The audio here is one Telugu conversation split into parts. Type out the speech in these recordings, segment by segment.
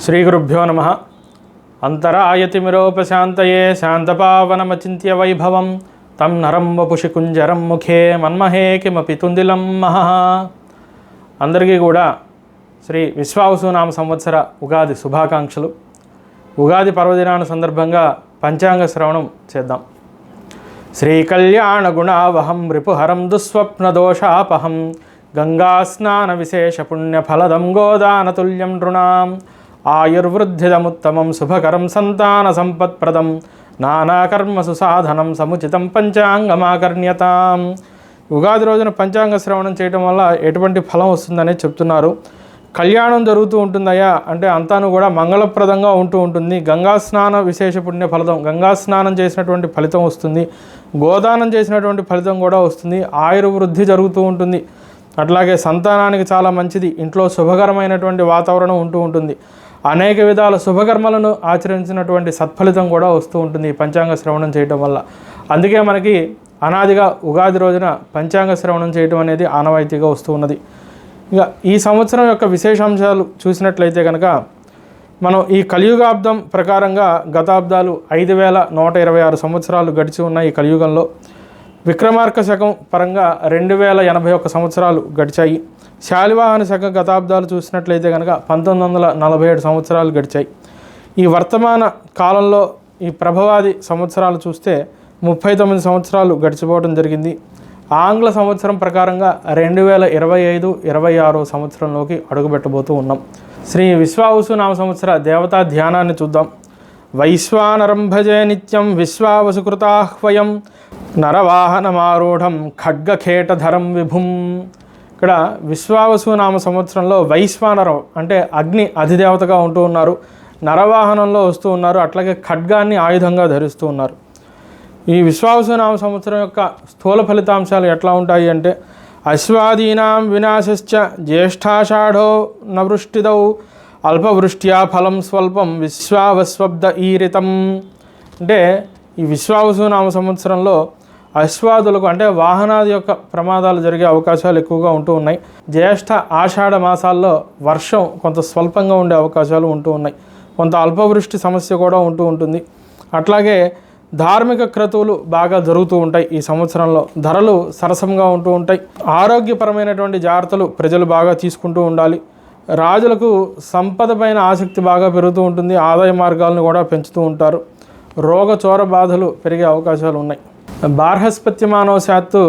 శ్రీగురుభ్యో నమః. అంతరాయతిమిరోపశాంతయే శాంతపావనమచింత్య వైభవం తం నరం వపుషి కుంజరం ముఖే మన్మహే కిమపి తుందిలం మహః. అందరికీ కూడా శ్రీ విశ్వావసునామ సంవత్సర ఉగాది శుభాకాంక్షలు. ఉగాది పర్వదినాన్ని సందర్భంగా పంచాంగ శ్రవణం చేద్దాం. శ్రీకళ్యాణ గుణావహం రిపుహరం దుస్వప్నదోషాపహం గంగాస్నాన విశేష పుణ్యఫలదం గోదానతుల్యం నృణాం ఆయుర్వృద్ధిదముత్తమం శుభకరం సంతాన సంపత్ప్రదం నానాకర్మసు సాధనం సముచితం పంచాంగమాకర్ణ్యతాం. ఉగాది రోజున పంచాంగ శ్రవణం చేయడం వల్ల ఎటువంటి ఫలం వస్తుందని చెప్తున్నారు. కళ్యాణం జరుగుతూ ఉంటుందయ్యా అంటే అంతాను కూడా మంగళప్రదంగా ఉంటూ ఉంటుంది. గంగా స్నాన విశేష పుణ్య ఫలితం, గంగా స్నానం చేసినటువంటి ఫలితం వస్తుంది. గోదానం చేసినటువంటి ఫలితం కూడా వస్తుంది. ఆయుర్వృద్ధి జరుగుతూ ఉంటుంది. అట్లాగే సంతానానికి చాలా మంచిది. ఇంట్లో శుభకరమైనటువంటి వాతావరణం ఉంటూ ఉంటుంది. అనేక విధాల శుభకర్మలను ఆచరించినటువంటి సత్ఫలితం కూడా వస్తూ ఉంటుంది ఈ పంచాంగ శ్రవణం చేయడం వల్ల. అందుకే మనకి అనాదిగా ఉగాది రోజున పంచాంగ శ్రవణం చేయడం అనేది ఆనవాయితీగా వస్తూ ఉన్నది. ఇక ఈ సంవత్సరం యొక్క విశేషాంశాలు చూసినట్లయితే కనుక మనం ఈ కలియుగాబ్దం ప్రకారంగా గతాబ్దాలు 5126 సంవత్సరాలు గడిచి ఉన్న ఈ కలియుగంలో విక్రమార్క శకం పరంగా 2081 సంవత్సరాలు గడిచాయి. శాలివాహన శకం గతాబ్దాలు చూసినట్లయితే కనుక 1947 సంవత్సరాలు గడిచాయి. ఈ వర్తమాన కాలంలో ఈ ప్రభవాది సంవత్సరాలు చూస్తే 39 సంవత్సరాలు గడిచిపోవడం జరిగింది. ఆంగ్ల సంవత్సరం ప్రకారంగా 2025-26 సంవత్సరంలోకి అడుగుపెట్టబోతూ ఉన్నాం. శ్రీ విశ్వావసునామ సంవత్సర దేవతా ధ్యానాన్ని చూద్దాం. వైశ్వానరం భజే నిత్యం విశ్వావసుకృతాహ్వయం నరవాహనమారూఢం ఖడ్గఖేటధరం విభుం. ఇక్కడ విశ్వావసునామ సంవత్సరంలో వైశ్వానరం అంటే అగ్ని అధిదేవతగా ఉంటూ ఉన్నారు. నరవాహనంలో వస్తూ ఉన్నారు. అట్లాగే ఖడ్గాన్ని ఆయుధంగా ధరిస్తూ ఉన్నారు. ఈ విశ్వావసునామ సంవత్సరం యొక్క స్థూల ఫలితాంశాలు ఎట్లా ఉంటాయి అంటే అశ్వాదీనాం వినాశశ్చ జ్యేష్ఠాషాఢో నవృష్టిదౌ అల్పవృష్ట్యా ఫలం స్వల్పం విశ్వావస్వబ్ద ఈరితం. అంటే ఈ విశ్వావసునామ సంవత్సరంలో అశ్వాదులకు అంటే వాహనాది యొక్క ప్రమాదాలు జరిగే అవకాశాలు ఎక్కువగా ఉంటూ ఉన్నాయి. జ్యేష్ఠ ఆషాఢ మాసాల్లో వర్షం కొంత స్వల్పంగా ఉండే అవకాశాలు ఉంటూ ఉన్నాయి. కొంత అల్పవృష్టి సమస్య కూడా ఉంటూ ఉంటుంది. అట్లాగే ధార్మిక క్రతువులు బాగా జరుగుతూ ఉంటాయి. ఈ సంవత్సరంలో ధరలు సరసంగా ఉంటూ ఉంటాయి. ఆరోగ్యపరమైనటువంటి జాగ్రత్తలు ప్రజలు బాగా తీసుకుంటూ ఉండాలి. రాజులకు సంపద పైన ఆసక్తి బాగా పెరుగుతూ ఉంటుంది. ఆదాయ మార్గాలను కూడా పెంచుతూ ఉంటారు. రోగ చోర బాధలు పెరిగే అవకాశాలు ఉన్నాయి. బార్హస్పత్యమానవశాత్తు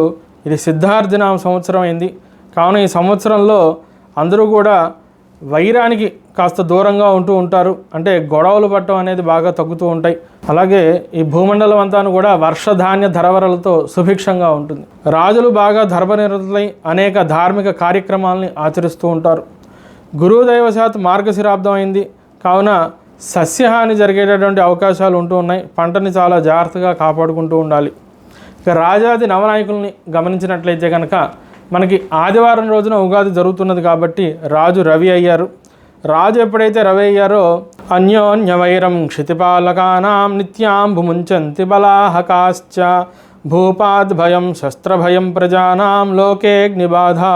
ఇది సిద్ధార్థనామ సంవత్సరం అయింది. కావున ఈ సంవత్సరంలో అందరూ కూడా వైరానికి కాస్త దూరంగా ఉంటూ ఉంటారు. అంటే గొడవలు పట్టడం అనేది బాగా తగ్గుతూ ఉంటాయి. అలాగే ఈ భూమండలం అంతాను కూడా వర్షధాన్య ధరవరలతో సుభిక్షంగా ఉంటుంది. రాజులు బాగా ధర్మనిరతులై అనేక ధార్మిక కార్యక్రమాలని ఆచరిస్తూ ఉంటారు. గురుదైవశాత్ మార్గశిరాబ్దం అయింది. కావున సస్యహాని జరిగేటటువంటి అవకాశాలు ఉంటూ ఉన్నాయి. పంటని చాలా జాగ్రత్తగా కాపాడుకుంటూ ఉండాలి. ఇక రాజాది నవనాయకుల్ని గమనించినట్లయితే కనుక మనకి ఆదివారం రోజున ఉగాది జరుగుతున్నది కాబట్టి రాజు రవి అయ్యారు. రాజు ఎప్పుడైతే రవి అయ్యారో అన్యోన్యవైరం క్షితిపాలకానాం నిత్యాం భుముంచంతి బలాహకాశ్చ భూపాద్భయం శస్త్రభయం ప్రజానాం లోకేగ్నిబాధా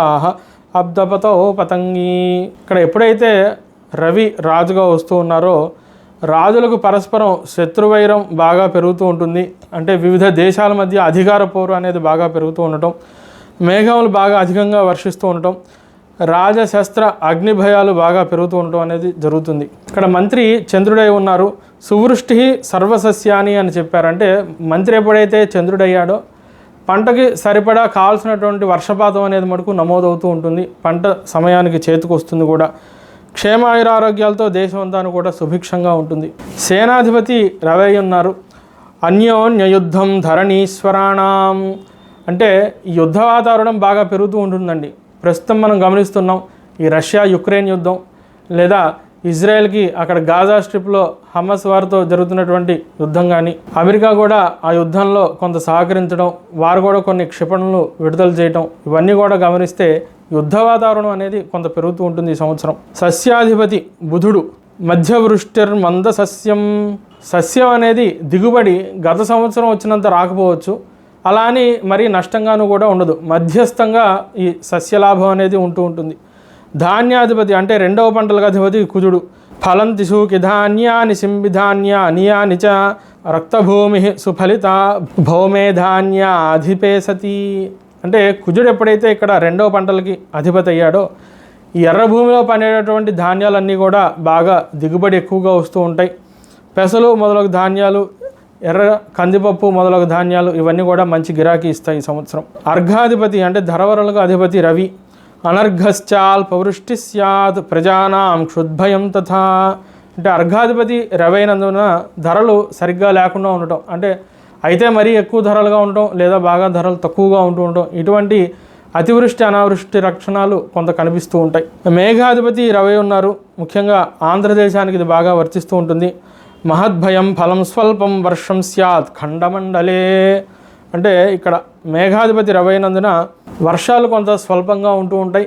అబ్దపతో పతంగి. ఇక్కడ ఎప్పుడైతే రవి రాజుగా వస్తూ ఉన్నారో రాజులకు పరస్పరం శత్రువైరం బాగా పెరుగుతూ ఉంటుంది. అంటే వివిధ దేశాల మధ్య అధికార పోరు అనేది బాగా పెరుగుతూ ఉండటం, మేఘములు బాగా అధికంగా వర్షిస్తూ ఉండటం, రాజశస్త్ర అగ్నిభయాలు బాగా పెరుగుతూ ఉండటం అనేది జరుగుతుంది. ఇక్కడ మంత్రి చంద్రుడై ఉన్నారు. సువృష్టి సర్వసస్యాని అని చెప్పారంటే మంత్రి ఎప్పుడైతే చంద్రుడయ్యాడో పంటకి సరిపడా కావాల్సినటువంటి వర్షపాతం అనేది మటుకు నమోదవుతూ ఉంటుంది. పంట సమయానికి చేతికి వస్తుంది కూడా. క్షేమాయురారోగ్యాలతో దేశం అంతా కూడా సుభిక్షంగా ఉంటుంది. సేనాధిపతి రవి ఉన్నారు. అన్యోన్య యుద్ధం ధరణీశ్వరాణం అంటే ఈ యుద్ధ వాతావరణం బాగా పెరుగుతూ ఉంటుందండి. ప్రస్తుతం మనం గమనిస్తున్నాం ఈ రష్యా యుక్రెయిన్ యుద్ధం, లేదా ఇజ్రాయెల్కి అక్కడ గాజా స్ట్రిప్లో హమస్ వారితో జరుగుతున్నటువంటి యుద్ధం కానీ, అమెరికా కూడా ఆ యుద్ధంలో కొంత సహకరించడం, వారు కూడా కొన్ని క్షిపణులు విడుదల చేయడం, ఇవన్నీ కూడా గమనిస్తే యుద్ధ వాతావరణం అనేది కొంత పెరుగుతూ ఉంటుంది ఈ సంవత్సరం. సస్యాధిపతి బుధుడు మధ్యవృష్టిర్మంద సస్యం. సస్యం అనేది దిగుబడి గత సంవత్సరం వచ్చినంత రాకపోవచ్చు, అలా అని మరీ నష్టంగాను కూడా ఉండదు. మధ్యస్థంగా ఈ సస్యలాభం అనేది ఉంటూ ఉంటుంది. ధాన్యాధిపతి అంటే రెండవ పంటలకు అధిపతి కుజుడు. ఫలంతి సూకిధాన్యాని సింబిధాన్యాని యాని చ రక్తభూమి సుఫలిత భౌమేధాన్యాధిపేసతి. అంటే కుజుడు ఎప్పుడైతే ఇక్కడ రెండవ పంటలకి అధిపతి అయ్యాడో ఈ ఎర్ర భూమిలో పండేటటువంటి ధాన్యాలన్నీ కూడా బాగా దిగుబడి ఎక్కువగా వస్తూ ఉంటాయి. పెసలు మొదలగు ధాన్యాలు, ఎర్ర కందిపప్పు మొదలగు ధాన్యాలు ఇవన్నీ కూడా మంచి గిరాకీ ఇస్తాయి ఈ సంవత్సరం. అర్ఘాధిపతి అంటే ధరవరలకు అధిపతి రవి. అనర్ఘశ్చాల్పవృష్టి స్యాత్ ప్రజానాం క్షుద్భయం తథా. అంటే అర్ఘాధిపతి రవి అయినందున ధరలు సరిగ్గా లేకుండా ఉండటం, అంటే అయితే మరీ ఎక్కువ ధరలుగా ఉండటం లేదా బాగా ధరలు తక్కువగా ఉంటూ ఉండటం, ఇటువంటి అతివృష్టి అనావృష్టి లక్షణాలు కొంత కనిపిస్తూ ఉంటాయి. మేఘాధిపతి రవి ఉన్నారు. ముఖ్యంగా ఆంధ్రదేశానికి ఇది బాగా వర్తిస్తూ ఉంటుంది. మహద్భయం ఫలం స్వల్పం వర్షం స్యాత్ ఖండమండలే. అంటే ఇక్కడ మేఘాధిపతి రవి అయినందున వర్షాలు కొంత స్వల్పంగా ఉంటూ ఉంటాయి.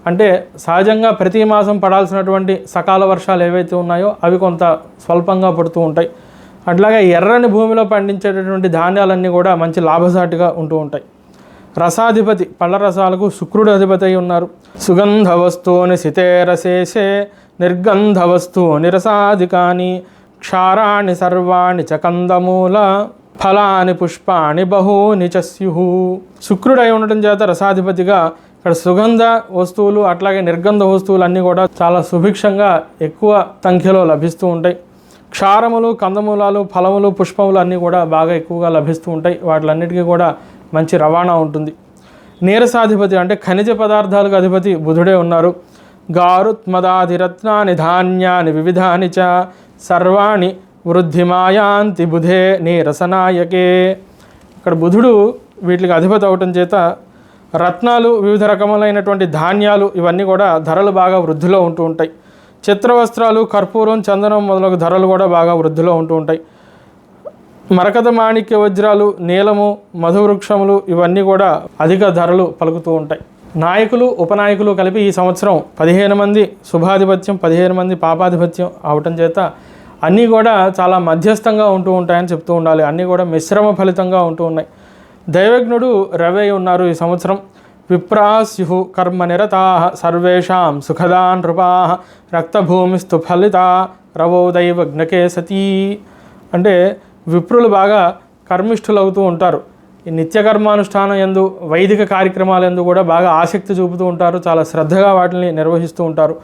అంటే సహజంగా ప్రతి మాసం పడాల్సినటువంటి సకాల వర్షాలు ఏవైతే ఉన్నాయో అవి కొంత స్వల్పంగా పడుతూ ఉంటాయి. అట్లాగే ఎర్రని భూమిలో పండించేటటువంటి ధాన్యాలన్నీ కూడా మంచి లాభసాటిగా ఉంటూ ఉంటాయి. రసాధిపతి పళ్ళ రసాలకు శుక్రుడు అధిపతి అయి ఉన్నారు. సుగంధ వస్తువుని సితేరశేషే నిర్గంధ వస్తువుని రసాధికాని క్షారాణి సర్వాణి చ కందమూల ఫలాని పుష్పాణి బహూని చ స్యుః. శుక్రుడు అయి ఉండటం చేత రసాధిపతిగా ఇక్కడ సుగంధ వస్తువులు అట్లాగే నిర్గంధ వస్తువులు అన్నీ కూడా చాలా సుభిక్షంగా ఎక్కువ సంఖ్యలో లభిస్తూ ఉంటాయి. క్షారములు, కందమూలాలు, ఫలములు, పుష్పములు అన్నీ కూడా బాగా ఎక్కువగా లభిస్తూ ఉంటాయి. వాటిలన్నిటికీ కూడా మంచి రవాణా ఉంటుంది. నీరసాధిపతి అంటే ఖనిజ పదార్థాలకు అధిపతి బుధుడే ఉన్నారు. గారుత్మదాధిరత్నాని ధాన్యాని వివిధాని చ సర్వాణి వృద్ధిమాయాంతి బుధే నీరసనాయకే. ఇక్కడ బుధుడు వీటికి అధిపతి అవటం చేత రత్నాలు, వివిధ రకములైనటువంటి ధాన్యాలు ఇవన్నీ కూడా ధరలు బాగా వృద్ధిలో ఉంటూ ఉంటాయి. చిత్రవస్త్రాలు, కర్పూరం, చందనం మొదలగు ధరలు కూడా బాగా వృద్ధిలో ఉంటూ ఉంటాయి. మరకత మాణిక్య వజ్రాలు, నీలము, మధువృక్షములు ఇవన్నీ కూడా అధిక ధరలు పలుకుతూ ఉంటాయి. నాయకులు, ఉపనాయకులు కలిపి ఈ సంవత్సరం 15 మంది శుభాధిపత్యం, 15 మంది పాపాధిపత్యం అవటం చేత అన్నీ కూడా చాలా మధ్యస్థంగా ఉంటూ ఉంటాయని చెప్తూ ఉండాలి. అన్నీ కూడా మిశ్రమ ఫలితంగా ఉంటూ ఉన్నాయి. దైవజ్ఞుడు రవి ఉన్నారు ఈ సంవత్సరం. విప్రాస్యు కర్మ నిరతా సర్వేషాం సుఖదా నృపా రక్తభూమిస్తు ఫలిత రవో దైవజ్ఞకే సతీ. అంటే విప్రులు బాగా కర్మిష్ఠులు అవుతూ ఉంటారు. ఈ నిత్యకర్మానుష్ఠానం ఎందు, వైదిక కార్యక్రమాల ఎందు కూడా బాగా ఆసక్తి చూపుతూ ఉంటారు. చాలా శ్రద్ధగా వాటిని నిర్వహిస్తూ ఉంటారు.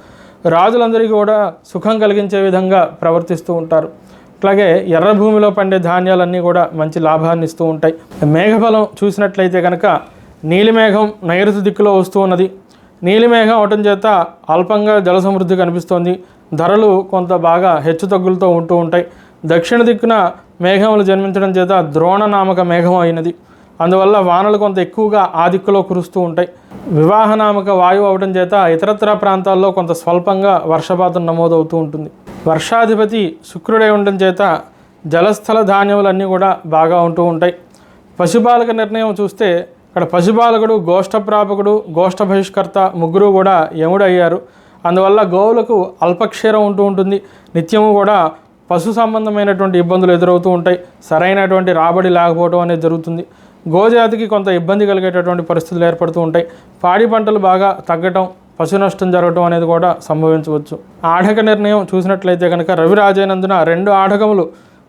రాజులందరికీ కూడా సుఖం కలిగించే విధంగా ప్రవర్తిస్తూ ఉంటారు. అట్లాగే ఎర్ర భూమిలో పండే ధాన్యాలన్నీ కూడా మంచి లాభాన్ని ఇస్తూ ఉంటాయి. మేఘఫలం చూసినట్లయితే కనుక నీలిమేఘం నైరుతి దిక్కులో వస్తూ ఉన్నది. నీలిమేఘం అవటం చేత అల్పంగా జల సమృద్ధి కనిపిస్తోంది. ధరలు కొంత బాగా హెచ్చు తగ్గులతో ఉంటూ ఉంటాయి. దక్షిణ దిక్కున మేఘములు జన్మించడం చేత ద్రోణ నామక మేఘం అయినది. అందువల్ల వానలు కొంత ఎక్కువగా ఆ దిక్కులో కురుస్తూ ఉంటాయి. వివాహనామక వాయువు అవడం చేత ఇతరత్ర ప్రాంతాల్లో కొంత స్వల్పంగా వర్షపాతం నమోదవుతూ ఉంటుంది. వర్షాధిపతి శుక్రుడై ఉండడం చేత జలస్థల ధాన్యములన్నీ కూడా బాగా ఉంటూ ఉంటాయి. పశుపాలక నిర్ణయం చూస్తే ఇక్కడ పశుపాలకుడు, గోష్ఠప్రాపకుడు, గోష్ఠ బహిష్కర్త ముగ్గురు కూడా యముడు అయ్యారు. అందువల్ల గోవులకు అల్పక్షీరం ఉంటూ ఉంటుంది. నిత్యము కూడా పశు సంబంధమైనటువంటి ఇబ్బందులు ఎదురవుతూ ఉంటాయి. సరైనటువంటి రాబడి లేకపోవడం అనేది జరుగుతుంది. గోజాతికి కొంత ఇబ్బంది కలిగేటటువంటి పరిస్థితులు ఏర్పడుతూ ఉంటాయి. పాడి పంటలు బాగా తగ్గటం, పశు నష్టం జరగటం అనేది కూడా సంభవించవచ్చు. ఆఢక నిర్ణయం చూసినట్లయితే కనుక రవి రాజైనందున 2 ఆఢకములు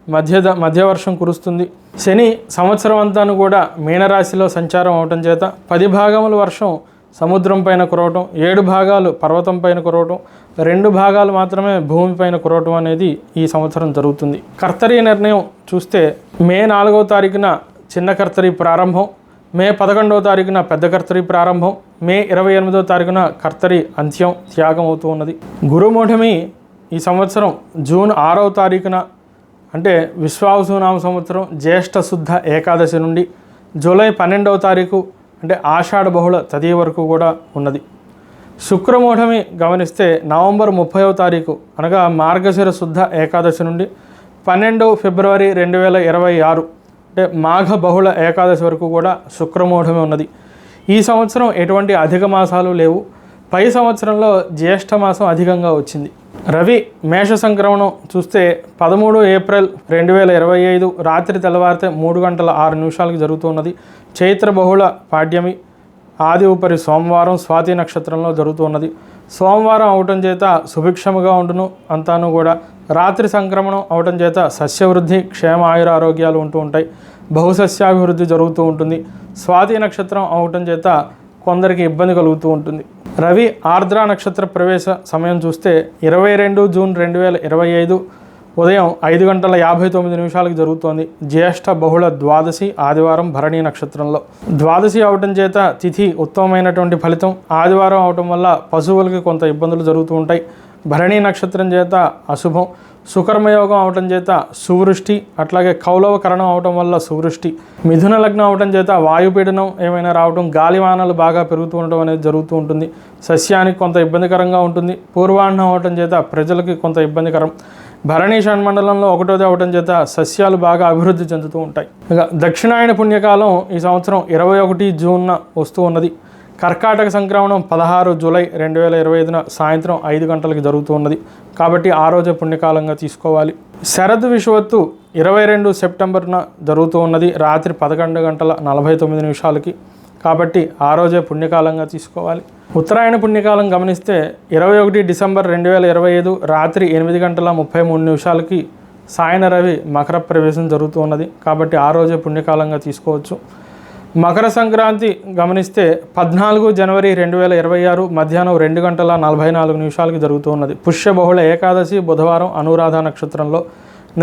మధ్య వర్షం కురుస్తుంది. శని సంవత్సరం అంతాను కూడా మీనరాశిలో సంచారం అవటం చేత 10 భాగముల వర్షం సముద్రం పైన కురవటం, 7 భాగాలు పర్వతం పైన కురవటం, 2 భాగాలు మాత్రమే భూమిపైన కురవటం అనేది ఈ సంవత్సరం జరుగుతుంది. కర్తరి నిర్ణయం చూస్తే మే 4వ తారీఖున చిన్న కర్తరి ప్రారంభం, మే 11వ తారీఖున పెద్ద కర్తరి ప్రారంభం, మే 28వ తారీఖున కర్తరి అంత్యం, త్యాగం అవుతూ ఉన్నది. గురుమూఢమి ఈ సంవత్సరం జూన్ 6వ తారీఖున అంటే విశ్వావసునామ సంవత్సరం జ్యేష్ఠ శుద్ధ ఏకాదశి నుండి జూలై 12వ తారీఖు అంటే ఆషాఢ బహుళ తదియ వరకు కూడా ఉన్నది. శుక్రమూఢమి గమనిస్తే నవంబర్ 30వ తారీఖు అనగా మార్గశిర శుద్ధ ఏకాదశి నుండి 12 ఫిబ్రవరి 2026 అంటే మాఘ బహుళ ఏకాదశి వరకు కూడా శుక్రమూఢమి ఉన్నది. ఈ సంవత్సరం ఎటువంటి అధిక మాసాలు లేవు. పై సంవత్సరంలో జ్యేష్ఠ మాసం అధికంగా వచ్చింది. రవి మేష సంక్రమణం చూస్తే 13 ఏప్రిల్ 2025 రాత్రి తెల్లవారితే 3 గంటల 6 నిమిషాలకు జరుగుతున్నది. చైత్ర బహుళ పాడ్యమి ఆది ఉపరి సోమవారం స్వాతి నక్షత్రంలో జరుగుతున్నది. సోమవారం అవటం చేత సుభిక్షముగా ఉండును అంతాను కూడా. రాత్రి సంక్రమణం అవటం చేత సస్యవృద్ధి, క్షేమ, ఆయుర ఆరోగ్యాలు ఉంటూ ఉంటాయి. బహుసస్యాభివృద్ధి జరుగుతూ ఉంటుంది. స్వాతి నక్షత్రం అవటం చేత కొందరికి ఇబ్బంది కలుగుతూ ఉంటుంది. రవి ఆర్ద్ర నక్షత్ర ప్రవేశ సమయం చూస్తే 22 జూన్ 2025 ఉదయం 5:59 జరుగుతోంది. జ్యేష్ఠ బహుళ ద్వాదశి ఆదివారం భరణి నక్షత్రంలో. ద్వాదశి అవటం చేత తిథి ఉత్తమమైనటువంటి ఫలితం. ఆదివారం అవటం వల్ల పశువులకి కొంత ఇబ్బందులు జరుగుతూ ఉంటాయి. భరణి నక్షత్రం చేత అశుభం. సుకర్మయోగం అవటం చేత సువృష్టి, అట్లాగే కౌలవకరణం అవటం వల్ల సువృష్టి. మిథున లగ్నం అవటం చేత వాయుపీడనం ఏమైనా రావటం, గాలివానలు బాగా పెరుగుతూ ఉండటం అనేది జరుగుతూ ఉంటుంది. సస్యానికి కొంత ఇబ్బందికరంగా ఉంటుంది. పూర్వాహ్నం అవటం చేత ప్రజలకి కొంత ఇబ్బందికరం. భరణి షణ్మండలంలో 1వ అవటం చేత సస్యాలు బాగా అభివృద్ధి చెందుతూ ఉంటాయి. ఇక దక్షిణాయన పుణ్యకాలం ఈ సంవత్సరం 21 జూన్న వస్తూ ఉన్నది. కర్కాటక సంక్రమణం 16 జూలై 2025 సాయంత్రం 5 గంటలకు జరుగుతూ ఉన్నది. కాబట్టి ఆ రోజే పుణ్యకాలంగా తీసుకోవాలి. శరద్ విషువత్తు 22 సెప్టెంబర్న జరుగుతూ ఉన్నది రాత్రి 11:49. కాబట్టి ఆ రోజే పుణ్యకాలంగా తీసుకోవాలి. ఉత్తరాయణ పుణ్యకాలం గమనిస్తే 21 డిసెంబర్ 2025 రాత్రి 8:33 సాయన రవి మకర ప్రవేశం జరుగుతూ ఉన్నది. కాబట్టి ఆ రోజే పుణ్యకాలంగా తీసుకోవచ్చు. మకర సంక్రాంతి గమనిస్తే 14 జనవరి 2026 మధ్యాహ్నం 2:44 జరుగుతూ ఉన్నది. పుష్య బహుళ ఏకాదశి బుధవారం అనురాధ నక్షత్రంలో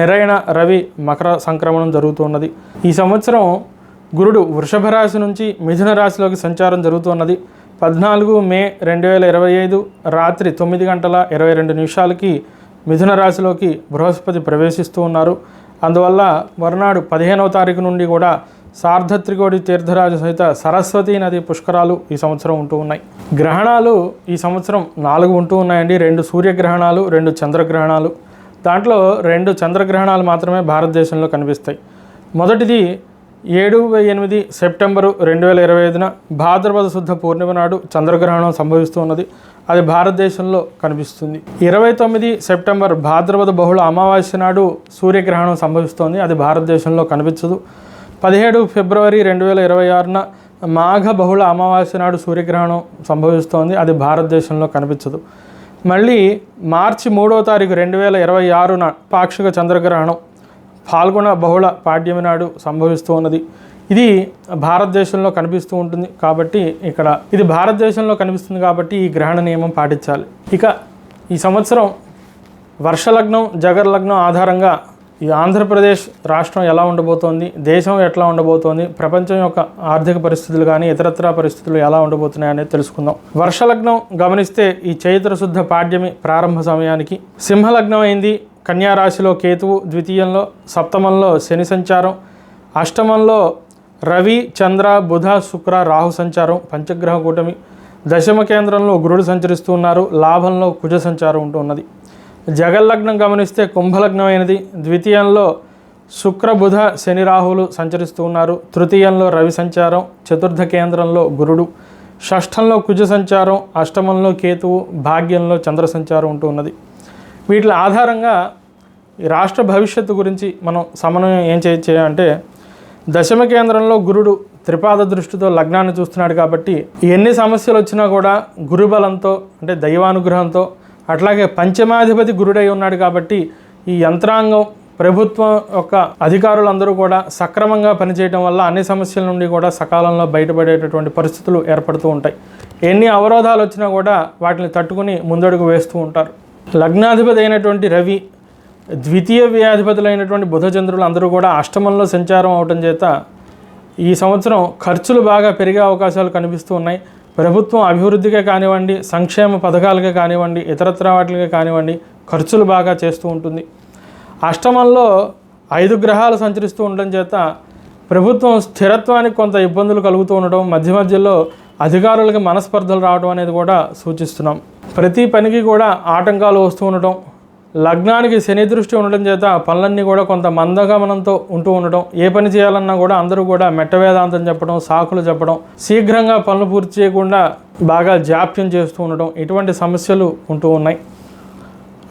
నిరైన రవి మకర సంక్రమణం జరుగుతూ ఉన్నది. ఈ సంవత్సరం గురుడు వృషభ రాశి నుంచి మిథున రాశిలోకి సంచారం జరుగుతున్నది. 14 మే 2025 రాత్రి 9:22 మిథున రాశిలోకి బృహస్పతి ప్రవేశిస్తూ ఉన్నారు. అందువల్ల మరునాడు 15వ తారీఖు నుండి కూడా సార్ధత్రికోటి తీర్థరాజు సహిత సరస్వతీ నది పుష్కరాలు ఈ సంవత్సరం ఉంటూ ఉన్నాయి. గ్రహణాలు ఈ సంవత్సరం 4 ఉంటూ ఉన్నాయండి. 2 సూర్యగ్రహణాలు, 2 చంద్రగ్రహణాలు. దాంట్లో 2 చంద్రగ్రహణాలు మాత్రమే భారతదేశంలో కనిపిస్తాయి. మొదటిది 7-8 సెప్టెంబరు 2025 భాద్రపద శుద్ధ పూర్ణిమ నాడు చంద్రగ్రహణం సంభవిస్తూ ఉన్నది. అది భారతదేశంలో కనిపిస్తుంది. 29 సెప్టెంబర్ భాద్రపద బహుళ అమావాస్య నాడు సూర్యగ్రహణం సంభవిస్తోంది. అది భారతదేశంలో కనిపించదు. 17 ఫిబ్రవరి 2026 మాఘ బహుళ అమావాస్య నాడు సూర్యగ్రహణం సంభవిస్తోంది. అది భారతదేశంలో కనిపించదు. మళ్ళీ మార్చి 3వ తారీఖు 2026 పాక్షిక చంద్రగ్రహణం పాల్గొన బహుళ పాడ్యమి నాడు సంభవిస్తూ ఉన్నది. ఇది భారతదేశంలో కనిపిస్తూ ఉంటుంది. కాబట్టి ఇక్కడ ఇది భారతదేశంలో కనిపిస్తుంది కాబట్టి ఈ గ్రహణ నియమం పాటించాలి. ఇక ఈ సంవత్సరం వర్షలగ్నం, జగర్లగ్నం ఆధారంగా ఈ ఆంధ్రప్రదేశ్ రాష్ట్రం ఎలా ఉండబోతోంది, దేశం ఎట్లా ఉండబోతోంది, ప్రపంచం యొక్క ఆర్థిక పరిస్థితులు కానీ ఇతరత్రా పరిస్థితులు ఎలా ఉండబోతున్నాయి అనేది తెలుసుకుందాం. వర్షలగ్నం గమనిస్తే ఈ చైత్ర శుద్ధ పాడ్యమి ప్రారంభ సమయానికి సింహలగ్నం అయింది. కన్యా రాశిలో కేతువు, ద్వితీయంలో సప్తమంలో శని సంచారం, అష్టమంలో రవి, చంద్ర, బుధ, శుక్ర, రాహు సంచారం, పంచగ్రహ కూటమి. దశమ కేంద్రంలో గురుడు సంచరిస్తూ ఉన్నారు. లాభంలో కుజ సంచారం ఉంటూ ఉన్నది. జగల్లగ్నం గమనిస్తే కుంభలగ్నం అయినది. ద్వితీయంలో శుక్ర, బుధ, శని, రాహువులు సంచరిస్తూ ఉన్నారు. తృతీయంలో రవి సంచారం, చతుర్థ కేంద్రంలో గురుడు, షష్ఠంలో కుజ సంచారం, అష్టమంలో కేతువు, భాగ్యంలో చంద్ర సంచారం ఉంటూ ఉన్నది. వీటి ఆధారంగా ఈ రాష్ట్ర భవిష్యత్తు గురించి మనం సమన్వయం ఏం చేయాలంటే, దశమ కేంద్రంలో గురుడు త్రిపాద దృష్టితో లగ్నాన్ని చూస్తున్నాడు. కాబట్టి ఎన్ని సమస్యలు వచ్చినా కూడా గురుబలంతో అంటే దైవానుగ్రహంతో, అట్లాగే పంచమాధిపతి గురుడై ఉన్నాడు కాబట్టి ఈ యంత్రాంగం, ప్రభుత్వం యొక్క అధికారులందరూ కూడా సక్రమంగా పనిచేయడం వల్ల అన్ని సమస్యల నుండి కూడా సకాలంలో బయటపడేటటువంటి పరిస్థితులు ఏర్పడుతూ ఉంటాయి. ఎన్ని అవరోధాలు వచ్చినా కూడా వాటిని తట్టుకుని ముందడుగు వేస్తూ ఉంటారు. లగ్నాధిపతి అయినటువంటి రవి, ద్వితీయ వ్యయాధిపతులైనటువంటి బుధచంద్రులు అందరూ కూడా అష్టమంలో సంచారం అవటం చేత ఈ సంవత్సరం ఖర్చులు బాగా పెరిగే అవకాశాలు కనిపిస్తూ ఉన్నాయి. ప్రభుత్వం అభివృద్ధికే కానివ్వండి, సంక్షేమ పథకాలకే కానివ్వండి, ఇతరత్రా వాటికే కానివ్వండి ఖర్చులు బాగా చేస్తూ ఉంటుంది. అష్టమంలో 5 గ్రహాలు సంచరిస్తూ ఉండడం చేత ప్రభుత్వం స్థిరత్వానికి కొంత ఇబ్బందులు కలుగుతూ ఉండడం, మధ్య మధ్యలో అధికారులకి మనస్పర్ధలు రావడం అనేది కూడా సూచిస్తున్నాం. ప్రతి పనికి కూడా ఆటంకాలు వస్తూ ఉండటం, లగ్నానికి శని దృష్టి ఉండడం చేత పనులన్నీ కూడా కొంత మందగమనంతో ఉంటూ ఉండటం, ఏ పని చేయాలన్నా కూడా అందరూ కూడా మెట్టవేదాంతం చెప్పడం, సాకులు చెప్పడం, శీఘ్రంగా పనులు పూర్తి చేయకుండా బాగా జాప్యం చేస్తూ ఉండటం, ఇటువంటి సమస్యలు ఉంటూ ఉన్నాయి.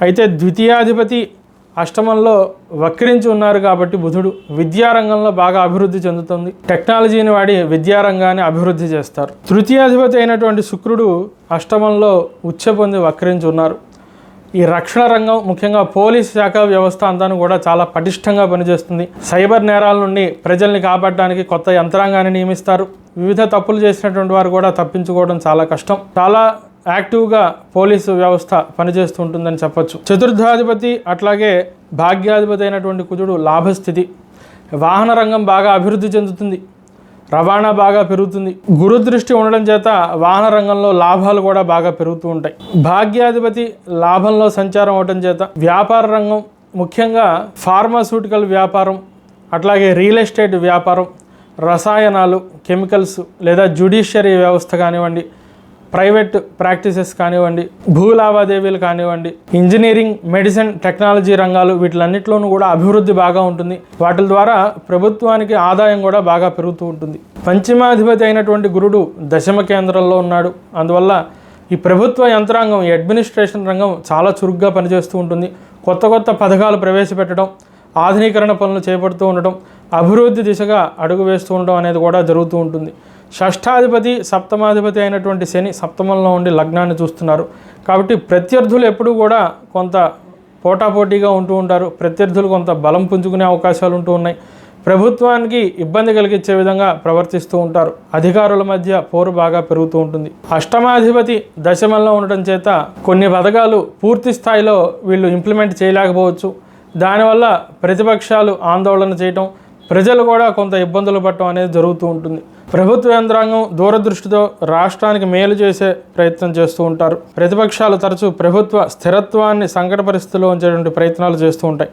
అయితే ద్వితీయాధిపతి అష్టమంలో వక్రించి ఉన్నారు కాబట్టి బుధుడు విద్యారంగంలో బాగా అభివృద్ధి చెందుతుంది. టెక్నాలజీని వాడి విద్యారంగాన్ని అభివృద్ధి చేస్తారు. తృతీయాధిపతి అయినటువంటి శుక్రుడు అష్టమంలో ఉచ్చ పొంది వక్రించి ఉన్నారు. ఈ రక్షణ రంగం, ముఖ్యంగా పోలీస్ శాఖ వ్యవస్థ అంతా కూడా చాలా పటిష్టంగా పనిచేస్తుంది. సైబర్ నేరాల నుండి ప్రజల్ని కాపాడడానికి కొత్త యంత్రాంగాన్ని నియమిస్తారు. వివిధ తప్పులు చేసినటువంటి వారు కూడా తప్పించుకోవడం చాలా కష్టం. చాలా యాక్టివ్గా పోలీసు వ్యవస్థ పనిచేస్తూ ఉంటుందని చెప్పొచ్చు. చతుర్థాధిపతి అట్లాగే భాగ్యాధిపతి అయినటువంటి కుజుడు లాభస్థితి. వాహన రంగం బాగా అభివృద్ధి చెందుతుంది. రవాణా బాగా పెరుగుతుంది. గురు దృష్టి ఉండడం చేత వాహన రంగంలో లాభాలు కూడా బాగా పెరుగుతూ ఉంటాయి. భాగ్యాధిపతి లాభంలో సంచారం అవడం చేత వ్యాపార రంగం, ముఖ్యంగా ఫార్మాస్యూటికల్ వ్యాపారం, అట్లాగే రియల్ ఎస్టేట్ వ్యాపారం, రసాయనాలు, కెమికల్స్ లేదా జ్యుడిషియరీ వ్యవస్థ కానివ్వండి, ప్రైవేట్ ప్రాక్టీసెస్ కానివ్వండి, భూ లావాదేవీలు కానివ్వండి, ఇంజనీరింగ్, మెడిసిన్, టెక్నాలజీ రంగాలు, వీటిలన్నింటిలోనూ కూడా అభివృద్ధి బాగా ఉంటుంది. వాటి ద్వారా ప్రభుత్వానికి ఆదాయం కూడా బాగా పెరుగుతూ ఉంటుంది. పంచమాధిపతి అయినటువంటి గురుడు దశమ కేంద్రంలో ఉన్నాడు. అందువల్ల ఈ ప్రభుత్వ యంత్రాంగం, ఈ అడ్మినిస్ట్రేషన్ రంగం చాలా చురుగ్గా పనిచేస్తూ ఉంటుంది. కొత్త కొత్త పథకాలు ప్రవేశపెట్టడం, ఆధునీకరణ పనులు చేపడుతూ ఉండడం, అభివృద్ధి దిశగా అడుగు వేస్తూ ఉండడం అనేది కూడా జరుగుతూ ఉంటుంది. షష్ఠాధిపతి సప్తమాధిపతి అయినటువంటి శని సప్తమంలో ఉండి లగ్నాన్ని చూస్తున్నారు. కాబట్టి ప్రత్యర్థులు ఎప్పుడూ కూడా కొంత పోటాపోటీగా ఉంటూ ఉంటారు. ప్రత్యర్థులు కొంత బలం పుంజుకునే అవకాశాలు ఉంటూ ఉన్నాయి. ప్రభుత్వానికి ఇబ్బంది కలిగించే విధంగా ప్రవర్తిస్తూ ఉంటారు. అధికారుల మధ్య పోరు బాగా పెరుగుతూ ఉంటుంది. అష్టమాధిపతి దశమంలో ఉండటం చేత కొన్ని పథకాలు పూర్తి స్థాయిలో వీళ్ళు ఇంప్లిమెంట్ చేయలేకపోవచ్చు. దానివల్ల ప్రతిపక్షాలు ఆందోళన చేయటం, ప్రజలు కూడా కొంత ఇబ్బందులు పడటం అనేది జరుగుతూ ఉంటుంది. ప్రభుత్వ యంత్రాంగం దూరదృష్టితో రాష్ట్రానికి మేలు చేసే ప్రయత్నం చేస్తూ ఉంటారు. ప్రతిపక్షాలు తరచూ ప్రభుత్వ స్థిరత్వాన్ని సంకట పరిస్థితుల్లో ఉంచేటువంటి ప్రయత్నాలు చేస్తూ ఉంటాయి.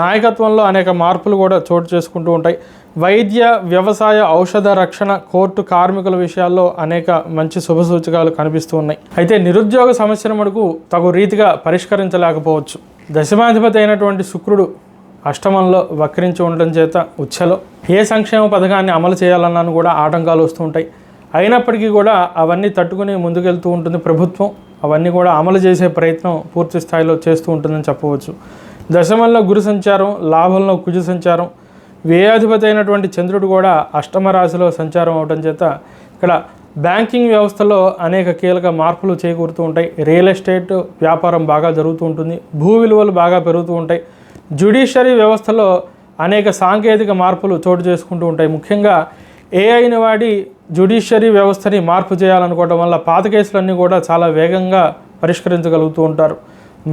నాయకత్వంలో అనేక మార్పులు కూడా చోటు చేసుకుంటూ ఉంటాయి. వైద్య, వ్యవసాయ, ఔషధ రక్షణ, కోర్టు, కార్మికుల విషయాల్లో అనేక మంచి శుభసూచకాలు కనిపిస్తూ ఉన్నాయి. అయితే నిరుద్యోగ సమస్యను మటుకు తగు రీతిగా పరిష్కరించలేకపోవచ్చు. దశమాధిపతి అయినటువంటి శుక్రుడు అష్టమంలో వక్రించి ఉండడం చేత ఉచ్చలో ఏ సంక్షేమ పథకాన్ని అమలు చేయాలన్నాను కూడా ఆటంకాలు వస్తూ ఉంటాయి. అయినప్పటికీ కూడా అవన్నీ తట్టుకుని ముందుకెళ్తూ ఉంటుంది ప్రభుత్వం. అవన్నీ కూడా అమలు చేసే ప్రయత్నం పూర్తి స్థాయిలో చేస్తూ ఉంటుందని చెప్పవచ్చు. దశమంలో గురు సంచారం, లాభంలో కుజ సంచారం, వ్యయాధిపతి అయినటువంటి చంద్రుడు కూడా అష్టమ రాశిలో సంచారం అవడం చేత ఇక్కడ బ్యాంకింగ్ వ్యవస్థలో అనేక కీలక మార్పులు చేకూరుతూ ఉంటాయి. రియల్ ఎస్టేట్ వ్యాపారం బాగా జరుగుతూ ఉంటుంది. భూ విలువలు బాగా పెరుగుతూ ఉంటాయి. జ్యుడిషియరీ వ్యవస్థలో అనేక సాంకేతిక మార్పులు చోటు చేసుకుంటూ ఉంటాయి. ముఖ్యంగా ఏఐని వాడి జ్యుడిషియరీ వ్యవస్థని మార్పు చేయాలనుకోవడం వల్ల పాత కేసులన్నీ కూడా చాలా వేగంగా పరిష్కరించగలుగుతూ ఉంటారు.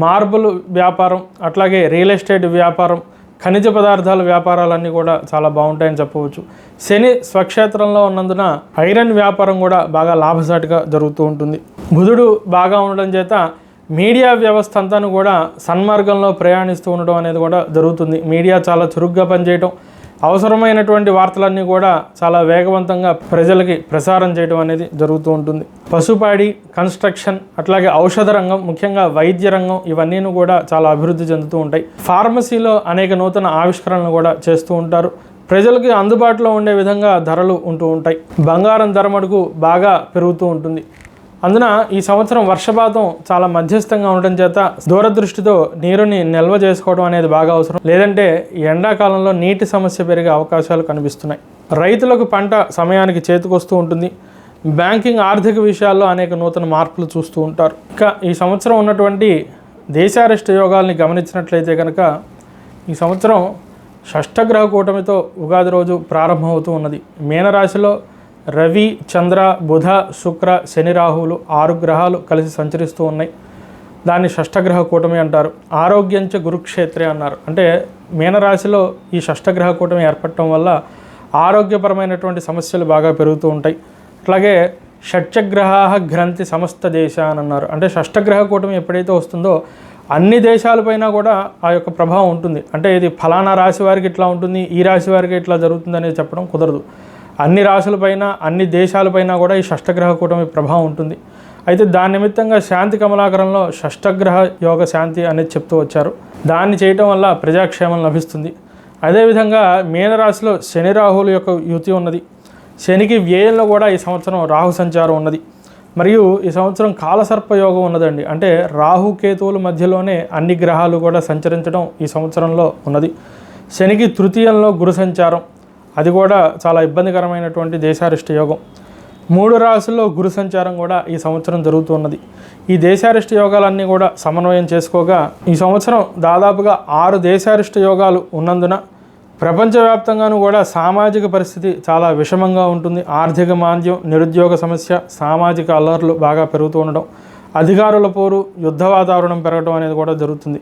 మార్బుల్ వ్యాపారం, అట్లాగే రియల్ ఎస్టేట్ వ్యాపారం, ఖనిజ పదార్థాల వ్యాపారాలన్నీ కూడా చాలా బాగుంటాయని చెప్పవచ్చు. శని స్వక్షేత్రంలో ఉన్నందున ఐరన్ వ్యాపారం కూడా బాగా లాభసాటిగా జరుగుతూ ఉంటుంది. బుధుడు బాగా ఉండడం చేత మీడియా వ్యవస్థ అంతా కూడా సన్మార్గంలో ప్రయాణిస్తూ ఉండడం అనేది కూడా జరుగుతుంది. మీడియా చాలా చురుగ్గా పనిచేయటం, అవసరమైనటువంటి వార్తలన్నీ కూడా చాలా వేగవంతంగా ప్రజలకి ప్రసారం చేయడం అనేది జరుగుతూ ఉంటుంది. పశుపాడి, కన్స్ట్రక్షన్, అట్లాగే ఔషధ రంగం, ముఖ్యంగా వైద్య రంగం, ఇవన్నీ కూడా చాలా అభివృద్ధి చెందుతూ ఉంటాయి. ఫార్మసీలో అనేక నూతన ఆవిష్కరణలు కూడా చేస్తూ ఉంటారు. ప్రజలకి అందుబాటులో ఉండే విధంగా ధరలు ఉంటూ ఉంటాయి. బంగారం ధర మటుకు బాగా పెరుగుతూ ఉంటుంది. అందున ఈ సంవత్సరం వర్షపాతం చాలా మధ్యస్థంగా ఉండడం చేత దూరదృష్టితో నీరుని నిల్వ చేసుకోవడం అనేది బాగా అవసరం. లేదంటే ఎండాకాలంలో నీటి సమస్య పెరిగే అవకాశాలు కనిపిస్తున్నాయి. రైతులకు పంట సమయానికి చేతికొస్తూ ఉంటుంది. బ్యాంకింగ్, ఆర్థిక విషయాల్లో అనేక నూతన మార్పులు చూస్తూ ఉంటారు. ఇక ఈ సంవత్సరం ఉన్నటువంటి దేశారిష్ట యోగాల్ని గమనించినట్లయితే కనుక ఈ సంవత్సరం షష్ఠగ్రహ కూటమితో ఉగాది రోజు ప్రారంభమవుతూ ఉన్నది. మీనరాశిలో రవి, చంద్ర, బుధ, శుక్ర, శని, రాహువులు 6 గ్రహాలు కలిసి సంచరిస్తూ ఉన్నాయి. దాన్ని షష్ఠగ్రహ కూటమి అంటారు. ఆరోగ్యంచ గురుక్షేత్రే అన్నారు. అంటే మీనరాశిలో ఈ షష్ఠగ్రహ కూటమి ఏర్పడటం వల్ల ఆరోగ్యపరమైనటువంటి సమస్యలు బాగా పెరుగుతూ ఉంటాయి. అట్లాగే షట్చగ్రహ గ్రంథి సమస్త దేశ అని అన్నారు. అంటే షష్ఠగ్రహ కూటమి ఎప్పుడైతే వస్తుందో అన్ని దేశాలపైన కూడా ఆ యొక్క ప్రభావం ఉంటుంది. అంటే ఇది ఫలానా రాశి వారికి ఇట్లా ఉంటుంది, ఈ రాశి వారికి ఇట్లా జరుగుతుంది అనేది చెప్పడం కుదరదు. అన్ని రాశులపైన, అన్ని దేశాలపైన కూడా ఈ షష్ఠగ్రహ కూటమి ప్రభావం ఉంటుంది. అయితే దాని నిమిత్తంగా శాంతి కమలాకరంలో షష్ఠగ్రహ యోగ శాంతి అనేది చెప్తూ వచ్చారు. దాన్ని చేయటం వల్ల ప్రజాక్షేమం లభిస్తుంది. అదేవిధంగా మీనరాశిలో శని రాహువుల యొక్క యుతి ఉన్నది. శనికి వ్యయంలో కూడా ఈ సంవత్సరం రాహు సంచారం ఉన్నది. మరియు ఈ సంవత్సరం కాలసర్ప యోగం ఉన్నదండి. అంటే రాహుకేతువుల మధ్యలోనే అన్ని గ్రహాలు కూడా సంచరించడం ఈ సంవత్సరంలో ఉన్నది. శనికి తృతీయంలో గురు సంచారం, అది కూడా చాలా ఇబ్బందికరమైనటువంటి దేశారిష్ట యోగం. 3 రాశుల్లో గురు సంచారం కూడా ఈ సంవత్సరం జరుగుతున్నది. ఈ దేశారిష్ట యోగాలన్నీ కూడా సమన్వయం చేసుకోగా ఈ సంవత్సరం దాదాపుగా 6 దేశారిష్ట యోగాలు ఉన్నందున ప్రపంచవ్యాప్తంగానూ కూడా సామాజిక పరిస్థితి చాలా విషమంగా ఉంటుంది. ఆర్థిక మాంద్యం, నిరుద్యోగ సమస్య, సామాజిక అల్లర్లు బాగా పెరుగుతూ ఉండడం, అధికారుల పోరు, యుద్ధ వాతావరణం పెరగడం అనేది కూడా జరుగుతుంది.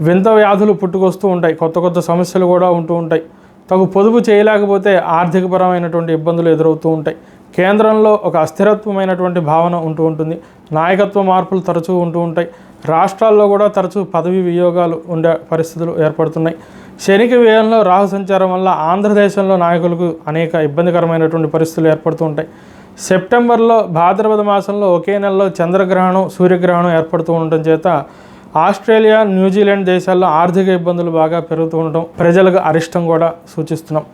వింత వ్యాధులు పుట్టుకొస్తూ ఉంటాయి, కొత్త కొత్త సమస్యలు కూడా ఉంటూ ఉంటాయి. తగు పొదుపు చేయలేకపోతే ఆర్థికపరమైనటువంటి ఇబ్బందులు ఎదురవుతూ ఉంటాయి. కేంద్రంలో ఒక అస్థిరత్వమైనటువంటి భావన ఉంటూ ఉంటుంది. నాయకత్వ మార్పులు తరచూ ఉంటూ ఉంటాయి. రాష్ట్రాల్లో కూడా తరచూ పదవి వియోగాలు ఉండే పరిస్థితులు ఏర్పడుతున్నాయి. శనికి వ్యయంలో రాహు సంచారం వల్ల ఆంధ్రదేశంలో నాయకులకు అనేక ఇబ్బందికరమైనటువంటి పరిస్థితులు ఏర్పడుతూ ఉంటాయి. సెప్టెంబర్లో భాద్రపద మాసంలో ఒకే నెలలో చంద్రగ్రహణం, సూర్యగ్రహణం ఏర్పడుతూ ఉండటం చేత ఆస్ట్రేలియా, న్యూజిలాండ్ దేశాల్లో ఆర్థిక ఇబ్బందులు బాగా పెరుగుతూ ఉండటం, ప్రజలకు అరిష్టం కూడా సూచిస్తున్నాం.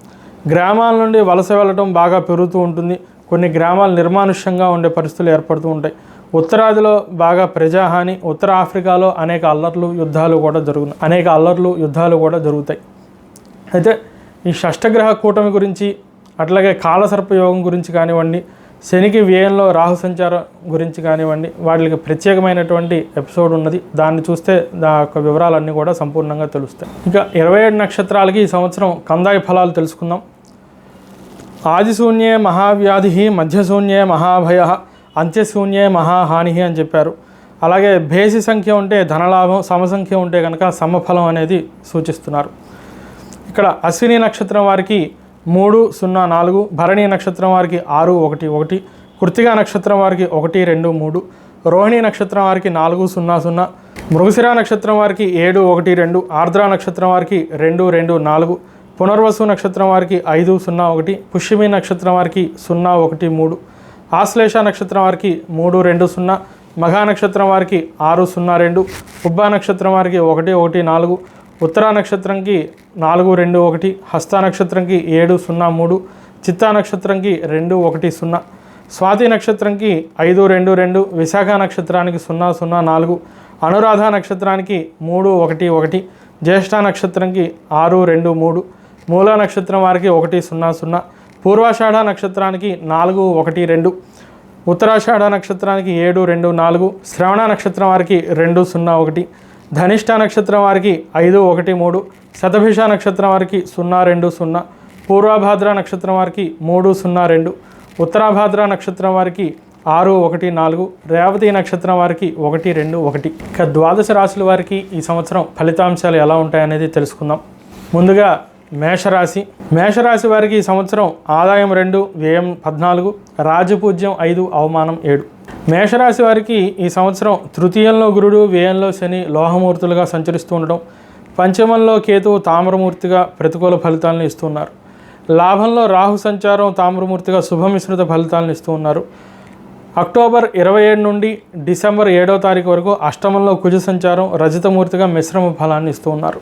గ్రామాల నుండి వలస వెళ్ళటం బాగా పెరుగుతూ ఉంటుంది. కొన్ని గ్రామాలు నిర్మానుష్యంగా ఉండే పరిస్థితులు ఏర్పడుతూ ఉంటాయి. ఉత్తరాదిలో బాగా ప్రజాహాని, ఉత్తర ఆఫ్రికాలో అనేక అల్లర్లు యుద్ధాలు కూడా జరుగుతాయి. అయితే ఈ షష్టగ్రహ కూటమి గురించి, అట్లాగే కాలసర్ప యోగం గురించి కానివ్వండి, శనికి వ్యయంలో రాహు సంచారం గురించి కానివ్వండి, వాటికి ప్రత్యేకమైనటువంటి ఎపిసోడ్ ఉన్నది. దాన్ని చూస్తే దాని యొక్క వివరాలన్నీ కూడా సంపూర్ణంగా తెలుస్తాయి. ఇంకా 27 నక్షత్రాలకి ఈ సంవత్సరం కందాయ ఫలాలు తెలుసుకుందాం. ఆదిశూన్యే మహావ్యాధి, మధ్యశూన్యే మహాభయ, అంత్యశూన్యే మహాహాని అని చెప్పారు. అలాగే భేసి సంఖ్య ఉంటే ధనలాభం, సమసంఖ్య ఉంటే కనుక సమఫలం అనేది సూచిస్తున్నారు. ఇక్కడ అశ్విని నక్షత్రం వారికి 304, భరణి నక్షత్రం వారికి 611, కృత్తికా నక్షత్రం వారికి 123, రోహిణి నక్షత్రం వారికి 400, మృగశిర నక్షత్రం వారికి 712, ఆర్ద్ర నక్షత్రం వారికి 224, పునర్వసు నక్షత్రం వారికి 501, పుష్యమి నక్షత్రం వారికి 013, ఆశ్లేష నక్షత్రం వారికి 320, మఘా నక్షత్రం వారికి 602, పుబ్బా నక్షత్రం వారికి 114, ఉత్తరా నక్షత్రంకి 421, హస్త నక్షత్రంకి 703, చిత్తా నక్షత్రంకి 210, స్వాతి నక్షత్రంకి 522, విశాఖ నక్షత్రానికి 004, అనురాధ నక్షత్రానికి 311, జ్యేష్ఠ నక్షత్రంకి 623, మూల నక్షత్రం వారికి 100, పూర్వాషాఢ నక్షత్రానికి 412, ఉత్తరాషాఢ నక్షత్రానికి 724, శ్రవణ నక్షత్రం వారికి 201, ధనిష్ట నక్షత్రం వారికి 513, శతభిష నక్షత్రం వారికి 020, పూర్వభాద్ర నక్షత్రం వారికి 302, ఉత్తరాభాద్ర నక్షత్రం వారికి 614, రేవతి నక్షత్రం వారికి 121. ఇక ద్వాదశ రాశుల వారికి ఈ సంవత్సరం ఫలితాంశాలు ఎలా ఉంటాయనేది తెలుసుకుందాం. ముందుగా మేషరాశి వారికి ఈ సంవత్సరం ఆదాయం 2, వ్యయం 14, రాజపూజ్యం 5, అవమానం 7. మేషరాశి వారికి ఈ సంవత్సరం తృతీయంలో గురుడు, వ్యయంలో శని లోహమూర్తులుగా సంచరిస్తూ ఉండడం, పంచమంలో కేతువు తామ్రమూర్తిగా ప్రతికూల ఫలితాలను ఇస్తున్నారు. లాభంలో రాహు సంచారం తామ్రమూర్తిగా శుభమిశ్రిత ఫలితాలను ఇస్తూ ఉన్నారు. అక్టోబర్ 27 నుండి డిసెంబర్ 7వ తారీఖు వరకు అష్టమంలో కుజ సంచారం రజతమూర్తిగా మిశ్రమ ఫలాన్ని ఇస్తూ ఉన్నారు.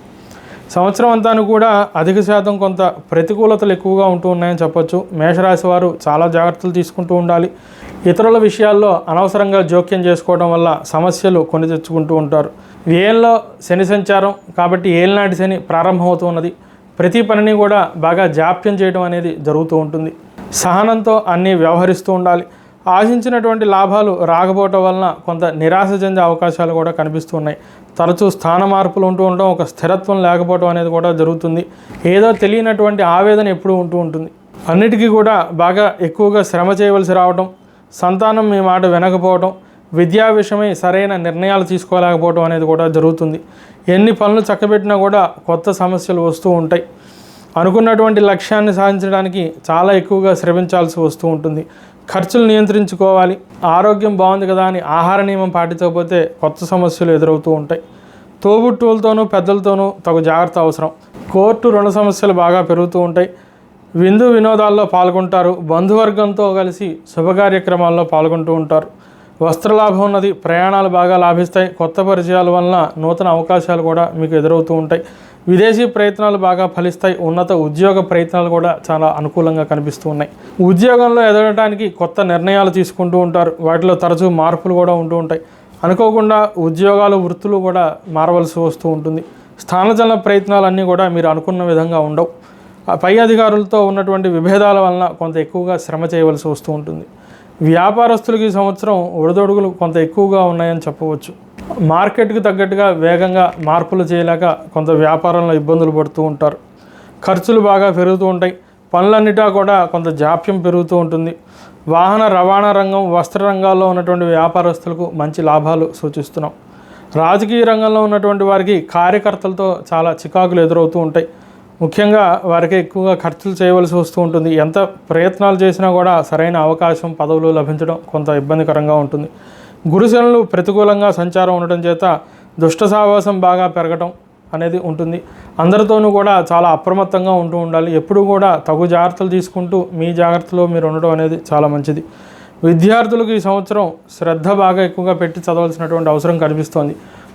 సంవత్సరం అంతా కూడా అధిక శాతం కొంత ప్రతికూలతలు ఎక్కువగా ఉంటూ ఉన్నాయని చెప్పొచ్చు. మేషరాశి వారు చాలా జాగ్రత్తలు తీసుకుంటూ ఉండాలి. ఇతరుల విషయాల్లో అనవసరంగా జోక్యం చేసుకోవడం వల్ల సమస్యలు కొని తెచ్చుకుంటూ ఉంటారు. వ్యయంలో శని సంచారం కాబట్టి ఏలినాటి శని ప్రారంభమవుతూ ఉన్నది. ప్రతి పనిని కూడా బాగా జాప్యం చేయడం అనేది జరుగుతూ ఉంటుంది. సహనంతో అన్నీ వ్యవహరిస్తూ ఉండాలి. ఆశించినటువంటి లాభాలు రాకపోవటం వలన కొంత నిరాశ చెందే అవకాశాలు కూడా కనిపిస్తూ ఉన్నాయి. తరచూ స్థాన మార్పులు ఉంటూ ఉండడం, ఒక స్థిరత్వం లేకపోవడం అనేది కూడా జరుగుతుంది. ఏదో తెలియనటువంటి ఆవేదన ఎప్పుడూ ఉంటూ ఉంటుంది. అన్నిటికీ కూడా బాగా ఎక్కువగా శ్రమ చేయవలసి రావడం, సంతానం మీ మాట వినకపోవడం, విద్యా విషయమై సరైన నిర్ణయాలు తీసుకోలేకపోవడం అనేది కూడా జరుగుతుంది. ఎన్ని పనులు చక్కబెట్టినా కూడా కొత్త సమస్యలు వస్తూ ఉంటాయి. అనుకున్నటువంటి లక్ష్యాన్ని సాధించడానికి చాలా ఎక్కువగా శ్రమించాల్సి వస్తూ ఉంటుంది. ఖర్చులు నియంత్రించుకోవాలి. ఆరోగ్యం బాగుంది కదా అని ఆహార నియమం పాటించకపోతే కొత్త సమస్యలు ఎదురవుతూ ఉంటాయి. తోబుట్టువులతోనూ పెద్దలతోనూ తగు జాగ్రత్త అవసరం. కోర్టు రుణ సమస్యలు బాగా పెరుగుతూ ఉంటాయి. విందు వినోదాల్లో పాల్గొంటారు. బంధువర్గంతో కలిసి శుభకార్యక్రమాల్లో పాల్గొంటూ ఉంటారు. వస్త్రలాభం ఉన్నది. ప్రయాణాలు బాగా లాభిస్తాయి. కొత్త పరిచయాల వలన నూతన అవకాశాలు కూడా మీకు ఎదురవుతూ ఉంటాయి. విదేశీ ప్రయత్నాలు బాగా ఫలిస్తాయి. ఉన్నత ఉద్యోగ ప్రయత్నాలు కూడా చాలా అనుకూలంగా కనిపిస్తూ ఉన్నాయి. ఉద్యోగంలో ఎదగడానికి కొత్త నిర్ణయాలు తీసుకుంటూ ఉంటారు. వాటిలో తరచూ మార్పులు కూడా ఉంటూ ఉంటాయి. అనుకోకుండా ఉద్యోగాలు వృత్తులు కూడా మారవలసి వస్తూ ఉంటుంది. స్థానచలన ప్రయత్నాలన్నీ కూడా మీరు అనుకున్న విధంగా ఉండవు. పై అధికారులతో ఉన్నటువంటి విభేదాల వలన కొంత ఎక్కువగా శ్రమ చేయవలసి వస్తూ ఉంటుంది. వ్యాపారస్తులకి ఈ సంవత్సరం ఒడిదొడుగులు కొంత ఎక్కువగా ఉన్నాయని చెప్పవచ్చు. మార్కెట్కి తగ్గట్టుగా వేగంగా మార్పులు చేయలేక కొంత వ్యాపారంలో ఇబ్బందులు పడుతూ ఉంటారు. ఖర్చులు బాగా పెరుగుతూ ఉంటాయి. పనులన్నిటా కూడా కొంత జాప్యం పెరుగుతూ ఉంటుంది. వాహన రవాణా రంగం, వస్త్ర రంగాల్లో ఉన్నటువంటి వ్యాపారస్తులకు మంచి లాభాలు సూచిస్తున్నాం. రాజకీయ రంగంలో ఉన్నటువంటి వారికి కార్యకర్తలతో చాలా చికాకులు ఎదురవుతూ ఉంటాయి. ముఖ్యంగా వారికి ఎక్కువగా ఖర్చులు చేయవలసి వస్తూ ఉంటుంది. ఎంత ప్రయత్నాలు చేసినా కూడా సరైన అవకాశం, పదవులు లభించడం కొంత ఇబ్బందికరంగా ఉంటుంది. గురుశనులు ప్రతికూలంగా సంచారం ఉండటం చేత దుష్ట సావాసం బాగా పెరగటం అనేది ఉంటుంది. అందరితోనూ కూడా చాలా అప్రమత్తంగా ఉంటూ ఉండాలి. ఎప్పుడూ కూడా తగు జాగ్రత్తలు తీసుకుంటూ మీ జాగ్రత్తలో మీరు ఉండడం అనేది చాలా మంచిది. విద్యార్థులకు ఈ సంవత్సరం శ్రద్ధ బాగా ఎక్కువగా పెట్టి చదవాల్సినటువంటి అవసరం కనిపిస్తోంది.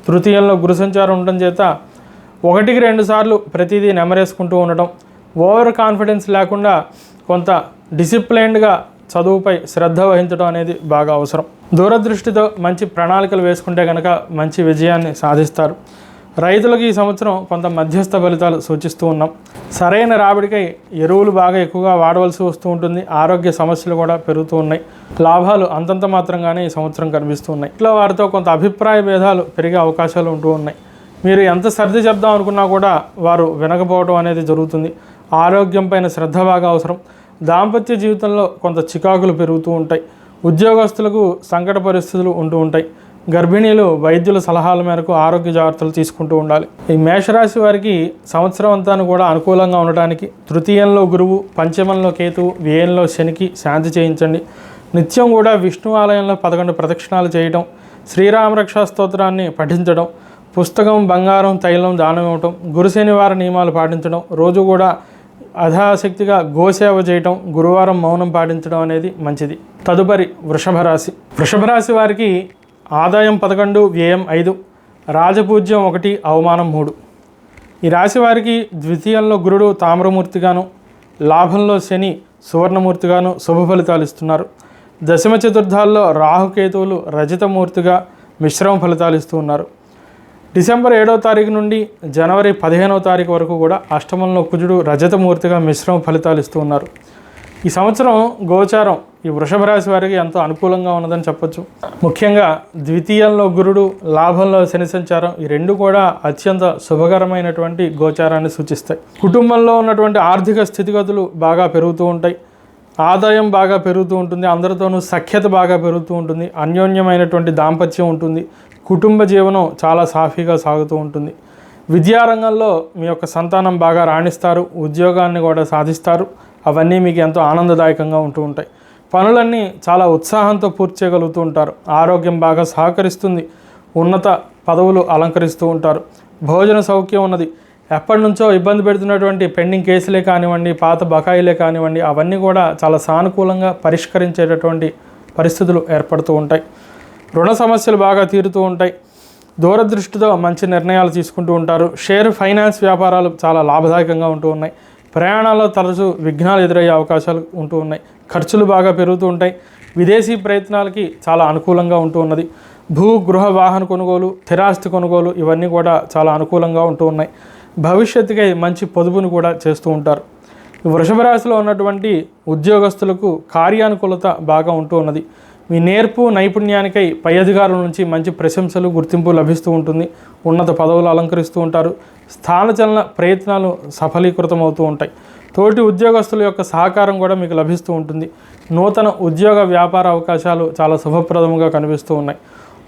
తృతీయంలో గురు సంచారం ఉండటం చేత 1-2 సార్లు ప్రతిదీ నెమరేసుకుంటూ ఉండటం, ఓవర్ కాన్ఫిడెన్స్ లేకుండా కొంత డిసిప్లైన్డ్గా చదువుపై శ్రద్ధ వహించడం అనేది బాగా అవసరం. దూరదృష్టితో మంచి ప్రణాళికలు వేసుకుంటే కనుక మంచి విజయాన్ని సాధిస్తారు. రైతులకు ఈ సంవత్సరం కొంత మధ్యస్థ ఫలితాలు సూచిస్తూ ఉన్నాం. సరైన రాబడికై ఎరువులు బాగా ఎక్కువగా వాడవలసి వస్తూ ఉంటుంది. ఆరోగ్య సమస్యలు కూడా పెరుగుతూ ఉన్నాయి. లాభాలు అంతంత మాత్రంగానే ఈ సంవత్సరం కనిపిస్తూ ఉన్నాయి. ఇంట్లో వారితో కొంత అభిప్రాయ భేదాలు పెరిగే అవకాశాలు ఉంటూ ఉన్నాయి. మీరు ఎంత సర్ది చెప్దాం అనుకున్నా కూడా వారు వినకపోవడం అనేది జరుగుతుంది. ఆరోగ్యం పైన శ్రద్ధ బాగా అవసరం. దాంపత్య జీవితంలో కొంత చికాకులు పెరుగుతూ ఉంటాయి. ఉద్యోగస్తులకు సంకట పరిస్థితులు ఉంటూ ఉంటాయి. గర్భిణీలు వైద్యుల సలహాల మేరకు ఆరోగ్య జాగ్రత్తలు తీసుకుంటూ ఉండాలి. ఈ మేషరాశి వారికి సంవత్సరం అంతా కూడా అనుకూలంగా ఉండటానికి తృతీయంలో గురువు, పంచమంలో కేతువు, వ్యయంలో శనికి శాంతి చేయించండి. నిత్యం కూడా విష్ణు ఆలయంలో 11 ప్రదక్షిణాలు చేయటం, శ్రీరామరక్షా స్తోత్రాన్ని పఠించడం, పుస్తకం, బంగారం, తైలం దానం ఇవ్వటం, గురు శనివార నియమాలు పాటించడం, రోజు కూడా అధాశక్తిగా గోసేవ చేయటం, గురువారం మౌనం పాటించడం అనేది మంచిది. తదుపరి వృషభ రాశి. వృషభ రాశి వారికి ఆదాయం 11, వ్యయం 5, రాజపూజ్యం 1, అవమానం 3. ఈ రాశి వారికి ద్వితీయంలో గురుడు తామ్రమూర్తిగాను, లాభంలో శని సువర్ణమూర్తిగాను శుభ ఫలితాలు ఇస్తున్నారు. దశమ చతుర్థాల్లో రాహుకేతువులు రజితమూర్తిగా మిశ్రమ ఫలితాలు ఇస్తూ ఉన్నారు. డిసెంబర్ 7వ తారీఖు నుండి జనవరి 15వ తారీఖు వరకు కూడా అష్టమంలో కుజుడు రజతమూర్తిగా మిశ్రమ ఫలితాలు ఇస్తూ ఉన్నారు. ఈ సంవత్సరం గోచారం ఈ వృషభ రాశి వారికి ఎంతో అనుకూలంగా ఉన్నదని చెప్పొచ్చు. ముఖ్యంగా ద్వితీయంలో గురుడు, లాభంలో శని సంచారం, ఈ రెండు కూడా అత్యంత శుభకరమైనటువంటి గోచారాన్ని సూచిస్తాయి. కుటుంబంలో ఉన్నటువంటి ఆర్థిక స్థితిగతులు బాగా పెరుగుతూ ఉంటాయి. ఆదాయం బాగా పెరుగుతూ ఉంటుంది. అందరితోనూ సఖ్యత బాగా పెరుగుతూ ఉంటుంది. అన్యోన్యమైనటువంటి దాంపత్యం ఉంటుంది. కుటుంబ జీవనం చాలా సాఫీగా సాగుతూ ఉంటుంది. విద్యారంగంలో మీ యొక్క సంతానం బాగా రాణిస్తారు. ఉద్యోగాన్ని కూడా సాధిస్తారు. అవన్నీ మీకు ఎంతో ఆనందదాయకంగా ఉంటూ ఉంటాయి. పనులన్నీ చాలా ఉత్సాహంతో పూర్తి చేయగలుగుతూ ఉంటారు. ఆరోగ్యం బాగా సహకరిస్తుంది. ఉన్నత పదవులు అలంకరిస్తూ ఉంటారు. భోజన సౌఖ్యం ఉన్నది. ఎప్పటి నుంచో ఇబ్బంది పెడుతున్నటువంటి పెండింగ్ కేసులే కానివ్వండి, పాత బకాయిలే కానివ్వండి, అవన్నీ కూడా చాలా సానుకూలంగా పరిష్కరించేటటువంటి పరిస్థితులు ఏర్పడుతూ ఉంటాయి. రుణ సమస్యలు బాగా తీరుతూ ఉంటాయి. దూరదృష్టితో మంచి నిర్ణయాలు తీసుకుంటూ ఉంటారు. షేర్, ఫైనాన్స్ వ్యాపారాలు చాలా లాభదాయకంగా ఉంటూ ఉన్నాయి. ప్రయాణాల్లో తరచూ విఘ్నాలు ఎదురయ్యే అవకాశాలు ఉంటూ ఉన్నాయి. ఖర్చులు బాగా పెరుగుతూ ఉంటాయి. విదేశీ ప్రయత్నాలకి చాలా అనుకూలంగా ఉంటూ ఉన్నది. భూ, గృహ, వాహన కొనుగోలు, స్థిరాస్తి కొనుగోలు ఇవన్నీ కూడా చాలా అనుకూలంగా ఉంటూ ఉన్నాయి. భవిష్యత్తుకై మంచి పొదుపును కూడా చేస్తూ ఉంటారు. వృషభ రాశిలో ఉన్నటువంటి ఉద్యోగస్తులకు కార్యానుకూలత బాగా ఉంటూ ఉన్నది. మీ నేర్పు, నైపుణ్యానికై పై అధికారుల నుంచి మంచి ప్రశంసలు, గుర్తింపు లభిస్తూ ఉంటుంది. ఉన్నత పదవులు అలంకరిస్తూ ఉంటారు. స్థానచలన ప్రయత్నాలు సఫలీకృతం అవుతూ ఉంటాయి. తోటి ఉద్యోగస్తుల యొక్క సహకారం కూడా మీకు లభిస్తూ ఉంటుంది. నూతన ఉద్యోగ వ్యాపార అవకాశాలు చాలా శుభప్రదముగా కనిపిస్తూ ఉన్నాయి.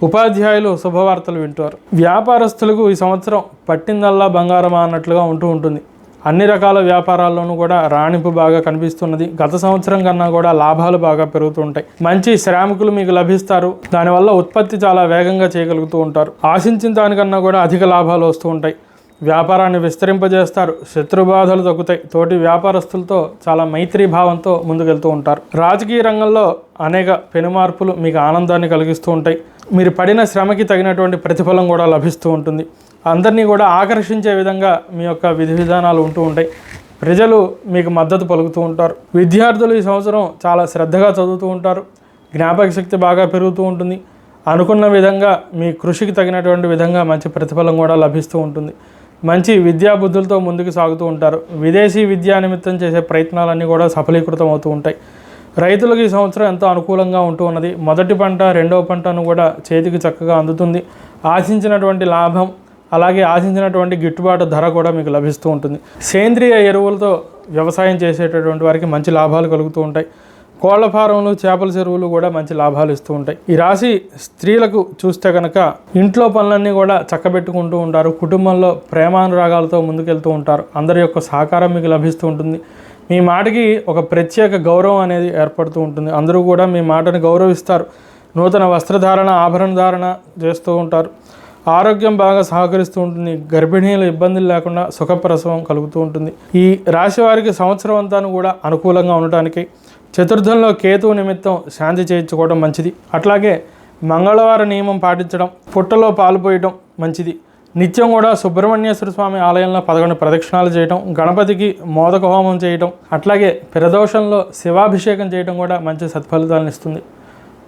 ఉపాధ్యాయులు శుభవార్తలు వింటారు. వ్యాపారస్తులకు ఈ సంవత్సరం పట్టిందల్లా బంగారమా అన్నట్లుగా ఉంటూ ఉంటుంది. అన్ని రకాల వ్యాపారాల్లోనూ కూడా రాణింపు బాగా కనిపిస్తున్నది. గత సంవత్సరం కన్నా కూడా లాభాలు బాగా పెరుగుతూ ఉంటాయి. మంచి శ్రామికులు మీకు లభిస్తారు. దానివల్ల ఉత్పత్తి చాలా వేగంగా చేయగలుగుతూ ఉంటారు. ఆశించిన దానికన్నా కూడా అధిక లాభాలు వస్తూ ఉంటాయి. వ్యాపారాన్ని విస్తరింపజేస్తారు. శత్రుబాధలు తగ్గుతాయి. తోటి వ్యాపారస్తులతో చాలా మైత్రీ భావంతో ముందుకెళ్తూ ఉంటారు. రాజకీయ రంగంలో అనేక పెనుమార్పులు మీకు ఆనందాన్ని కలిగిస్తూ ఉంటాయి. మీరు పడిన శ్రమకి తగినటువంటి ప్రతిఫలం కూడా లభిస్తూ ఉంటుంది. అందరినీ కూడా ఆకర్షించే విధంగా మీ యొక్క విధి విధానాలు ఉంటూ ఉంటాయి. ప్రజలు మీకు మద్దతు పలుకుతూ ఉంటారు. విద్యార్థులు ఈ సంవత్సరం చాలా శ్రద్ధగా చదువుతూ ఉంటారు. జ్ఞాపక శక్తి బాగా పెరుగుతూ ఉంటుంది. అనుకున్న విధంగా మీ కృషికి తగినటువంటి విధంగా మంచి ప్రతిఫలం కూడా లభిస్తూ ఉంటుంది. మంచి విద్యాబుద్ధులతో ముందుకు సాగుతూ ఉంటారు. విదేశీ విద్యా నిమిత్తం చేసే ప్రయత్నాలన్నీ కూడా సఫలీకృతం అవుతూ ఉంటాయి. రైతులకు ఈ సంవత్సరం ఎంతో అనుకూలంగా ఉంటూ ఉన్నది. మొదటి పంట, రెండవ పంటను కూడా చేతికి చక్కగా అందుతుంది. ఆశించినటువంటి లాభం, అలాగే ఆశించినటువంటి గిట్టుబాటు ధర కూడా మీకు లభిస్తూ ఉంటుంది. సేంద్రియ ఎరువులతో వ్యవసాయం చేసేటటువంటి వారికి మంచి లాభాలు కలుగుతూ ఉంటాయి. కోళ్ల ఫారంలు, చేపల చెరువులు కూడా మంచి లాభాలు ఇస్తూ ఉంటాయి. ఈ రాశి స్త్రీలకు చూస్తే కనుక ఇంట్లో పనులన్నీ కూడా చక్కబెట్టుకుంటూ ఉంటారు. కుటుంబంలో ప్రేమానురాగాలతో ముందుకెళ్తూ ఉంటారు. అందరి యొక్క సహకారం మీకు లభిస్తూ ఉంటుంది. మీ మాటకి ఒక ప్రత్యేక గౌరవం అనేది ఏర్పడుతూ ఉంటుంది. అందరూ కూడా మీ మాటని గౌరవిస్తారు. నూతన వస్త్రధారణ, ఆభరణ ధారణ చేస్తూ ఉంటారు. ఆరోగ్యం బాగా సహకరిస్తూ ఉంటుంది. గర్భిణీలు ఇబ్బందులు లేకుండా సుఖప్రసవం కలుగుతూ ఉంటుంది. ఈ రాశి వారికి సంవత్సరం అంతా కూడా అనుకూలంగా ఉండటానికి చతుర్థంలో కేతువు నిమిత్తం శాంతి చేయించుకోవడం మంచిది. అట్లాగే మంగళవారం నియమం పాటించడం, పుట్టలో పాలు పోయడం మంచిది. నిత్యం కూడా సుబ్రహ్మణ్యేశ్వర స్వామి ఆలయంలో 11 ప్రదక్షిణాలు చేయడం, గణపతికి మోదక హోమం చేయడం, అట్లాగే ప్రదోషంలో శివాభిషేకం చేయడం కూడా మంచి సత్ఫలితాలను ఇస్తుంది.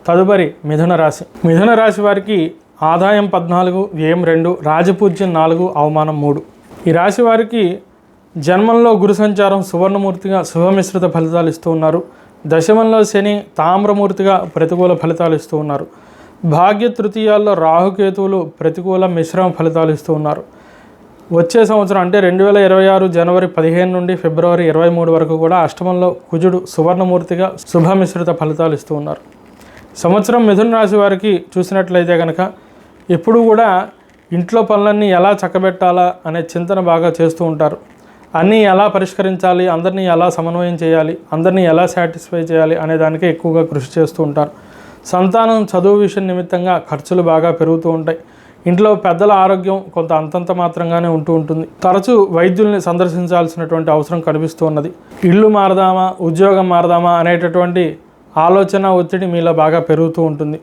తదుపరి మిథున రాశి. మిథున రాశి వారికి ఆదాయం 14, వ్యయం 2, రాజపూజ్యం 4, అవమానం 3. ఈ రాశి వారికి జన్మంలో గురు సంచారం సువర్ణమూర్తిగా శుభమిశ్రిత ఫలితాలు ఇస్తూ ఉన్నారు. దశమంలో శని తామ్రమూర్తిగా ప్రతికూల ఫలితాలు ఇస్తూ ఉన్నారు. భాగ్య తృతీయాల్లో రాహుకేతువులు ప్రతికూల మిశ్రమ ఫలితాలు ఇస్తూ ఉన్నారు. వచ్చే సంవత్సరం అంటే 2026 జనవరి 15 నుండి ఫిబ్రవరి 23 వరకు కూడా అష్టమంలో కుజుడు సువర్ణమూర్తిగా శుభమిశ్రిత ఫలితాలు ఇస్తూ ఉన్నారు. సంవత్సరం మిథున రాశి వారికి చూసినట్లయితే కనుక ఎప్పుడూ కూడా ఇంట్లో పనులన్నీ ఎలా చక్కబెట్టాలా అనే చింతన బాగా చేస్తూ ఉంటారు. అన్నీ ఎలా పరిష్కరించాలి, అందరినీ ఎలా సమన్వయం చేయాలి, అందరినీ ఎలా సాటిస్ఫై చేయాలి అనే దానికే ఎక్కువగా కృషి చేస్తూ ఉంటారు. సంతానం చదువు విషయం నిమిత్తంగా ఖర్చులు బాగా పెరుగుతూ ఉంటాయి. ఇంట్లో పెద్దల ఆరోగ్యం కొంత అంతంత మాత్రంగానే ఉంటూ ఉంటుంది. తరచూ వైద్యుల్ని సందర్శించాల్సినటువంటి అవసరం కనిపిస్తూ ఉన్నది. ఇల్లు మారదామా, ఉద్యోగం మారదామా అనేటటువంటి ఆలోచన, ఒత్తిడి మీలో బాగా పెరుగుతూ ఉంటుంది.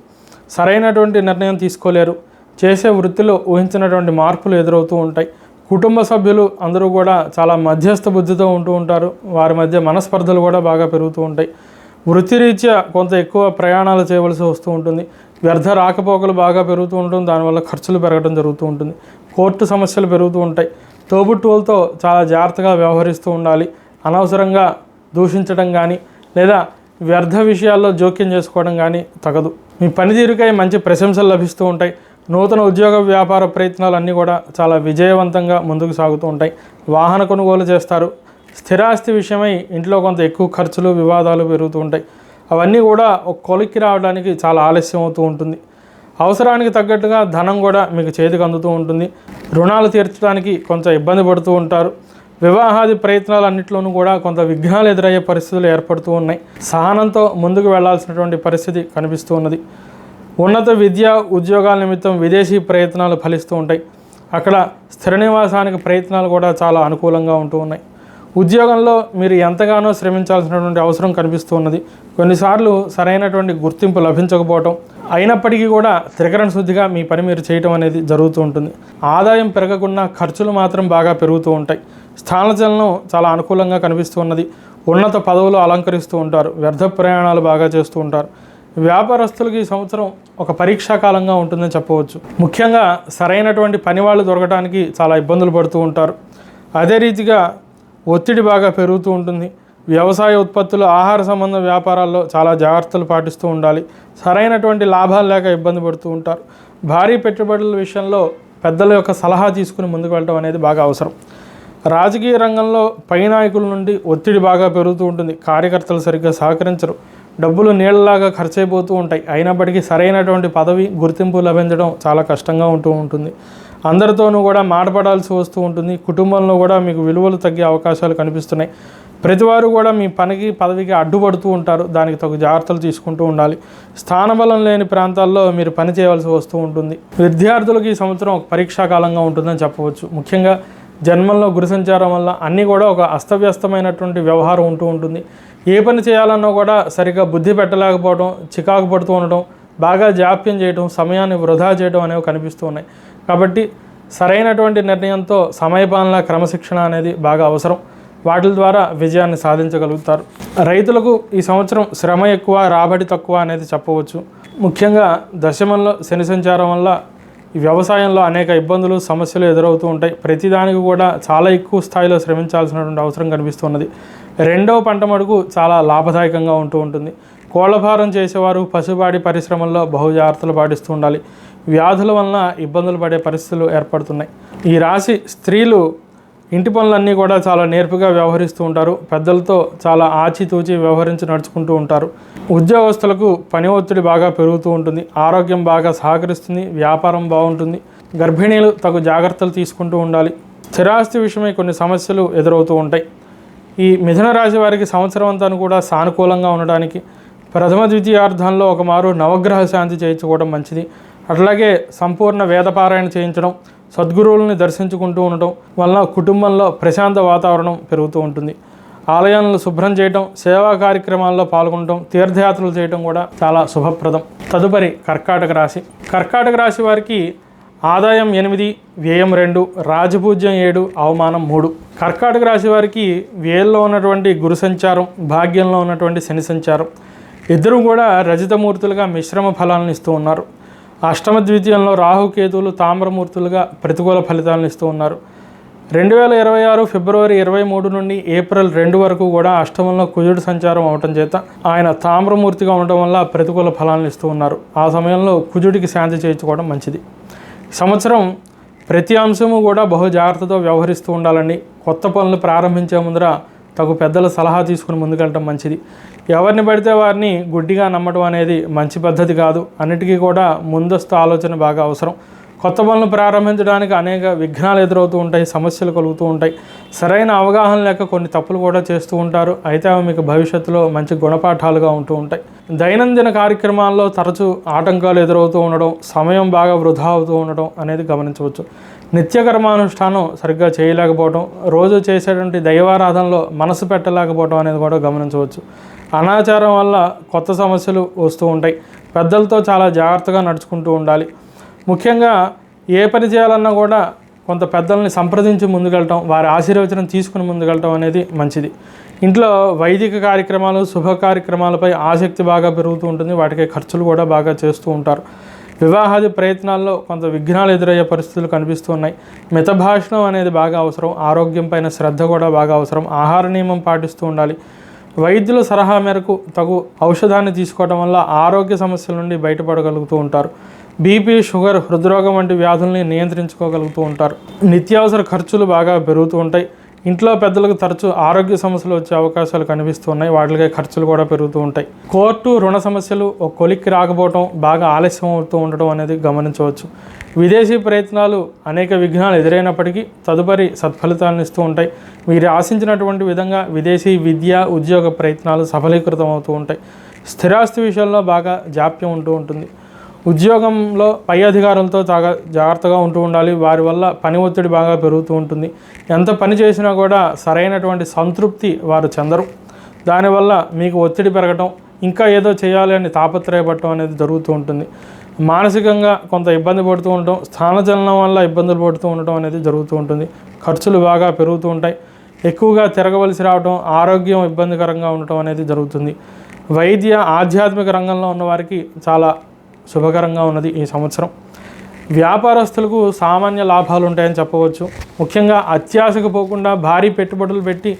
సరైనటువంటి నిర్ణయం తీసుకోలేరు. చేసే వృత్తిలో ఊహించినటువంటి మార్పులు ఎదురవుతూ ఉంటాయి. కుటుంబ సభ్యులు అందరూ కూడా చాలా మధ్యస్థ బుద్ధితో ఉంటూ ఉంటారు. వారి మధ్య మనస్పర్ధలు కూడా బాగా పెరుగుతూ ఉంటాయి. వృత్తిరీత్యా కొంత ఎక్కువ ప్రయాణాలు చేయవలసి వస్తూ ఉంటుంది. వ్యర్థ రాకపోకలు బాగా పెరుగుతూ ఉంటుంది. దానివల్ల ఖర్చులు పెరగడం జరుగుతూ ఉంటుంది. కోర్టు సమస్యలు పెరుగుతూ ఉంటాయి. తోబుట్టువులతో చాలా జాగ్రత్తగా వ్యవహరిస్తూ ఉండాలి. అనవసరంగా దూషించడం కానీ లేదా వ్యర్థ విషయాల్లో జోక్యం చేసుకోవడం కానీ తగదు. మీ పనితీరుకై మంచి ప్రశంసలు లభిస్తూ ఉంటాయి. నూతన ఉద్యోగ వ్యాపార ప్రయత్నాలు అన్నీ కూడా చాలా విజయవంతంగా ముందుకు సాగుతూ ఉంటాయి. వాహన కొనుగోలు చేస్తారు. స్థిరాస్తి విషయమై ఇంట్లో కొంత ఎక్కువ ఖర్చులు, వివాదాలు పెరుగుతూ ఉంటాయి. అవన్నీ కూడా ఒక కొలిక్కి రావడానికి చాలా ఆలస్యం అవుతూ ఉంటుంది. అవసరానికి తగ్గట్టుగా ధనం కూడా మీకు చేతికి అందుతూ ఉంటుంది. రుణాలు తీర్చడానికి కొంచెం ఇబ్బంది పడుతూ ఉంటారు. వివాహాది ప్రయత్నాలన్నింటిలోనూ కూడా కొంత విఘ్నాలు ఎదురయ్యే పరిస్థితులు ఏర్పడుతూ ఉన్నాయి. సహనంతో ముందుకు వెళ్లాల్సినటువంటి పరిస్థితి కనిపిస్తూ ఉన్నది. ఉన్నత విద్య, ఉద్యోగాల నిమిత్తం విదేశీ ప్రయత్నాలు ఫలిస్తూ ఉంటాయి. అక్కడ స్థిర నివాసానికి ప్రయత్నాలు కూడా చాలా అనుకూలంగా ఉంటూ ఉన్నాయి. ఉద్యోగంలో మీరు ఎంతగానో శ్రమించాల్సినటువంటి అవసరం కనిపిస్తూ ఉన్నది. కొన్నిసార్లు సరైనటువంటి గుర్తింపు లభించకపోవటం, అయినప్పటికీ కూడా త్రికరణ శుద్ధిగా మీ పని మీరు చేయటం అనేది జరుగుతూ ఉంటుంది. ఆదాయం పెరగకుండా ఖర్చులు మాత్రం బాగా పెరుగుతూ ఉంటాయి. స్థానచలనం చాలా అనుకూలంగా కనిపిస్తూ ఉన్నది. ఉన్నత పదవులు అలంకరిస్తూ ఉంటారు. వ్యర్థ ప్రయాణాలు బాగా చేస్తూ ఉంటారు. వ్యాపారస్తులకి ఈ సంవత్సరం ఒక పరీక్షాకాలంగా ఉంటుందని చెప్పవచ్చు. ముఖ్యంగా సరైనటువంటి పని వాళ్ళు దొరకడానికి చాలా ఇబ్బందులు పడుతూ ఉంటారు. అదే రీతిగా ఒత్తిడి బాగా పెరుగుతూ ఉంటుంది. వ్యవసాయ ఉత్పత్తులు, ఆహార సంబంధ వ్యాపారాల్లో చాలా జాగ్రత్తలు పాటిస్తూ ఉండాలి. సరైనటువంటి లాభాలు లేక ఇబ్బంది పడుతూ ఉంటారు. భారీ పెట్టుబడుల విషయంలో పెద్దల యొక్క సలహా తీసుకుని ముందుకు వెళ్ళడం అనేది బాగా అవసరం. రాజకీయ రంగంలో పై నాయకుల నుండి ఒత్తిడి బాగా పెరుగుతూ ఉంటుంది. కార్యకర్తలు సరిగ్గా సహకరించరు. డబ్బులు నీళ్ళలాగా ఖర్చు అయిపోతూ ఉంటాయి. అయినప్పటికీ సరైనటువంటి పదవి, గుర్తింపు లభించడం చాలా కష్టంగా ఉంటూ ఉంటుంది. అందరితోనూ కూడా మాట్లాడాల్సి వస్తూ ఉంటుంది. కుటుంబంలో కూడా మీకు విలువలు తగ్గే అవకాశాలు కనిపిస్తున్నాయి. ప్రతివారు కూడా మీ పనికి, పదవికి అడ్డుపడుతూ ఉంటారు. దానికి తగు జాగ్రత్తలు తీసుకుంటూ ఉండాలి. స్థానబలం లేని ప్రాంతాల్లో మీరు పని చేయవలసి వస్తూ ఉంటుంది. విద్యార్థులకు ఈ సంవత్సరం ఒక పరీక్షాకాలంగా ఉంటుందని చెప్పవచ్చు. ముఖ్యంగా జన్మంలో గురు సంచారం వల్ల అన్నీ కూడా ఒక అస్తవ్యస్తమైనటువంటి వ్యవహారం ఉంటూ ఉంటుంది. ఏ పని చేయాలన్నా కూడా సరిగ్గా బుద్ధి పెట్టలేకపోవడం, చికాకు పడుతూ ఉండడం, బాగా జాప్యం చేయడం, సమయాన్ని వృధా చేయడం అనేవి కనిపిస్తూ ఉన్నాయి. కాబట్టి సరైనటువంటి నిర్ణయంతో సమయపాలన క్రమశిక్షణ అనేది బాగా అవసరం. వాటి ద్వారా విజయాన్ని సాధించగలుగుతారు. రైతులకు ఈ సంవత్సరం శ్రమ ఎక్కువ, రాబడి తక్కువ అనేది చెప్పవచ్చు. ముఖ్యంగా దశమంలో శని సంచారం వల్ల ఈ వ్యవసాయంలో అనేక ఇబ్బందులు, సమస్యలు ఎదురవుతూ ఉంటాయి. ప్రతిదానికి కూడా చాలా ఎక్కువ స్థాయిలో శ్రమించాల్సినటువంటి అవసరం కనిపిస్తున్నది. రెండవ పంట మడుగు చాలా లాభదాయకంగా ఉంటూ ఉంటుంది. కోళ్లఫారం చేసేవారు పశుపాడి పరిశ్రమల్లో బహు జాగ్రత్తలు పాటిస్తూ ఉండాలి. వ్యాధుల వలన ఇబ్బందులు పడే పరిస్థితులు ఏర్పడుతున్నాయి. ఈ రాశి స్త్రీలు ఇంటి పనులన్నీ కూడా చాలా నేర్పుగా వ్యవహరిస్తూ ఉంటారు. పెద్దలతో చాలా ఆచితూచి వ్యవహరించి నడుచుకుంటూ ఉంటారు. ఉద్యోగస్తులకు పని ఒత్తిడి బాగా పెరుగుతూ ఉంటుంది. ఆరోగ్యం బాగా సహకరిస్తుంది. వ్యాపారం బాగుంటుంది. గర్భిణీలు తగు జాగ్రత్తలు తీసుకుంటూ ఉండాలి. స్థిరాస్తి విషయమై కొన్ని సమస్యలు ఎదురవుతూ ఉంటాయి. ఈ మిథున రాశి వారికి సంవత్సరం అంతా కూడా సానుకూలంగా ఉండడానికి ప్రథమ ద్వితీయార్థంలో ఒక మారు నవగ్రహ శాంతి చేయించుకోవడం మంచిది. అట్లాగే సంపూర్ణ వేదపారాయణ చేయించడం, సద్గురువులని దర్శించుకుంటూ ఉండటం వలన కుటుంబంలో ప్రశాంత వాతావరణం పెరుగుతూ ఉంటుంది. ఆలయాలను శుభ్రం చేయటం, సేవా కార్యక్రమాల్లో పాల్గొనడం, తీర్థయాత్రలు చేయడం కూడా చాలా శుభప్రదం. తదుపరి కర్కాటక రాశి. కర్కాటక రాశి వారికి ఆదాయం 8, వ్యయం 2, రాజపూజ్యం 7, అవమానం 3. కర్కాటక రాశి వారికి వ్యయంలో ఉన్నటువంటి గురు సంచారం, భాగ్యంలో ఉన్నటువంటి శని సంచారం ఇద్దరు కూడా రజితమూర్తులుగా మిశ్రమ ఫలాలను ఇస్తూ ఉన్నారు. అష్టమ ద్వితీయంలో రాహుకేతువులు తామ్రమూర్తులుగా ప్రతికూల ఫలితాలను ఇస్తూ ఉన్నారు. 2026 ఫిబ్రవరి 23 నుండి ఏప్రిల్ 2 వరకు కూడా అష్టమంలో కుజుడు సంచారం అవటం చేత ఆయన తామ్రమూర్తిగా ఉండటం వల్ల ప్రతికూల ఫలాలను ఇస్తూ ఉన్నారు. ఆ సమయంలో కుజుడికి శాంతి చేయించుకోవడం మంచిది. సంవత్సరం ప్రతి అంశము కూడా బహు జాగ్రత్తతో వ్యవహరిస్తూ ఉండాలండి. కొత్త పనులు ప్రారంభించే ముందర తగు పెద్దల సలహా తీసుకుని ముందుకెళ్ళటం మంచిది. ఎవరిని పడితే వారిని గుడ్డిగా నమ్మటం అనేది మంచి పద్ధతి కాదు. అన్నిటికీ కూడా ముందస్తు ఆలోచన బాగా అవసరం. కొత్త పనులు ప్రారంభించడానికి అనేక విఘ్నాలు ఎదురవుతూ ఉంటాయి, సమస్యలు కలుగుతూ ఉంటాయి. సరైన అవగాహన లేక కొన్ని తప్పులు కూడా చేస్తూ ఉంటారు. అయితే అవి మీకు భవిష్యత్తులో మంచి గుణపాఠాలుగా ఉంటూ ఉంటాయి. దైనందిన కార్యక్రమాల్లో తరచూ ఆటంకాలు ఎదురవుతూ ఉండడం, సమయం బాగా వృధా అవుతూ ఉండడం అనేది గమనించవచ్చు. నిత్యకర్మానుష్ఠానం సరిగ్గా చేయలేకపోవడం, రోజు చేసేటువంటి దైవారాధనలో మనసు పెట్టలేకపోవడం అనేది కూడా గమనించవచ్చు. అనాచారం వల్ల కొత్త సమస్యలు వస్తూ ఉంటాయి. పెద్దలతో చాలా జాగ్రత్తగా నడుచుకుంటూ ఉండాలి. ముఖ్యంగా ఏ పని చేయాలన్నా కూడా కొంత పెద్దల్ని సంప్రదించి ముందుకెళ్ళటం, వారి ఆశీర్వచనం తీసుకుని ముందుకెళ్ళటం అనేది మంచిది. ఇంట్లో వైదిక కార్యక్రమాలు, శుభ కార్యక్రమాలపై ఆసక్తి బాగా పెరుగుతూ ఉంటుంది. వాటికి ఖర్చులు కూడా బాగా చేస్తూ ఉంటారు. వివాహాది ప్రయత్నాల్లో కొంత విఘ్నాలు ఎదురయ్యే పరిస్థితులు కనిపిస్తూ ఉన్నాయి. మితభాషణం అనేది బాగా అవసరం. ఆరోగ్యం పైన శ్రద్ధ కూడా బాగా అవసరం. ఆహార నియమం పాటిస్తూ ఉండాలి. వైద్యుల సలహా మేరకు తగు ఔషధాన్ని తీసుకోవడం వల్ల ఆరోగ్య సమస్యల నుండి బయటపడగలుగుతూ ఉంటారు. బీపీ, షుగర్, హృద్రోగం వంటి వ్యాధుల్ని నియంత్రించుకోగలుగుతూ ఉంటారు. నిత్యావసర ఖర్చులు బాగా పెరుగుతూ ఉంటాయి. ఇంట్లో పెద్దలకు తరచూ ఆరోగ్య సమస్యలు వచ్చే అవకాశాలు కనిపిస్తూ ఉన్నాయి. వాటికి ఖర్చులు కూడా పెరుగుతూ ఉంటాయి. కోర్టు, రుణ సమస్యలు ఒక కొలిక్కి రాకపోవడం, బాగా ఆలస్యం అవుతూ ఉండటం అనేది గమనించవచ్చు. విదేశీ ప్రయత్నాలు అనేక విఘ్నాలు ఎదురైనప్పటికీ తదుపరి సత్ఫలితాలను ఇస్తూ ఉంటాయి. వీరు ఆశించినటువంటి విధంగా విదేశీ విద్య, ఉద్యోగ ప్రయత్నాలు సఫలీకృతం అవుతూ ఉంటాయి. స్థిరాస్తి విషయంలో బాగా జాప్యం ఉంటూ ఉంటుంది. ఉద్యోగంలో పై అధికారులతో జాగ్రత్తగా ఉంటూ ఉండాలి. వారి వల్ల పని ఒత్తిడి బాగా పెరుగుతూ ఉంటుంది. ఎంత పని చేసినా కూడా సరైనటువంటి సంతృప్తి వారు చెందరు. దానివల్ల మీకు ఒత్తిడి పెరగటం, ఇంకా ఏదో చేయాలి అని తాపత్రయపడటం అనేది జరుగుతూ ఉంటుంది. మానసికంగా కొంత ఇబ్బంది పడుతూ ఉండటం, స్థానచలనం వల్ల ఇబ్బందులు పడుతూ ఉండటం అనేది జరుగుతూ ఉంటుంది. ఖర్చులు బాగా పెరుగుతూ ఉంటాయి. ఎక్కువగా తిరగవలసి రావడం, ఆరోగ్యం ఇబ్బందికరంగా ఉండటం అనేది జరుగుతుంది. వైద్య, ఆధ్యాత్మిక రంగంలో ఉన్నవారికి చాలా శుభకరంగా ఉన్నది ఈ సంవత్సరం. వ్యాపారస్తులకు సామాన్య లాభాలు ఉంటాయని చెప్పవచ్చు. ముఖ్యంగా అత్యాశకు పోకుండా భారీ పెట్టుబడులు పెట్టి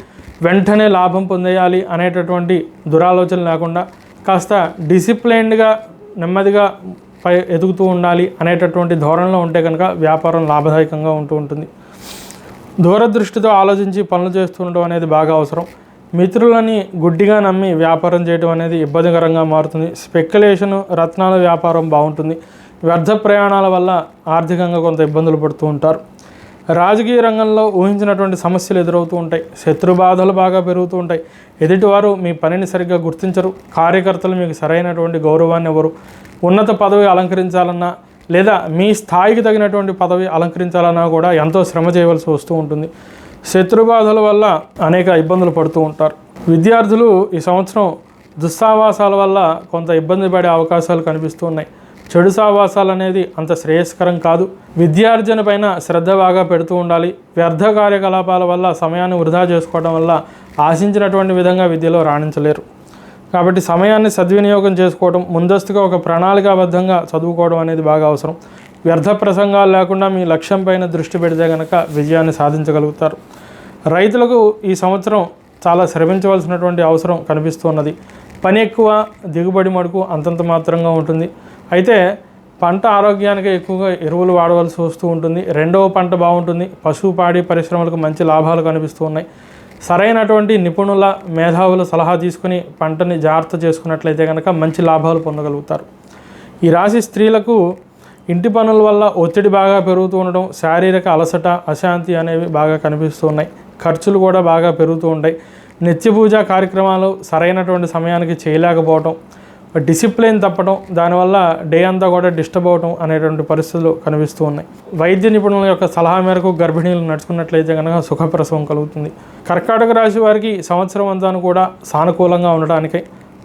వెంటనే లాభం పొందేయాలి అనేటటువంటి దురాలోచన లేకుండా కాస్త డిసిప్లైన్డ్గా, నెమ్మదిగా ఎదుగుతూ ఉండాలి అనేటటువంటి ధోరణిలో ఉంటే కనుక వ్యాపారం లాభదాయకంగా ఉంటూ ఉంటుంది. దూరదృష్టితో ఆలోచించి పనులు చేస్తుండడం అనేది బాగా అవసరం. మిత్రులని గుడ్డిగా నమ్మి వ్యాపారం చేయడం అనేది ఇబ్బందికరంగా మారుతుంది. స్పెక్యులేషన్, రత్నాల వ్యాపారం బాగుంటుంది. వ్యర్థ ప్రయాణాల వల్ల ఆర్థికంగా కొంత ఇబ్బందులు పడుతూ ఉంటారు. రాజకీయ రంగంలో ఊహించినటువంటి సమస్యలు ఎదురవుతూ ఉంటాయి. శత్రు బాధలు బాగా పెరుగుతూ ఉంటాయి. ఎదుటివారు మీ పనిని సరిగ్గా గుర్తించరు. కార్యకర్తలు మీకు సరైనటువంటి గౌరవాన్ని ఇవ్వరు. ఉన్నత పదవి అలంకరించాలన్నా లేదా మీ స్థాయికి తగినటువంటి పదవి అలంకరించాలన్నా కూడా ఎంతో శ్రమ చేయవలసి వస్తూ ఉంటుంది. శత్రుబాధల వల్ల అనేక ఇబ్బందులు పడుతూ ఉంటారు. విద్యార్థులు ఈ సంవత్సరం దుస్సావాసాల వల్ల కొంత ఇబ్బంది పడే అవకాశాలు కనిపిస్తూ ఉన్నాయి. చెడు సావాసాలు అనేది అంత శ్రేయస్కరం కాదు. విద్యార్జన పైన శ్రద్ధ బాగా పెడుతూ ఉండాలి. వ్యర్థ కార్యకలాపాల వల్ల సమయాన్ని వృధా చేసుకోవడం వల్ల ఆశించినటువంటి విధంగా విద్యలో రాణించలేరు. కాబట్టి సమయాన్ని సద్వినియోగం చేసుకోవడం, ముందస్తుగా ఒక ప్రణాళికాబద్ధంగా చదువుకోవడం అనేది బాగా అవసరం. వ్యర్థ ప్రసంగాలు లేకుండా మీ లక్ష్యం పైన దృష్టి పెడితే కనుక విజయాన్ని సాధించగలుగుతారు. రైతులకు ఈ సంవత్సరం చాలా శ్రమించవలసినటువంటి అవసరం కనిపిస్తున్నది. పని ఎక్కువ, దిగుబడి మడుకు అంతంత మాత్రంగా ఉంటుంది. అయితే పంట ఆరోగ్యానికి ఎక్కువగా ఎరువులు వాడవలసి వస్తూ ఉంటుంది. రెండవ పంట బాగుంటుంది. పశువు పాడి పరిశ్రమలకు మంచి లాభాలు కనిపిస్తూ ఉన్నాయి. సరైనటువంటి నిపుణుల మేధావుల సలహా తీసుకుని పంటని జాగ్రత్త చేసుకున్నట్లయితే కనుక మంచి లాభాలు పొందగలుగుతారు. ఈ రాశి స్త్రీలకు ఇంటి పనుల వల్ల ఒత్తిడి బాగా పెరుగుతూ ఉండడం, శారీరక అలసట, అశాంతి అనేవి బాగా కనిపిస్తూ ఉన్నాయి. ఖర్చులు కూడా బాగా పెరుగుతూ ఉంటాయి. నిత్య పూజా కార్యక్రమాలు సరైనటువంటి సమయానికి చేయలేకపోవటం, డిసిప్లిన్ తప్పడం, దానివల్ల డే అంతా కూడా డిస్టర్బ్ అవడం అనేటువంటి పరిస్థితులు కనిపిస్తూ ఉన్నాయి. వైద్య నిపుణుల యొక్క సలహా మేరకు గర్భిణీలు నడుచుకున్నట్లయితే కనుక సుఖప్రసవం కలుగుతుంది. కర్కాటక రాశి వారికి సంవత్సరం అంతా కూడా సానుకూలంగా ఉండటానికి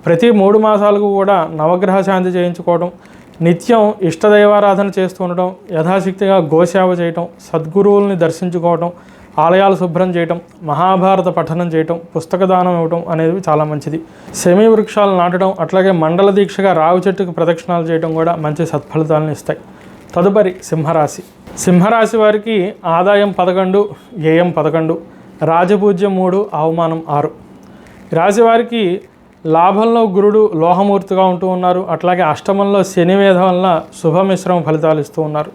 ప్రతి 3 మాసాలకు కూడా నవగ్రహ శాంతి చేయించుకోవడం, నిత్యం ఇష్టదైవారాధన చేస్తూ ఉండటం, యథాశక్తిగా గోసేవ చేయటం, సద్గురువుల్ని దర్శించుకోవటం, ఆలయాలు శుభ్రం చేయటం, మహాభారత పఠనం చేయటం, పుస్తక దానం ఇవ్వటం అనేది చాలా మంచిది. సెమీ వృక్షాలు నాటడం, అట్లాగే మండల దీక్షగా రావి చెట్టుకు ప్రదక్షిణాలు చేయడం కూడా మంచి సత్ఫలితాలను ఇస్తాయి. తదుపరి సింహరాశి. సింహరాశి వారికి ఆదాయం 11, వ్యయం 11, రాజపూజ్యం 3, అవమానం 6. రాశి వారికి లాభంలో గురుడు లోహమూర్తిగా ఉంటూ ఉన్నారు. అట్లాగే అష్టమంలో శని వేధం వల్ల శుభమిశ్రమ ఫలితాలు ఇస్తూ ఉన్నారు.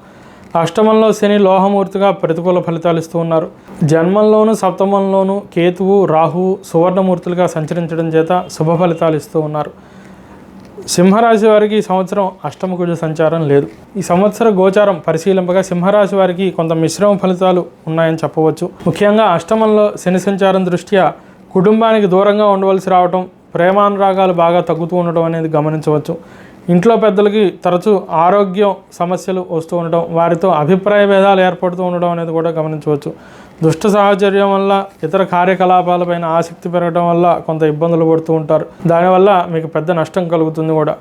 అష్టమంలో శని లోహమూర్తిగా ప్రతికూల ఫలితాలు ఇస్తూ ఉన్నారు. జన్మంలోను సప్తమంలోను కేతువు, రాహువు సువర్ణమూర్తులుగా సంచరించడం చేత శుభ ఫలితాలు ఇస్తూ ఉన్నారు. సింహరాశి వారికి ఈ సంవత్సరం అష్టమ కుజ సంచారం లేదు. ఈ సంవత్సర గోచారం పరిశీలింపగా సింహరాశి వారికి కొంత మిశ్రమ ఫలితాలు ఉన్నాయని చెప్పవచ్చు. ముఖ్యంగా అష్టమంలో శని సంచారం దృష్ట్యా కుటుంబానికి దూరంగా ఉండవలసి రావటం, ప్రేమానురాగాలు బాగా తగ్గుతూ ఉండటం అనేది గమనించవచ్చు. ఇంట్లో పెద్దలకి తరచూ ఆరోగ్యం సమస్యలు వస్తూ ఉండడం, వారితో అభిప్రాయ భేదాలు ఏర్పడుతూ ఉండడం అనేది కూడా గమనించవచ్చు. దుష్ట సాహచర్యం వల్ల, ఇతర కార్యకలాపాలపైన ఆసక్తి పెరగడం వల్ల కొంత ఇబ్బందులు పడుతూ ఉంటారు. దానివల్ల మీకు పెద్ద నష్టం కలుగుతుంది కూడా.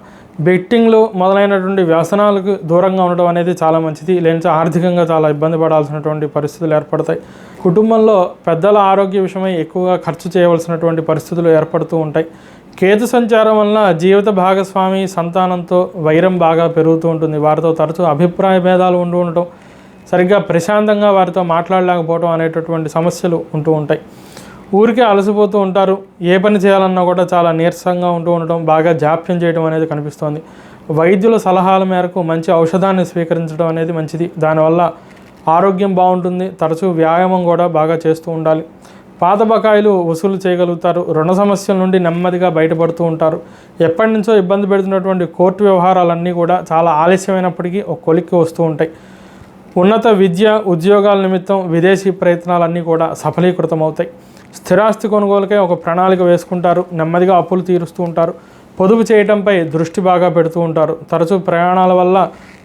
బెట్టింగ్లు మొదలైనటువంటి వ్యసనాలకు దూరంగా ఉండడం అనేది చాలా మంచిది. లేని ఆర్థికంగా చాలా ఇబ్బంది పడాల్సినటువంటి పరిస్థితులు ఏర్పడతాయి. కుటుంబంలో పెద్దల ఆరోగ్య విషయమై ఎక్కువగా ఖర్చు చేయవలసినటువంటి పరిస్థితులు ఏర్పడుతూ ఉంటాయి. కేతు సంచారం వల్ల జీవిత భాగస్వామి సంతానంతో వైరం బాగా పెరుగుతూ ఉంటుంది. వారితో తరచూ అభిప్రాయ భేదాలు ఉండటం, సరిగ్గా ప్రశాంతంగా వారితో మాట్లాడలేకపోవడం అనేటటువంటి సమస్యలు ఉంటూ ఉంటాయి. ఊరికే అలసిపోతూ ఉంటారు. ఏ పని చేయాలన్నా కూడా చాలా నీరసంగా ఉంటూ ఉండటం, బాగా జాప్యం చేయడం అనేది కనిపిస్తోంది. వైద్యుల సలహాల మేరకు మంచి ఔషధాన్ని స్వీకరించడం అనేది మంచిది. దానివల్ల ఆరోగ్యం బాగుంటుంది. తరచూ వ్యాయామం కూడా బాగా చేస్తూ ఉండాలి. పాత బకాయిలు వసూలు చేయగలుగుతారు. రుణ సమస్యల నుండి నెమ్మదిగా బయటపడుతూ ఉంటారు. ఎప్పటి నుంచో ఇబ్బంది పెడుతున్నటువంటి కోర్టు వ్యవహారాలన్నీ కూడా చాలా ఆలస్యమైనప్పటికీ ఒక కొలిక్కి వస్తూ ఉంటాయి. ఉన్నత విద్య, ఉద్యోగాల నిమిత్తం విదేశీ ప్రయత్నాలన్నీ కూడా సఫలీకృతం అవుతాయి. స్థిరాస్తి కొనుగోలుకై ఒక ప్రణాళిక వేసుకుంటారు. నెమ్మదిగా అప్పులు తీరుస్తూ ఉంటారు. పొదుపు చేయడంపై దృష్టి బాగా పెడుతూ ఉంటారు. తరచూ ప్రయాణాల వల్ల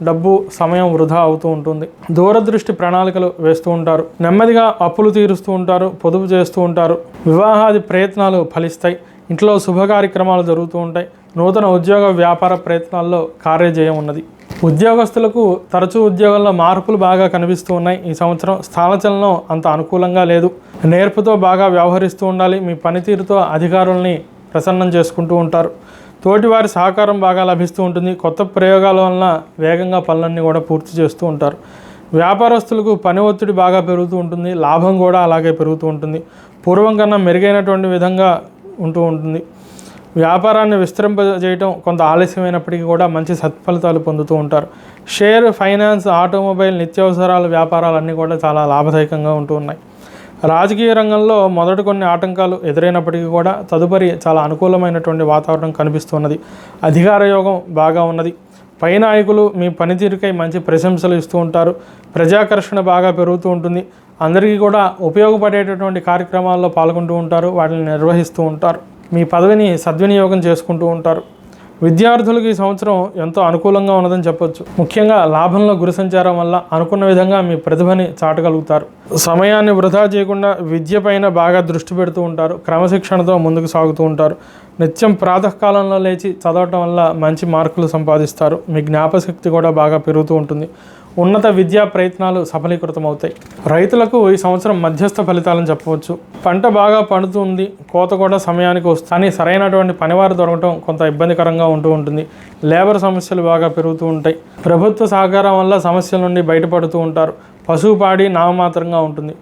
డబ్బు, సమయం వృధా అవుతూ ఉంటుంది. దూరదృష్టి ప్రణాళికలు వేస్తూ ఉంటారు. నెమ్మదిగా అప్పులు తీరుస్తూ ఉంటారు. పొదుపు చేస్తూ ఉంటారు. వివాహాది ప్రయత్నాలు ఫలిస్తాయి. ఇంట్లో శుభ కార్యక్రమాలు జరుగుతూ ఉంటాయి. నూతన ఉద్యోగ వ్యాపార ప్రయత్నాల్లో కార్యజయం ఉన్నది. ఉద్యోగస్తులకు తరచూ ఉద్యోగంలో మార్పులు బాగా కనిపిస్తూ ఉన్నాయి. ఈ సంవత్సరం స్థానచలనం అంత అనుకూలంగా లేదు. నేర్పుతో బాగా వ్యవహరిస్తూ ఉండాలి. మీ పనితీరుతో అధికారుల్ని ప్రసన్నం చేసుకుంటూ ఉంటారు. తోటివారి సహకారం బాగా లభిస్తూ ఉంటుంది. కొత్త ప్రయోగాల వలన వేగంగా పనులన్నీ కూడా పూర్తి చేస్తూ ఉంటారు. వ్యాపారస్తులకు పని ఒత్తిడి బాగా పెరుగుతూ ఉంటుంది. లాభం కూడా అలాగే పెరుగుతూ ఉంటుంది. పూర్వం కన్నా మెరుగైనటువంటి విధంగా ఉంటూ ఉంటుంది. వ్యాపారాన్ని విస్తరింపజేయటం కొంత ఆలస్యమైనప్పటికీ కూడా మంచి సత్ఫలితాలు పొందుతూ ఉంటారు. షేర్, ఫైనాన్స్, ఆటోమొబైల్, నిత్యావసరాల వ్యాపారాలన్నీ కూడా చాలా లాభదాయకంగా ఉంటూ ఉన్నాయి. రాజకీయ రంగంలో మొదటి కొన్ని ఆటంకాలు ఎదురైనప్పటికీ కూడా తదుపరి చాలా అనుకూలమైనటువంటి వాతావరణం కనిపిస్తున్నది. అధికార యోగం బాగా ఉన్నది. పై నాయకులు మీ పనితీరుకై మంచి ప్రశంసలు ఇస్తూ ఉంటారు. ప్రజాకర్షణ బాగా పెరుగుతూ ఉంటుంది. అందరికీ కూడా ఉపయోగపడేటటువంటి కార్యక్రమాల్లో పాల్గొంటూ ఉంటారు. వాటిని నిర్వహిస్తూ ఉంటారు. మీ పదవిని సద్వినియోగం చేసుకుంటూ ఉంటారు. విద్యార్థులకు ఈ సంవత్సరం ఎంతో అనుకూలంగా ఉన్నదని చెప్పొచ్చు. ముఖ్యంగా లాభంలో గురు సంచారం వల్ల అనుకున్న విధంగా మీ ప్రతిభని చాటగలుగుతారు. సమయాన్ని వృధా చేయకుండా విద్య పైన బాగా దృష్టి పెడుతూ ఉంటారు. క్రమశిక్షణతో ముందుకు సాగుతూ ఉంటారు. నిత్యం ప్రాతకాలంలో లేచి చదవటం వల్ల మంచి మార్కులు సంపాదిస్తారు. మీ జ్ఞాపశక్తి కూడా బాగా పెరుగుతూ ఉంటుంది. ఉన్నత విద్యా ప్రయత్నాలు సఫలీకృతమవుతాయి. రైతులకు ఈ సంవత్సరం మధ్యస్థ ఫలితాలను చెప్పవచ్చు. పంట బాగా పండుతుంది, కోత కూడా సమయానికి వస్తుంది. కానీ సరైనటువంటి పనివారు దొరకటం కొంత ఇబ్బందికరంగా ఉంటూ ఉంటుంది. లేబర్ సమస్యలు బాగా పెరుగుతూ ఉంటాయి. ప్రభుత్వ సహకారం వల్ల సమస్యల నుండి బయటపడుతూ ఉంటారు. పశువు పాడి నామమాత్రంగా ఉంటుంది.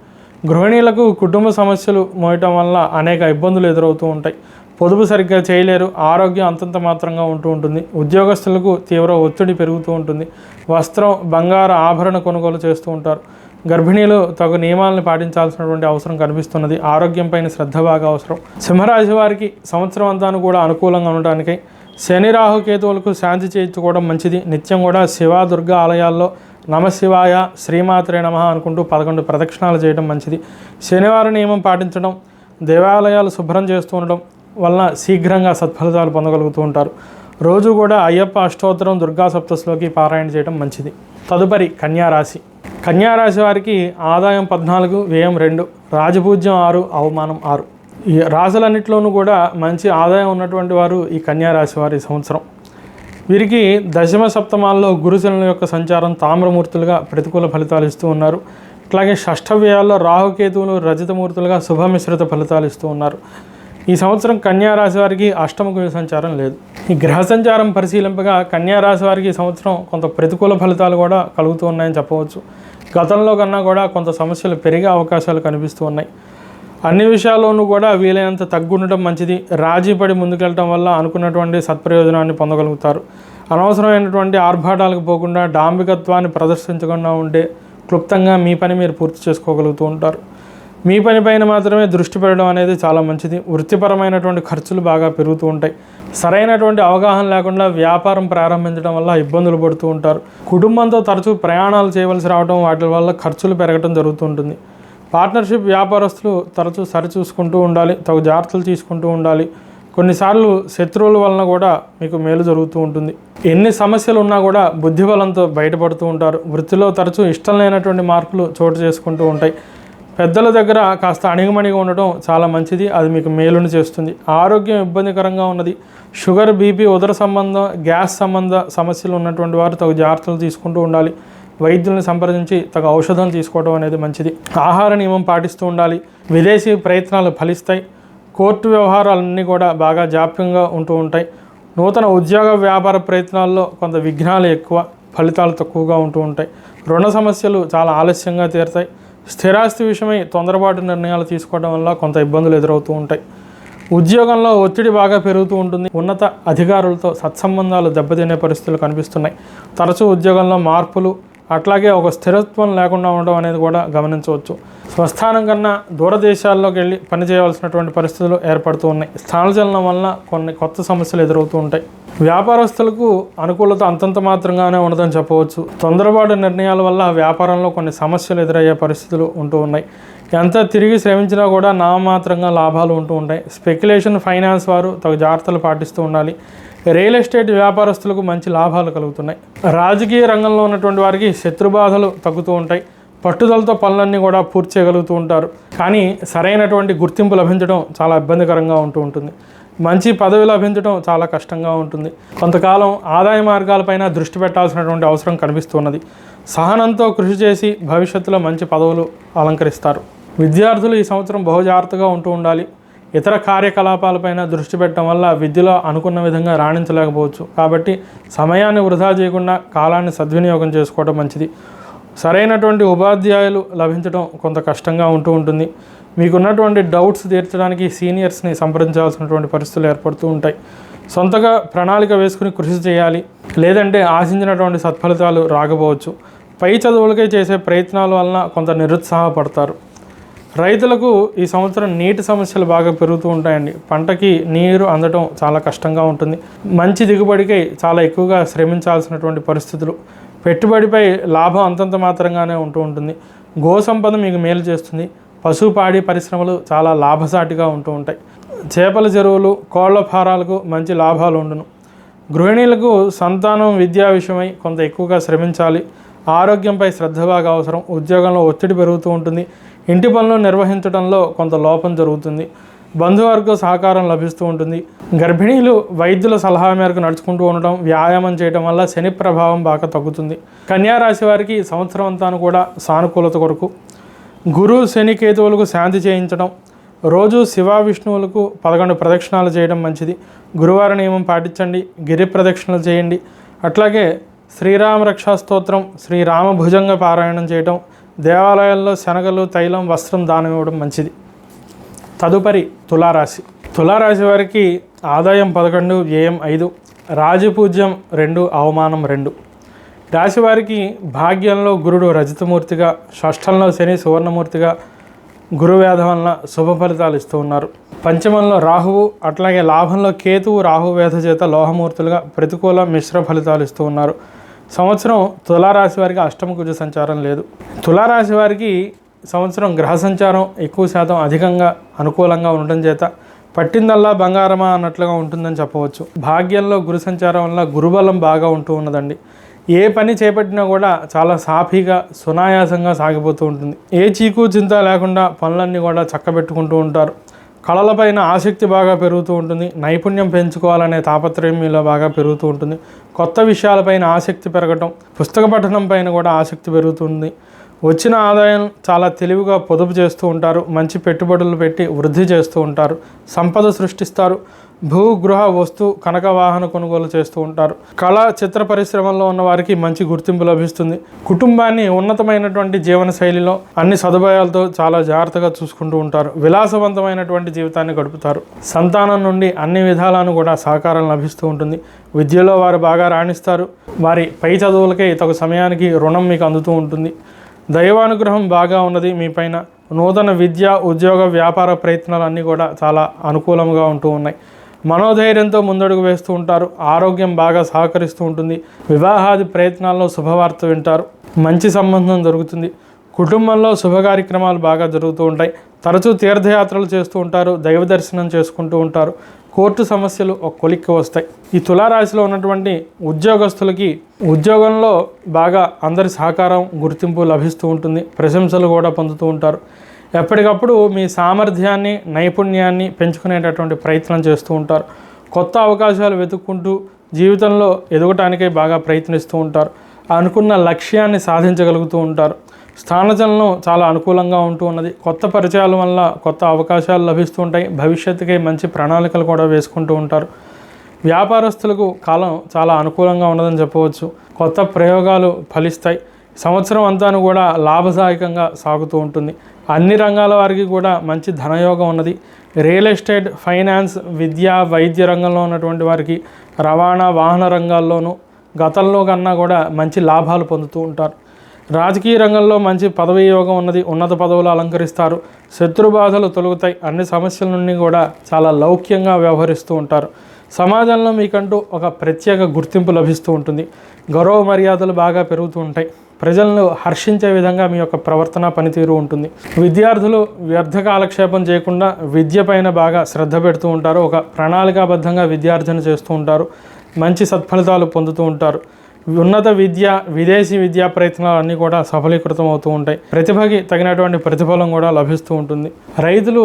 గృహిణీలకు కుటుంబ సమస్యలు మోయటం వల్ల అనేక ఇబ్బందులు ఎదురవుతూ ఉంటాయి. పొదుపు సరిగ్గా చేయలేరు. ఆరోగ్యం అంతంత మాత్రంగా ఉంటూ ఉంటుంది. ఉద్యోగస్తులకు తీవ్ర ఒత్తిడి పెరుగుతూ ఉంటుంది. వస్త్రం, బంగారు ఆభరణ కొనుగోలు చేస్తూ ఉంటారు. గర్భిణీలు తగు నియమాలను పాటించాల్సినటువంటి అవసరం కనిపిస్తున్నది. ఆరోగ్యంపైన శ్రద్ధ బాగా అవసరం. సింహరాశి వారికి సంవత్సరం అంతాను కూడా అనుకూలంగా ఉండడానికి శని రాహు కేతువులకు శాంతి చేయించుకోవడం మంచిది. నిత్యం కూడా శివ దుర్గా ఆలయాల్లో నమశివాయ, శ్రీమాత్రే నమః అనుకుంటూ 11 ప్రదక్షిణాలు చేయడం మంచిది. శనివారం నియమం పాటించడం, దేవాలయాలు శుభ్రం చేస్తూ ఉండడం వలన శీఘ్రంగా సత్ఫలితాలు పొందగలుగుతూ ఉంటారు. రోజు కూడా అయ్యప్ప అష్టోత్తరం, దుర్గా సప్తశలోకి పారాయణ చేయడం మంచిది. తదుపరి కన్యారాశి. కన్యారాశి వారికి ఆదాయం 14, వ్యయం 2, రాజపూజ్యం 6, అవమానం 6. ఈ రాశులన్నింటిలోనూ కూడా మంచి ఆదాయం ఉన్నటువంటి వారు ఈ కన్యారాశి వారి సంవత్సరం. వీరికి దశమ సప్తమాల్లో గురుశనుల యొక్క సంచారం తామ్రమూర్తులుగా ప్రతికూల ఫలితాలు ఇస్తూ ఉన్నారు. అట్లాగే షష్ఠ వ్యయాల్లో రాహుకేతువులు రజతమూర్తులుగా శుభమిశ్రిత ఫలితాలు ఇస్తూ ఉన్నారు. ఈ సంవత్సరం కన్యారాశి వారికి అష్టమ గురు సంచారం లేదు. ఈ గ్రహ సంచారం పరిశీలింపగా కన్యారాశి వారికి ఈ సంవత్సరం కొంత ప్రతికూల ఫలితాలు కూడా కలుగుతూ ఉన్నాయని చెప్పవచ్చు. గతంలో కన్నా కూడా కొంత సమస్యలు పెరిగే అవకాశాలు కనిపిస్తూ ఉన్నాయి. అన్ని విషయాల్లోనూ కూడా వీలైనంత తగ్గుండటం మంచిది. రాజీ పడి ముందుకెళ్ళటం వల్ల అనుకున్నటువంటి సత్ప్రయోజనాన్ని పొందగలుగుతారు. అనవసరమైనటువంటి ఆర్భాటాలకు పోకుండా డాంబికత్వాన్ని ప్రదర్శించకుండా ఉంటే క్లుప్తంగా మీ పని మీరు పూర్తి చేసుకోగలుగుతూ ఉంటారు. మీ పనిపైన మాత్రమే దృష్టి పెట్టడం అనేది చాలా మంచిది. వృత్తిపరమైనటువంటి ఖర్చులు బాగా పెరుగుతూ ఉంటాయి. సరైనటువంటి అవగాహన లేకుండా వ్యాపారం ప్రారంభించడం వల్ల ఇబ్బందులు పడుతూ ఉంటారు. కుటుంబంతో తరచూ ప్రయాణాలు చేయవలసి రావడం, వాటి వల్ల ఖర్చులు పెరగడం జరుగుతూ ఉంటుంది. పార్ట్నర్షిప్ వ్యాపారస్తులు తరచూ సరిచూసుకుంటూ ఉండాలి. తగు జాగ్రత్తలు తీసుకుంటూ ఉండాలి. కొన్నిసార్లు శత్రువుల వలన కూడా మీకు మేలు జరుగుతూ ఉంటుంది. ఎన్ని సమస్యలు ఉన్నా కూడా బుద్ధిబలంతో బయటపడుతూ ఉంటారు. వృత్తిలో తరచూ ఇష్టం లేనటువంటి మార్పులు చోటు చేసుకుంటూ ఉంటాయి. పెద్దల దగ్గర కాస్త అణిగిమణిగా ఉండటం చాలా మంచిది. అది మీకు మేలుని చేస్తుంది. ఆరోగ్యం ఇబ్బందికరంగా ఉన్నది. షుగర్, బీపీ, ఉదర సంబంధం, గ్యాస్ సంబంధ సమస్యలు ఉన్నటువంటి వారు తగు జాగ్రత్తలు తీసుకుంటూ ఉండాలి. వైద్యుల్ని సంప్రదించి తగు ఔషధం తీసుకోవడం అనేది మంచిది. ఆహార నియమం పాటిస్తూ ఉండాలి. విదేశీ ప్రయత్నాలు ఫలిస్తాయి. కోర్టు వ్యవహారాలన్నీ కూడా బాగా జాప్యంగా ఉంటూ ఉంటాయి. నూతన ఉద్యోగ వ్యాపార ప్రయత్నాల్లో కొంత విఘ్నాలు ఎక్కువ, ఫలితాలు తక్కువగా ఉంటూ ఉంటాయి. రుణ సమస్యలు చాలా ఆలస్యంగా తీరుతాయి. స్థిరాస్తి విషయమై తొందరపాటు నిర్ణయాలు తీసుకోవడం వల్ల కొంత ఇబ్బందులు ఎదురవుతూ ఉంటాయి. ఉద్యోగంలో ఒత్తిడి బాగా పెరుగుతూ ఉంటుంది. ఉన్నత అధికారులతో సత్సంబంధాలు దెబ్బతినే పరిస్థితులు కనిపిస్తున్నాయి. తరచూ ఉద్యోగంలో మార్పులు, అట్లాగే ఒక స్థిరత్వం లేకుండా ఉండడం అనేది కూడా గమనించవచ్చు. స్వస్థానం కన్నా దూరదేశాల్లోకి వెళ్ళి పనిచేయవలసినటువంటి పరిస్థితులు ఏర్పడుతూ ఉన్నాయి. స్థానచలనం వలన కొన్ని కొత్త సమస్యలు ఎదురవుతూ ఉంటాయి. వ్యాపారస్తులకు అనుకూలత అంతంత మాత్రంగానే ఉండదని చెప్పవచ్చు. తొందరపాటు నిర్ణయాల వల్ల వ్యాపారంలో కొన్ని సమస్యలు ఎదురయ్యే పరిస్థితులు ఉంటూ ఉన్నాయి. ఎంత తిరిగి శ్రమించినా కూడా నామమాత్రంగా లాభాలు ఉంటూ ఉంటాయి. స్పెక్యులేషన్ ఫైనాన్స్ వారు తగు జాగ్రత్తలు పాటిస్తూ ఉండాలి. రియల్ ఎస్టేట్ వ్యాపారస్తులకు మంచి లాభాలు కలుగుతున్నాయి. రాజకీయ రంగంలో ఉన్నటువంటి వారికి శత్రుబాధలు తగ్గుతూ ఉంటాయి. పట్టుదలతో పనులన్నీ కూడా పూర్తి చేయగలుగుతూ ఉంటారు. కానీ సరైనటువంటి గుర్తింపు లభించడం చాలా ఇబ్బందికరంగా ఉంటూ ఉంటుంది. మంచి పదవి లభించడం చాలా కష్టంగా ఉంటుంది. కొంతకాలం ఆదాయ మార్గాలపైన దృష్టి పెట్టాల్సినటువంటి అవసరం కనిపిస్తున్నది. సహనంతో కృషి చేసి భవిష్యత్తులో మంచి పదవులు అలంకరిస్తారు. విద్యార్థులు ఈ సంవత్సరం బహుజాగ్రత్తగా ఉంటూ ఉండాలి. ఇతర కార్యకలాపాలపైన దృష్టి పెట్టడం వల్ల విద్యలో అనుకున్న విధంగా రాణించలేకపోవచ్చు. కాబట్టి సమయాన్ని వృధా చేయకుండా కాలాన్ని సద్వినియోగం చేసుకోవడం మంచిది. సరైనటువంటి ఉపాధ్యాయులు లభించడం కొంత కష్టంగా ఉంటూ ఉంటుంది. మీకున్నటువంటి డౌట్స్ తీర్చడానికి సీనియర్స్ని సంప్రదించాల్సినటువంటి పరిస్థితులు ఏర్పడుతూ ఉంటాయి. సొంతగా ప్రణాళిక వేసుకుని కృషి చేయాలి. లేదంటే ఆశించినటువంటి సత్ఫలితాలు రాకపోవచ్చు. పై చదువులకై చేసే ప్రయత్నాల వలన కొంత నిరుత్సాహపడతారు. రైతులకు ఈ సంవత్సరం నీటి సమస్యలు బాగా పెరుగుతూ ఉంటాయండి. పంటకి నీరు అందడం చాలా కష్టంగా ఉంటుంది. మంచి దిగుబడికై చాలా ఎక్కువగా శ్రమించాల్సినటువంటి పరిస్థితులు. పెట్టుబడిపై లాభం అంతంత మాత్రంగానే ఉంటూ ఉంటుంది. గో సంపద మీకు మేలు చేస్తుంది. పశు పాడి పరిశ్రమలు చాలా లాభసాటిగా ఉంటూ ఉంటాయి. చేపల చెరువులు, కోళ్ల ఫారాలకు మంచి లాభాలు ఉండును. గృహిణీలకు సంతానం విద్యా విషయమై కొంత ఎక్కువగా శ్రమించాలి. ఆరోగ్యంపై శ్రద్ధ బాగా అవసరం. ఉద్యోగంలో ఒత్తిడి పెరుగుతూ ఉంటుంది. ఇంటి పనులు నిర్వహించడంలో కొంత లోపం జరుగుతుంది. బంధువర్గ సహకారం లభిస్తూ ఉంటుంది. గర్భిణీలు వైద్యుల సలహా మేరకు నడుచుకుంటూ ఉండడం, వ్యాయామం చేయడం వల్ల శని ప్రభావం బాగా తగ్గుతుంది. కన్యా రాశి వారికి సంవత్సరం అంతా కూడా సానుకూలత కొరకు గురు శని కేతువులకు శాంతి చేయించడం, రోజు శివ విష్ణువులకు 11 ప్రదక్షిణాలు చేయడం మంచిది. గురువార నియమం పాటించండి. గిరి ప్రదక్షిణలు చేయండి. అట్లాగే శ్రీరామ రక్షా స్తోత్రం, శ్రీరామ భుజంగ పారాయణం చేయడం, దేవాలయాల్లో శనగలు, తైలం, వస్త్రం దానం ఇవ్వడం మంచిది. తదుపరి తులారాశి. తులారాశి వారికి ఆదాయం 11, వ్యయం 5, రాజపూజ్యం 2, అవమానం 2. రాశి వారికి భాగ్యంలో గురుడు రజతమూర్తిగా, షష్ఠంలో శని సువర్ణమూర్తిగా గురువేధ వలన శుభ ఫలితాలు ఇస్తూ ఉన్నారు. పంచమంలో రాహువు, అట్లాగే లాభంలో కేతువు రాహువేధ చేత లోహమూర్తులుగా ప్రతికూల మిశ్ర ఫలితాలు ఇస్తూ ఉన్నారు. సంవత్సరం తులారాశి వారికి అష్టమ కుజ సంచారం లేదు. తులారాశి వారికి సంవత్సరం గ్రహ సంచారం ఎక్కువ శాతం అధికంగా అనుకూలంగా ఉండటం చేత పట్టిందల్లా బంగారమా అన్నట్లుగా ఉంటుందని చెప్పవచ్చు. భాగ్యంలో గురు సంచారం వల్ల గురుబలం బాగా ఉంటూ ఉన్నదండి. ఏ పని చేపట్టినా కూడా చాలా సాఫీగా సునాయాసంగా సాగిపోతూ ఉంటుంది. ఏ చీకు చింత లేకుండా పనులన్నీ కూడా చక్కబెట్టుకుంటూ ఉంటారు. కళలపైన ఆసక్తి బాగా పెరుగుతూ ఉంటుంది. నైపుణ్యం పెంచుకోవాలనే తాపత్రయం మీలో బాగా పెరుగుతూ ఉంటుంది. కొత్త విషయాలపైన ఆసక్తి పెరగటం, పుస్తక పఠనం పైన కూడా ఆసక్తి పెరుగుతుంది. వచ్చిన ఆదాయం చాలా తెలివిగా పొదుపు చేస్తూ ఉంటారు. మంచి పెట్టుబడులు పెట్టి వృద్ధి చేస్తూ ఉంటారు. సంపద సృష్టిస్తారు. భూ గృహ వస్తు కనక వాహన కొనుగోలు చేస్తూ ఉంటారు. కళా చిత్ర పరిశ్రమల్లో ఉన్న వారికి మంచి గుర్తింపు లభిస్తుంది. కుటుంబాన్ని ఉన్నతమైనటువంటి జీవన శైలిలో అన్ని సదుపాయాలతో చాలా జాగ్రత్తగా చూసుకుంటూ ఉంటారు. విలాసవంతమైనటువంటి జీవితాన్ని గడుపుతారు. సంతానం నుండి అన్ని విధాలను కూడా సహకారం లభిస్తూ ఉంటుంది. విద్యలో వారు బాగా రాణిస్తారు. వారి పై చదువులకే తగు సమయానికి రుణం మీకు అందుతూ ఉంటుంది. దైవానుగ్రహం బాగా ఉన్నది మీ పైన. నూతన విద్య, ఉద్యోగ, వ్యాపార ప్రయత్నాలు అన్నీ కూడా చాలా అనుకూలంగా ఉంటూ ఉన్నాయి. మనోధైర్యంతో ముందడుగు వేస్తూ ఉంటారు. ఆరోగ్యం బాగా సహకరిస్తూ ఉంటుంది. వివాహాది ప్రయత్నాల్లో శుభవార్త వింటారు. మంచి సంబంధం దొరుకుతుంది. కుటుంబంలో శుభ కార్యక్రమాలు బాగా జరుగుతూ ఉంటాయి. తరచూ తీర్థయాత్రలు చేస్తూ ఉంటారు. దైవ దర్శనం చేసుకుంటూ ఉంటారు. కోర్టు సమస్యలు ఒక కొలిక్కి వస్తాయి. ఈ తులారాశిలో ఉన్నటువంటి ఉద్యోగస్తులకి ఉద్యోగంలో బాగా అందరి సహకారం, గుర్తింపు లభిస్తూ ఉంటుంది. ప్రశంసలు కూడా పొందుతూ ఉంటారు. ఎప్పటికప్పుడు మీ సామర్థ్యాన్ని, నైపుణ్యాన్ని పెంచుకునేటటువంటి ప్రయత్నం చేస్తూ ఉంటారు. కొత్త అవకాశాలు వెతుక్కుంటూ జీవితంలో ఎదగటానికై బాగా ప్రయత్నిస్తూ ఉంటారు. అనుకున్న లక్ష్యాన్ని సాధించగలుగుతూ ఉంటారు. స్థానచలనం చాలా అనుకూలంగా ఉంటూ ఉన్నది. కొత్త పరిచయాల వల్ల కొత్త అవకాశాలు లభిస్తూ ఉంటాయి. భవిష్యత్తుకై మంచి ప్రణాళికలు కూడా వేసుకుంటూ ఉంటారు. వ్యాపారస్తులకు కాలం చాలా అనుకూలంగా ఉన్నదని చెప్పవచ్చు. కొత్త ప్రయోగాలు ఫలిస్తాయి. సంవత్సరం అంతా కూడా లాభదాయకంగా సాగుతూ ఉంటుంది. అన్ని రంగాల వారికి కూడా మంచి ధనయోగం ఉన్నది. రియల్ ఎస్టేట్, ఫైనాన్స్, విద్య, వైద్య రంగంలో ఉన్నటువంటి వారికి రవాణా, వాహన రంగాల్లోనూ గతంలో కన్నా కూడా మంచి లాభాలు పొందుతూ ఉంటారు. రాజకీయ రంగంలో మంచి పదవీ యోగం ఉన్నది. ఉన్నత పదవులు అలంకరిస్తారు. శత్రు బాధలు తొలగుతాయి. అన్ని సమస్యల నుండి కూడా చాలా లౌక్యంగా వ్యవహరిస్తూ ఉంటారు. సమాజంలో మీకంటూ ఒక ప్రత్యేక గుర్తింపు లభిస్తూ ఉంటుంది. గౌరవ మర్యాదలు బాగా పెరుగుతూ ఉంటాయి. ప్రజలను హర్షించే విధంగా మీ యొక్క ప్రవర్తన, పనితీరు ఉంటుంది. విద్యార్థులు వ్యర్థ కాలక్షేపం చేయకుండా విద్య పైన బాగా శ్రద్ధ పెడుతూ ఉంటారు. ఒక ప్రణాళికాబద్ధంగా విద్యార్జన చేస్తూ ఉంటారు. మంచి సత్ఫలితాలు పొందుతూ ఉంటారు. ఉన్నత విద్య, విదేశీ విద్యా ప్రయత్నాలు అన్నీ కూడా సఫలీకృతం అవుతూ ఉంటాయి. ప్రతిభకి తగినటువంటి ప్రతిఫలం కూడా లభిస్తూ ఉంటుంది. రైతులు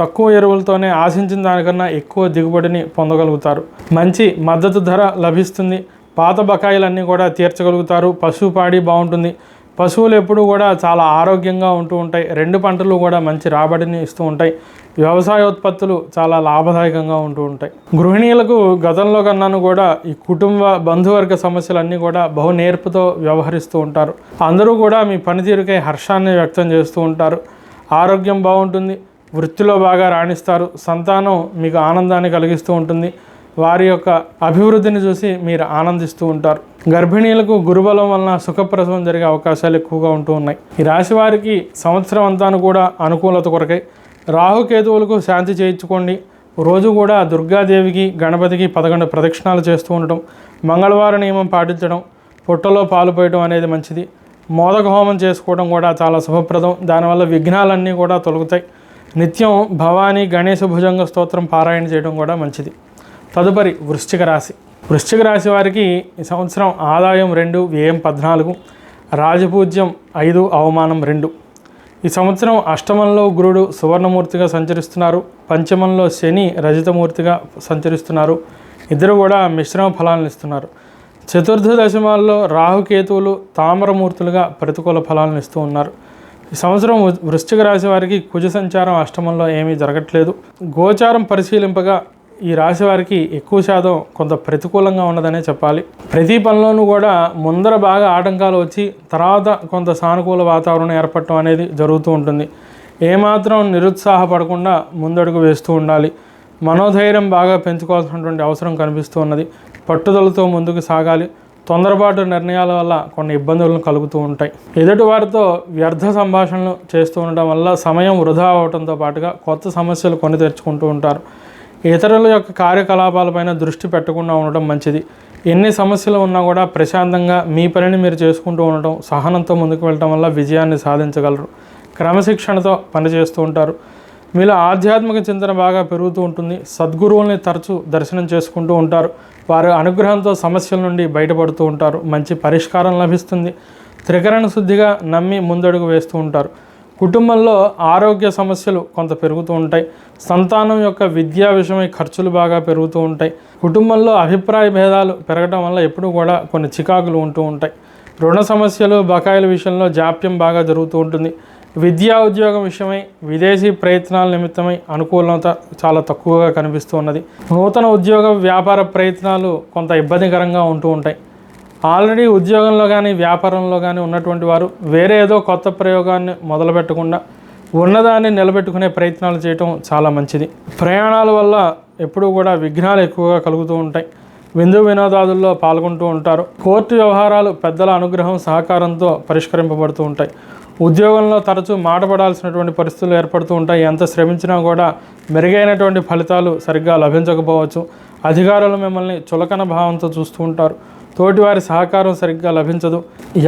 తక్కువ ఎరువులతోనే ఆశించిన దానికన్నా ఎక్కువ దిగుబడిని పొందగలుగుతారు. మంచి మద్దతు ధర లభిస్తుంది. పాత బకాయిలన్నీ కూడా తీర్చగలుగుతారు. పశువు పాడి బాగుంటుంది. పశువులు ఎప్పుడూ కూడా చాలా ఆరోగ్యంగా ఉంటూ ఉంటాయి. 2 పంటలు కూడా మంచి రాబడిని ఇస్తూ ఉంటాయి. వ్యవసాయోత్పత్తులు చాలా లాభదాయకంగా ఉంటూ ఉంటాయి. గృహిణీలకు గతంలో కన్నాను కూడా ఈ కుటుంబ, బంధువర్గ సమస్యలన్నీ కూడా బహు నేర్పుతో వ్యవహరిస్తూ ఉంటారు. అందరూ కూడా మీ పనితీరుకై హర్షాన్ని వ్యక్తం చేస్తూ ఉంటారు. ఆరోగ్యం బాగుంటుంది. వృత్తిలో బాగా రాణిస్తారు. సంతానం మీకు ఆనందాన్ని కలిగిస్తూ ఉంటుంది. వారి యొక్క అభివృద్ధిని చూసి మీరు ఆనందిస్తూ ఉంటారు. గర్భిణీలకు గురుబలం వలన సుఖప్రసవం జరిగే అవకాశాలు ఎక్కువగా ఉంటూ ఉన్నాయి. ఈ రాశి వారికి సంవత్సరం అంతా కూడా అనుకూలత కొరకై రాహుకేతువులకు శాంతి చేయించుకోండి. రోజు కూడా దుర్గాదేవికి, గణపతికి 11 ప్రదక్షిణాలు చేస్తూ ఉండటం, మంగళవార నియమం పాటించడం, పుట్టలో పాలు పోయడం అనేది మంచిది. మోదక హోమం చేసుకోవడం కూడా చాలా శుభప్రదం. దానివల్ల విఘ్నాలన్నీ కూడా తొలగుతాయి. నిత్యం భవానీ గణేశ భుజంగ స్తోత్రం పారాయణ చేయడం కూడా మంచిది. తదుపరి వృశ్చిక రాశి. వృశ్చిక రాశి వారికి ఈ సంవత్సరం ఆదాయం 2, వ్యయం 14, రాజపూజ్యం 5, అవమానం 2. ఈ సంవత్సరం అష్టమంలో గురుడు సువర్ణమూర్తిగా సంచరిస్తున్నారు. పంచమంలో శని రజితమూర్తిగా సంచరిస్తున్నారు. ఇద్దరు కూడా మిశ్రమ ఫలాలను ఇస్తున్నారు. చతుర్థ దశమాల్లో రాహుకేతువులు తామరమూర్తులుగా ప్రతికూల ఫలాలను ఇస్తూ ఉన్నారు. ఈ సంవత్సరం వృశ్చిక రాశి వారికి కుజ సంచారం అష్టమంలో ఏమీ జరగట్లేదు. గోచారం పరిశీలింపగా ఈ రాశి వారికి ఎక్కువ శాతం కొంత ప్రతికూలంగా ఉన్నదనే చెప్పాలి. ప్రతి పనిలోనూ కూడా ముందర బాగా ఆటంకాలు వచ్చి తర్వాత కొంత సానుకూల వాతావరణం ఏర్పడటం అనేది జరుగుతూ ఉంటుంది. ఏమాత్రం నిరుత్సాహపడకుండా ముందడుగు వేస్తూ ఉండాలి. మనోధైర్యం బాగా పెంచుకోవాల్సినటువంటి అవసరం కనిపిస్తూ ఉన్నది. పట్టుదలతో ముందుకు సాగాలి. తొందరపాటు నిర్ణయాల వల్ల కొన్ని ఇబ్బందులను కలుగుతూ ఉంటాయి. ఎదుటి వారితో వ్యర్థ సంభాషణలు చేస్తూ ఉండడం వల్ల సమయం వృధా అవడంతో పాటుగా కొత్త సమస్యలు కొని తెచ్చుకుంటూ ఉంటారు. ఇతరుల యొక్క కార్యకలాపాలపైన దృష్టి పెట్టకుండా ఉండడం మంచిది. ఎన్ని సమస్యలు ఉన్నా కూడా ప్రశాంతంగా మీ పనిని మీరు చేసుకుంటూ ఉండటం, సహనంతో ముందుకు వెళ్ళటం వల్ల విజయాన్ని సాధించగలరు. క్రమశిక్షణతో పనిచేస్తూ ఉంటారు. మీలో ఆధ్యాత్మిక చింతన బాగా పెరుగుతూ ఉంటుంది. సద్గురువుల్ని తరచూ దర్శనం చేసుకుంటూ ఉంటారు. వారి అనుగ్రహంతో సమస్యల నుండి బయటపడుతూ ఉంటారు. మంచి పరిష్కారం లభిస్తుంది. త్రికరణ శుద్ధిగా నమ్మి ముందడుగు వేస్తూ ఉంటారు. కుటుంబంలో ఆరోగ్య సమస్యలు కొంత పెరుగుతూ ఉంటాయి. సంతానం యొక్క విద్యా విషయమై ఖర్చులు బాగా పెరుగుతూ ఉంటాయి. కుటుంబంలో అభిప్రాయ భేదాలు పెరగడం వల్ల ఎప్పుడూ కూడా కొన్ని చికాకులు ఉంటూ ఉంటాయి. రుణ సమస్యలు, బకాయిల విషయంలో జాప్యం బాగా జరుగుతూ ఉంటుంది. విద్యా ఉద్యోగం విషయమై విదేశీ ప్రయత్నాల నిమిత్తమై అనుకూలత చాలా తక్కువగా కనిపిస్తూ ఉన్నది. నూతన ఉద్యోగ వ్యాపార ప్రయత్నాలు కొంత ఇబ్బందికరంగా ఉంటూ ఉంటాయి. ఆల్రెడీ ఉద్యోగంలో కానీ వ్యాపారంలో కానీ ఉన్నటువంటి వారు వేరే ఏదో కొత్త ప్రయోగాన్ని మొదలుపెట్టకుండా ఉన్నదాన్ని నిలబెట్టుకునే ప్రయత్నాలు చేయటం చాలా మంచిది. ప్రయాణాల వల్ల ఎప్పుడూ కూడా విఘ్నాలు ఎక్కువగా కలుగుతూ ఉంటాయి. విందు వినోదాదుల్లో పాల్గొంటూ ఉంటారు. కోర్టు వ్యవహారాలు పెద్దల అనుగ్రహం సహకారంతో పరిష్కరింపబడుతూ ఉంటాయి. ఉద్యోగంలో తరచూ మాటపడాల్సినటువంటి పరిస్థితులు ఏర్పడుతూ ఉంటాయి. ఎంత శ్రమించినా కూడా మెరుగైనటువంటి ఫలితాలు సరిగ్గా లభించకపోవచ్చు. అధికారులు మిమ్మల్ని చులకన భావంతో చూస్తూ ఉంటారు. తోటివారి సహకారం సరిగ్గా లభించదు.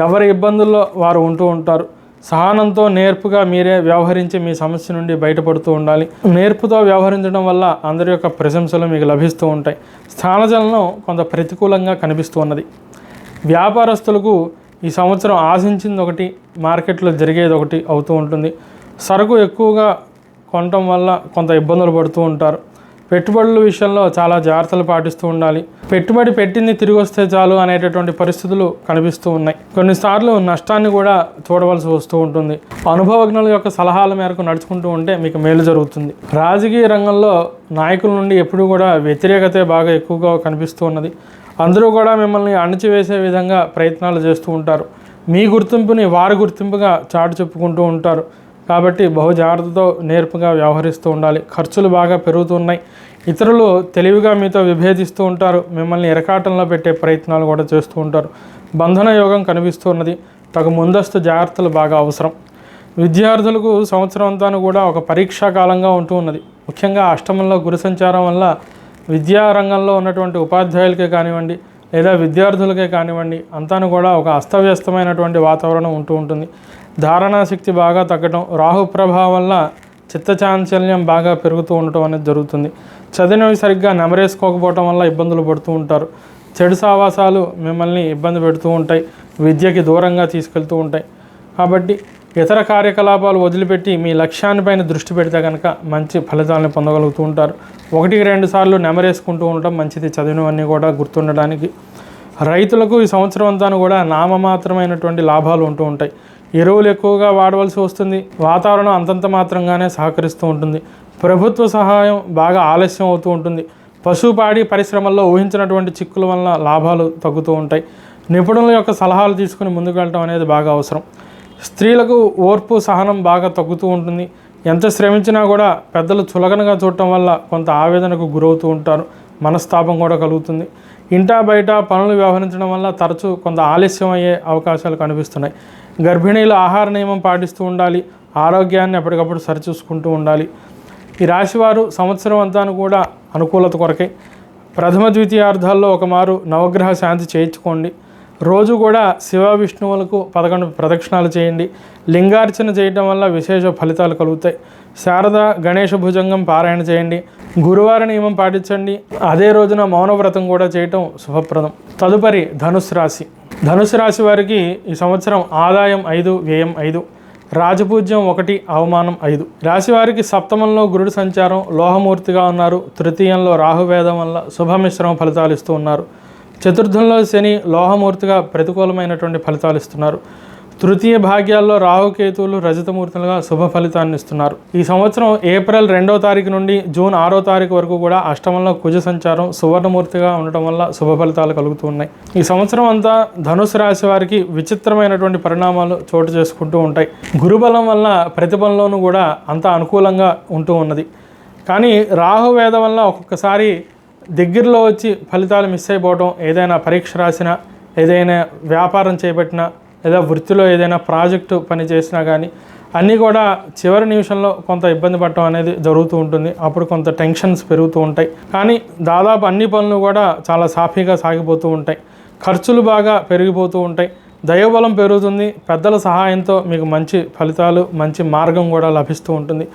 ఎవరి ఇబ్బందుల్లో వారు ఉంటూ ఉంటారు. సహనంతో నేర్పుగా మీరే వ్యవహరించి మీ సమస్య నుండి బయటపడుతూ ఉండాలి. నేర్పుతో వ్యవహరించడం వల్ల అందరి యొక్క ప్రశంసలు మీకు లభిస్తూ ఉంటాయి. స్థానచలనం కొంత ప్రతికూలంగా కనిపిస్తూ ఉన్నది. వ్యాపారస్తులకు ఈ సంవత్సరం ఆశించింది ఒకటి, మార్కెట్లో జరిగేది ఒకటి అవుతూ ఉంటుంది. సరుకు ఎక్కువగా కొనటం వల్ల కొంత ఇబ్బందులు పడుతూ ఉంటారు. పెట్టుబడుల విషయంలో చాలా జాగ్రత్తలు పాటిస్తూ ఉండాలి. పెట్టుబడి పెట్టింది తిరిగి వస్తే చాలు అనేటటువంటి పరిస్థితులు కనిపిస్తూ ఉన్నాయి. కొన్నిసార్లు నష్టాన్ని కూడా చూడవలసి వస్తూ ఉంటుంది. అనుభవజ్ఞుల యొక్క సలహాల మేరకు నడుచుకుంటూ ఉంటే మీకు మేలు జరుగుతుంది. రాజకీయ రంగంలో నాయకుల నుండి ఎప్పుడూ కూడా వ్యతిరేకతే బాగా ఎక్కువగా కనిపిస్తూ ఉన్నది. అందరూ కూడా మిమ్మల్ని అణచివేసే విధంగా ప్రయత్నాలు చేస్తూ ఉంటారు. మీ గుర్తింపుని వారి గుర్తింపుగా చాటు చెప్పుకుంటూ ఉంటారు. కాబట్టి బహు జాగ్రత్తతో నేర్పుగా వ్యవహరిస్తూ ఉండాలి. ఖర్చులు బాగా పెరుగుతున్నాయి. ఇతరులు తెలివిగా మీతో విభేదిస్తూ ఉంటారు. మిమ్మల్ని ఇరకాటంలో పెట్టే ప్రయత్నాలు కూడా చేస్తూ ఉంటారు. బంధన యోగం కనిపిస్తున్నది. తగు ముందస్తు జాగ్రత్తలు బాగా అవసరం. విద్యార్థులకు సంవత్సరం అంతా కూడా ఒక పరీక్షా కాలంగా ఉంటూ ఉన్నది. ముఖ్యంగా అష్టమంలో గురు సంచారం వల్ల విద్యారంగంలో ఉన్నటువంటి ఉపాధ్యాయులకే కానివ్వండి లేదా విద్యార్థులకే కానివ్వండి అంతాను కూడా ఒక అస్తవ్యస్తమైనటువంటి వాతావరణం ఉంటూ ఉంటుంది. ధారణాశక్తి బాగా తగ్గడం, రాహు ప్రభావం వల్ల చిత్తచాంచల్యం బాగా పెరుగుతూ ఉండటం అనేది జరుగుతుంది. చదివినవి సరిగ్గా నెమరేసుకోకపోవటం వల్ల ఇబ్బందులు పడుతూ ఉంటారు. చెడు సావాసాలు మిమ్మల్ని ఇబ్బంది పెడుతూ ఉంటాయి. విద్యకి దూరంగా తీసుకెళ్తూ ఉంటాయి. కాబట్టి ఇతర కార్యకలాపాలు వదిలిపెట్టి మీ లక్ష్యాన్నిపైన దృష్టి పెడితే కనుక మంచి ఫలితాలను పొందగలుగుతూ ఉంటారు. 1-2 సార్లు నెమరేసుకుంటూ ఉండటం మంచిది, చదివినవన్నీ కూడా గుర్తుండడానికి. రైతులకు ఈ సంవత్సరం అంతా కూడా నామమాత్రమైనటువంటి లాభాలు ఉంటూ ఉంటాయి. ఎరువులు ఎక్కువగా వాడవలసి వస్తుంది. వాతావరణం అంతంత మాత్రంగానే సహకరిస్తూ ఉంటుంది. ప్రభుత్వ సహాయం బాగా ఆలస్యం అవుతూ ఉంటుంది. పశుపాడి పరిశ్రమల్లో ఊహించినటువంటి చిక్కుల వల్ల లాభాలు తగ్గుతూ ఉంటాయి. నిపుణుల యొక్క సలహాలు తీసుకుని ముందుకు వెళ్ళడం అనేది బాగా అవసరం. స్త్రీలకు ఓర్పు సహనం బాగా తగ్గుతూ ఉంటుంది. ఎంత శ్రమించినా కూడా పెద్దలు చులకనగా చూడటం వల్ల కొంత ఆవేదనకు గురవుతూ ఉంటారు. మనస్తాపం కూడా కలుగుతుంది. ఇంటా బయట పనులు వ్యవహరించడం వల్ల తరచూ కొంత ఆలస్యం అయ్యే అవకాశాలు కనిపిస్తున్నాయి. గర్భిణీలు ఆహార నియమం పాటిస్తూ ఉండాలి. ఆరోగ్యాన్ని ఎప్పటికప్పుడు సరిచూసుకుంటూ ఉండాలి. ఈ రాశివారు సంవత్సరం అంతా కూడా అనుకూలత కొరకై ప్రథమ ద్వితీయార్థాల్లో ఒకమారు నవగ్రహ శాంతి చేయించుకోండి. రోజు కూడా శివ విష్ణువులకు 11 ప్రదక్షిణాలు చేయండి. లింగార్చన చేయడం వల్ల విశేష ఫలితాలు కలుగుతాయి. శారద గణేష భుజంగం పారాయణ చేయండి. గురువార నియమం పాటించండి. అదే రోజున మౌనవ్రతం కూడా చేయటం శుభప్రదం. తదుపరి ధనుసు రాశి. ధనుసు రాశి వారికి ఈ సంవత్సరం ఆదాయం 5, వ్యయం 5, రాజపూజ్యం 1, అవమానం 5. రాశి వారికి సప్తమంలో గురుడు సంచారం, లోహమూర్తిగా ఉన్నారు. తృతీయంలో రాహువేదం వల్ల శుభమిశ్రమ ఫలితాలు ఇస్తూ ఉన్నారు. చతుర్థంలో శని లోహమూర్తిగా ప్రతికూలమైనటువంటి ఫలితాలు ఇస్తున్నారు. తృతీయ భాగ్యాల్లో రాహుకేతువులు రజతమూర్తులుగా శుభ ఫలితాన్ని ఇస్తున్నారు. ఈ సంవత్సరం ఏప్రిల్ 2వ తారీఖు నుండి జూన్ 6వ తారీఖు వరకు కూడా అష్టమంలో కుజ సంచారం సువర్ణమూర్తిగా ఉండటం వల్ల శుభ ఫలితాలు కలుగుతూ ఉన్నాయి. ఈ సంవత్సరం అంతా ధనుసు రాశి వారికి విచిత్రమైనటువంటి పరిణామాలు చోటు చేసుకుంటూ ఉంటాయి. గురుబలం వల్ల ప్రతిఫలంలోనూ కూడా అంత అనుకూలంగా ఉంటూ ఉన్నది. కానీ రాహువేదం వల్ల ఒక్కొక్కసారి దగ్గరలో వచ్చి ఫలితాలు మిస్ అయిపోవడం, ఏదైనా పరీక్ష రాసినా, ఏదైనా వ్యాపారం చేపట్టినా, లేదా వృత్తిలో ఏదైనా ప్రాజెక్టు పని చేసినా కానీ అన్నీ కూడా చివరి నిమిషంలో కొంత ఇబ్బంది పడటం అనేది జరుగుతూ ఉంటుంది. అప్పుడు కొంత టెన్షన్స్ పెరుగుతూ ఉంటాయి. కానీ దాదాపు అన్ని పనులు కూడా చాలా సాఫీగా సాగిపోతూ ఉంటాయి. ఖర్చులు బాగా పెరిగిపోతూ ఉంటాయి. దైవబలం పెరుగుతుంది. పెద్దల సహాయంతో మీకు మంచి ఫలితాలు, మంచి మార్గం కూడా లభిస్తూ ఉంటుంది.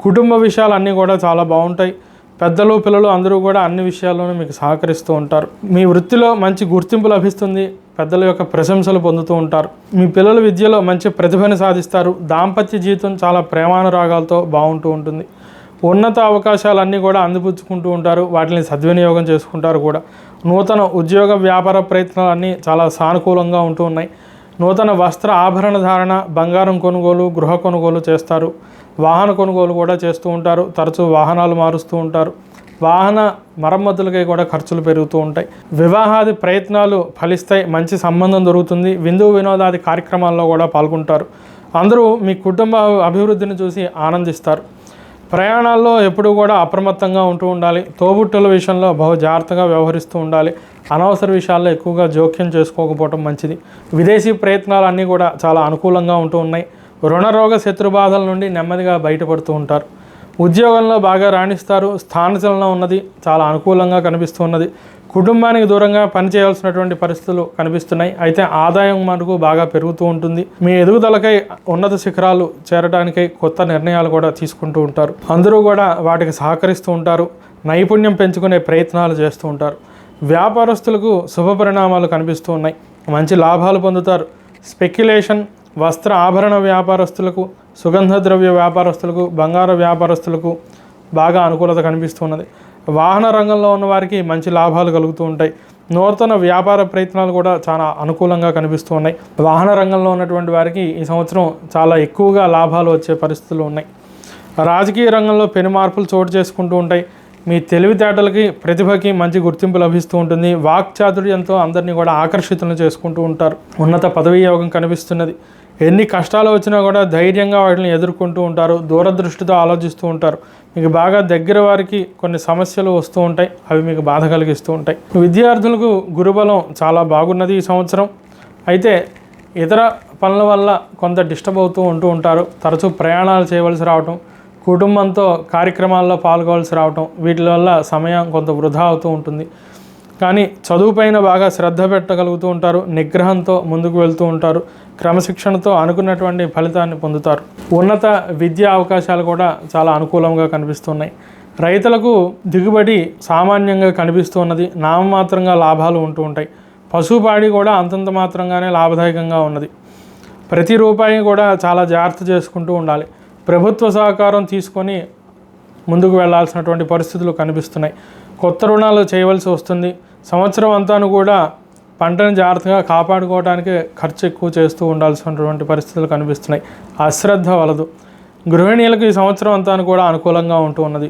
కుటుంబ విషయాలు అన్నీ కూడా చాలా బాగుంటాయి. పెద్దలు పిల్లలు అందరూ కూడా అన్ని విషయాల్లోనూ మీకు సహకరిస్తూ ఉంటారు. మీ వృత్తిలో మంచి గుర్తింపు లభిస్తుంది. పెద్దల యొక్క ప్రశంసలు పొందుతూ ఉంటారు. మీ పిల్లల విద్యలో మంచి ప్రతిభను సాధిస్తారు. దాంపత్య జీవితం చాలా ప్రేమానురాగాలతో బాగుంటూ ఉంటుంది. ఉన్నత అవకాశాలన్నీ కూడా అందిపుచ్చుకుంటూ ఉంటారు. వాటిని సద్వినియోగం చేసుకుంటారు కూడా. నూతన ఉద్యోగ వ్యాపార ప్రయత్నాలన్నీ చాలా సానుకూలంగా ఉంటూ ఉన్నాయి. నూతన వస్త్ర ఆభరణ ధారణ, బంగారం కొనుగోలు, గృహ కొనుగోలు చేస్తారు. వాహన కొనుగోలు కూడా చేస్తూ ఉంటారు. తరచూ వాహనాలు మారుస్తూ ఉంటారు. వాహన మరమ్మతులకై కూడా ఖర్చులు పెరుగుతూ ఉంటాయి. వివాహాది ప్రయత్నాలు ఫలిస్తాయి. మంచి సంబంధం దొరుకుతుంది. విందు వినోదాది కార్యక్రమాల్లో కూడా పాల్గొంటారు. అందరూ మీ కుటుంబ అభివృద్ధిని చూసి ఆనందిస్తారు. ప్రయాణాల్లో ఎప్పుడూ కూడా అప్రమత్తంగా ఉంటూ ఉండాలి. తోబుట్టుల విషయంలో బహు జాగ్రత్తగా వ్యవహరిస్తూ ఉండాలి. అనవసర విషయాల్లో ఎక్కువగా జోక్యం చేసుకోకపోవడం మంచిది. విదేశీ ప్రయత్నాలన్నీ కూడా చాలా అనుకూలంగా ఉంటూ ఉన్నాయి. రుణరోగ శత్రుబాధల నుండి నెమ్మదిగా బయటపడుతూ ఉంటారు. ఉద్యోగంలో బాగా రాణిస్తారు. స్థానచలనం ఉన్నది, చాలా అనుకూలంగా కనిపిస్తున్నది. కుటుంబానికి దూరంగా పనిచేయాల్సినటువంటి పరిస్థితులు కనిపిస్తున్నాయి. అయితే ఆదాయం మటుకు బాగా పెరుగుతూ ఉంటుంది. మీ ఎదుగుదలకై ఉన్నత శిఖరాలు చేరడానికై కొత్త నిర్ణయాలు కూడా తీసుకుంటూ ఉంటారు. అందరూ కూడా వాటికి సహకరిస్తూ ఉంటారు. నైపుణ్యం పెంచుకునే ప్రయత్నాలు చేస్తూ ఉంటారు. వ్యాపారస్తులకు శుభ పరిణామాలు కనిపిస్తూ ఉన్నాయి. మంచి లాభాలు పొందుతారు. స్పెక్యులేషన్, వస్త్ర ఆభరణ వ్యాపారస్తులకు, సుగంధ ద్రవ్య వ్యాపారస్తులకు, బంగారు వ్యాపారస్తులకు బాగా అనుకూలత కనిపిస్తున్నది. వాహన రంగంలో ఉన్న వారికి మంచి లాభాలు కలుగుతూ ఉంటాయి. నూతన వ్యాపార ప్రయత్నాలు కూడా చాలా అనుకూలంగా కనిపిస్తూ ఉన్నాయి. వాహన రంగంలో ఉన్నటువంటి వారికి ఈ సంవత్సరం చాలా ఎక్కువగా లాభాలు వచ్చే పరిస్థితులు ఉన్నాయి. రాజకీయ రంగంలో పెను మార్పులు చోటు చేసుకుంటూ ఉంటాయి. మీ తెలివితేటలకి, ప్రతిభకి మంచి గుర్తింపు లభిస్తూ ఉంటుంది. వాక్చాతుర్యంతో అందరినీ కూడా ఆకర్షితులను చేసుకుంటూ ఉంటారు. ఉన్నత పదవీ యోగం కనిపిస్తున్నది. ఎన్ని కష్టాలు వచ్చినా కూడా ధైర్యంగా వాటిని ఎదుర్కొంటూ ఉంటారు. దూరదృష్టితో ఆలోచిస్తూ ఉంటారు. మీకు బాగా దగ్గర వారికి కొన్ని సమస్యలు వస్తూ ఉంటాయి. అవి మీకు బాధ కలిగిస్తూ ఉంటాయి. విద్యార్థులకు గురుబలం చాలా బాగున్నది ఈ సంవత్సరం. అయితే ఇతర పనుల వల్ల కొంత డిస్టర్బ్ అవుతూ ఉంటారు. తరచూ ప్రయాణాలు చేయవలసి రావటం, కుటుంబంతో కార్యక్రమాల్లో పాల్గొవలసి రావటం, వీటి వల్ల సమయం కొంత వృధా అవుతూ ఉంటుంది. కానీ చదువుపైన బాగా శ్రద్ధ పెట్టగలుగుతూ ఉంటారు. నిగ్రహంతో ముందుకు వెళ్తూ ఉంటారు. క్రమశిక్షణతో అనుకున్నటువంటి ఫలితాన్ని పొందుతారు. ఉన్నత విద్యా అవకాశాలు కూడా చాలా అనుకూలంగా కనిపిస్తున్నాయి. రైతులకు దిగుబడి సామాన్యంగా కనిపిస్తూ ఉన్నది. నామమాత్రంగా లాభాలు ఉంటూ ఉంటాయి. పశుపాడి కూడా అంతంత మాత్రంగానే లాభదాయకంగా ఉన్నది. ప్రతి రూపాయి కూడా చాలా జాగ్రత్త చేసుకుంటూ ఉండాలి. ప్రభుత్వ సహకారం తీసుకొని ముందుకు వెళ్లాల్సినటువంటి పరిస్థితులు కనిపిస్తున్నాయి. కొత్త రుణాలు చేయవలసి వస్తుంది. సంవత్సరం అంతాను కూడా పంటను జాగ్రత్తగా కాపాడుకోవడానికి ఖర్చు ఎక్కువ చేస్తూ ఉండాల్సినటువంటి పరిస్థితులు కనిపిస్తున్నాయి. అశ్రద్ధ వలదు. గృహిణీలకు ఈ సంవత్సరం అంతాను కూడా అనుకూలంగా ఉంటూ ఉన్నది.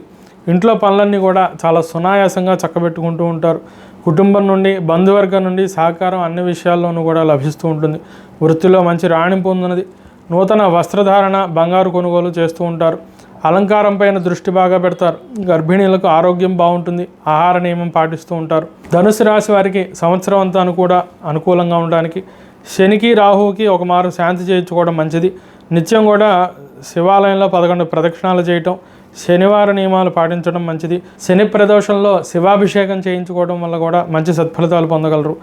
ఇంట్లో పనులన్నీ కూడా చాలా సునాయాసంగా చక్కబెట్టుకుంటూ ఉంటారు. కుటుంబం నుండి, బంధువర్గం నుండి సహకారం అన్ని విషయాల్లోనూ కూడా లభిస్తూ ఉంటుంది. వృత్తిలో మంచి రాణింపు ఉన్నది. నూతన వస్త్రధారణ, బంగారు కొనుగోలు చేస్తూ ఉంటారు. అలంకారం పైన దృష్టి బాగా పెడతారు. గర్భిణీలకు ఆరోగ్యం బాగుంటుంది. ఆహార నియమం పాటిస్తూ ఉంటారు. ధనుసు రాశి వారికి సంవత్సరం అంతా కూడా అనుకూలంగా ఉండడానికి శనికి, రాహువుకి ఒక మారు శాంతి చేయించుకోవడం మంచిది. నిత్యం కూడా శివాలయంలో 11 ప్రదక్షిణాలు చేయటం, శనివార నియమాలు పాటించడం మంచిది. శని ప్రదోషంలో శివాభిషేకం చేయించుకోవడం వల్ల కూడా మంచి సత్ఫలితాలు పొందగలరు.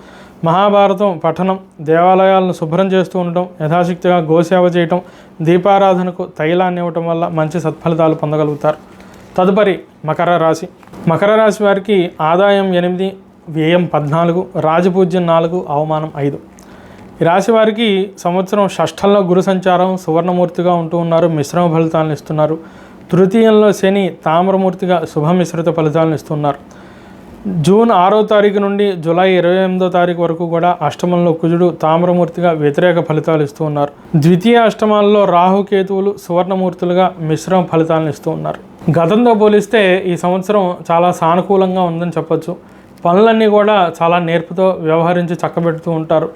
మహాభారతం పఠనం, దేవాలయాలను శుభ్రం చేస్తూ ఉండటం, యథాశక్తిగా గోసేవ చేయటం, దీపారాధనకు తైలాన్ని ఇవ్వటం వల్ల మంచి సత్ఫలితాలు పొందగలుగుతారు. తదుపరి మకర రాశి. మకర రాశి వారికి ఆదాయం 8, వ్యయం 14, రాజపూజ్యం 4, అవమానం 5. ఈ రాశి వారికి సంవత్సరం షష్ఠంలో గురు సంచారం సువర్ణమూర్తిగా ఉంటూ ఉన్నారు, మిశ్రమ ఫలితాలను ఇస్తున్నారు. తృతీయంలో శని తామ్రమూర్తిగా శుభమిశ్రిత ఫలితాలను ఇస్తున్నారు. జూన్ 6వ తారీఖు నుండి జూలై 28వ తారీఖు వరకు కూడా అష్టమంలో కుజుడు తామ్రమూర్తిగా వ్యతిరేక ఫలితాలు ఇస్తూ ఉన్నారు. ద్వితీయ అష్టమాల్లో రాహుకేతువులు సువర్ణమూర్తులుగా మిశ్రమ ఫలితాలను ఇస్తూ ఉన్నారు. గతంతో పోలిస్తే ఈ సంవత్సరం చాలా సానుకూలంగా ఉందని చెప్పొచ్చు. పనులన్నీ కూడా చాలా నేర్పుతో వ్యవహరించి చక్కబెడుతూ ఉంటారు.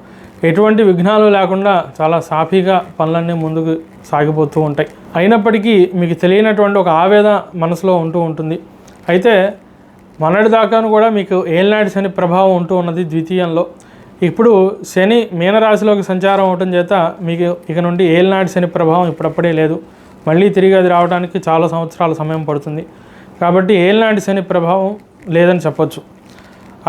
ఎటువంటి విఘ్నాలు లేకుండా చాలా సాఫీగా పనులన్నీ ముందుకు సాగిపోతూ ఉంటాయి. అయినప్పటికీ మీకు తెలియనటువంటి ఒక ఆవేదన మనసులో ఉంటూ ఉంటుంది. అయితే మొన్నటిదాకాను కూడా మీకు ఏలినాటి శని ప్రభావం ఉంటూ ఉన్నది ద్వితీయంలో. ఇప్పుడు శని మీనరాశిలోకి సంచారం అవటం చేత మీకు ఇక నుండి ఏలినాటి శని ప్రభావం ఇప్పుడప్పుడే లేదు. మళ్ళీ తిరిగి అది రావడానికి చాలా సంవత్సరాల సమయం పడుతుంది. కాబట్టి ఏలినాటి శని ప్రభావం లేదని చెప్పొచ్చు.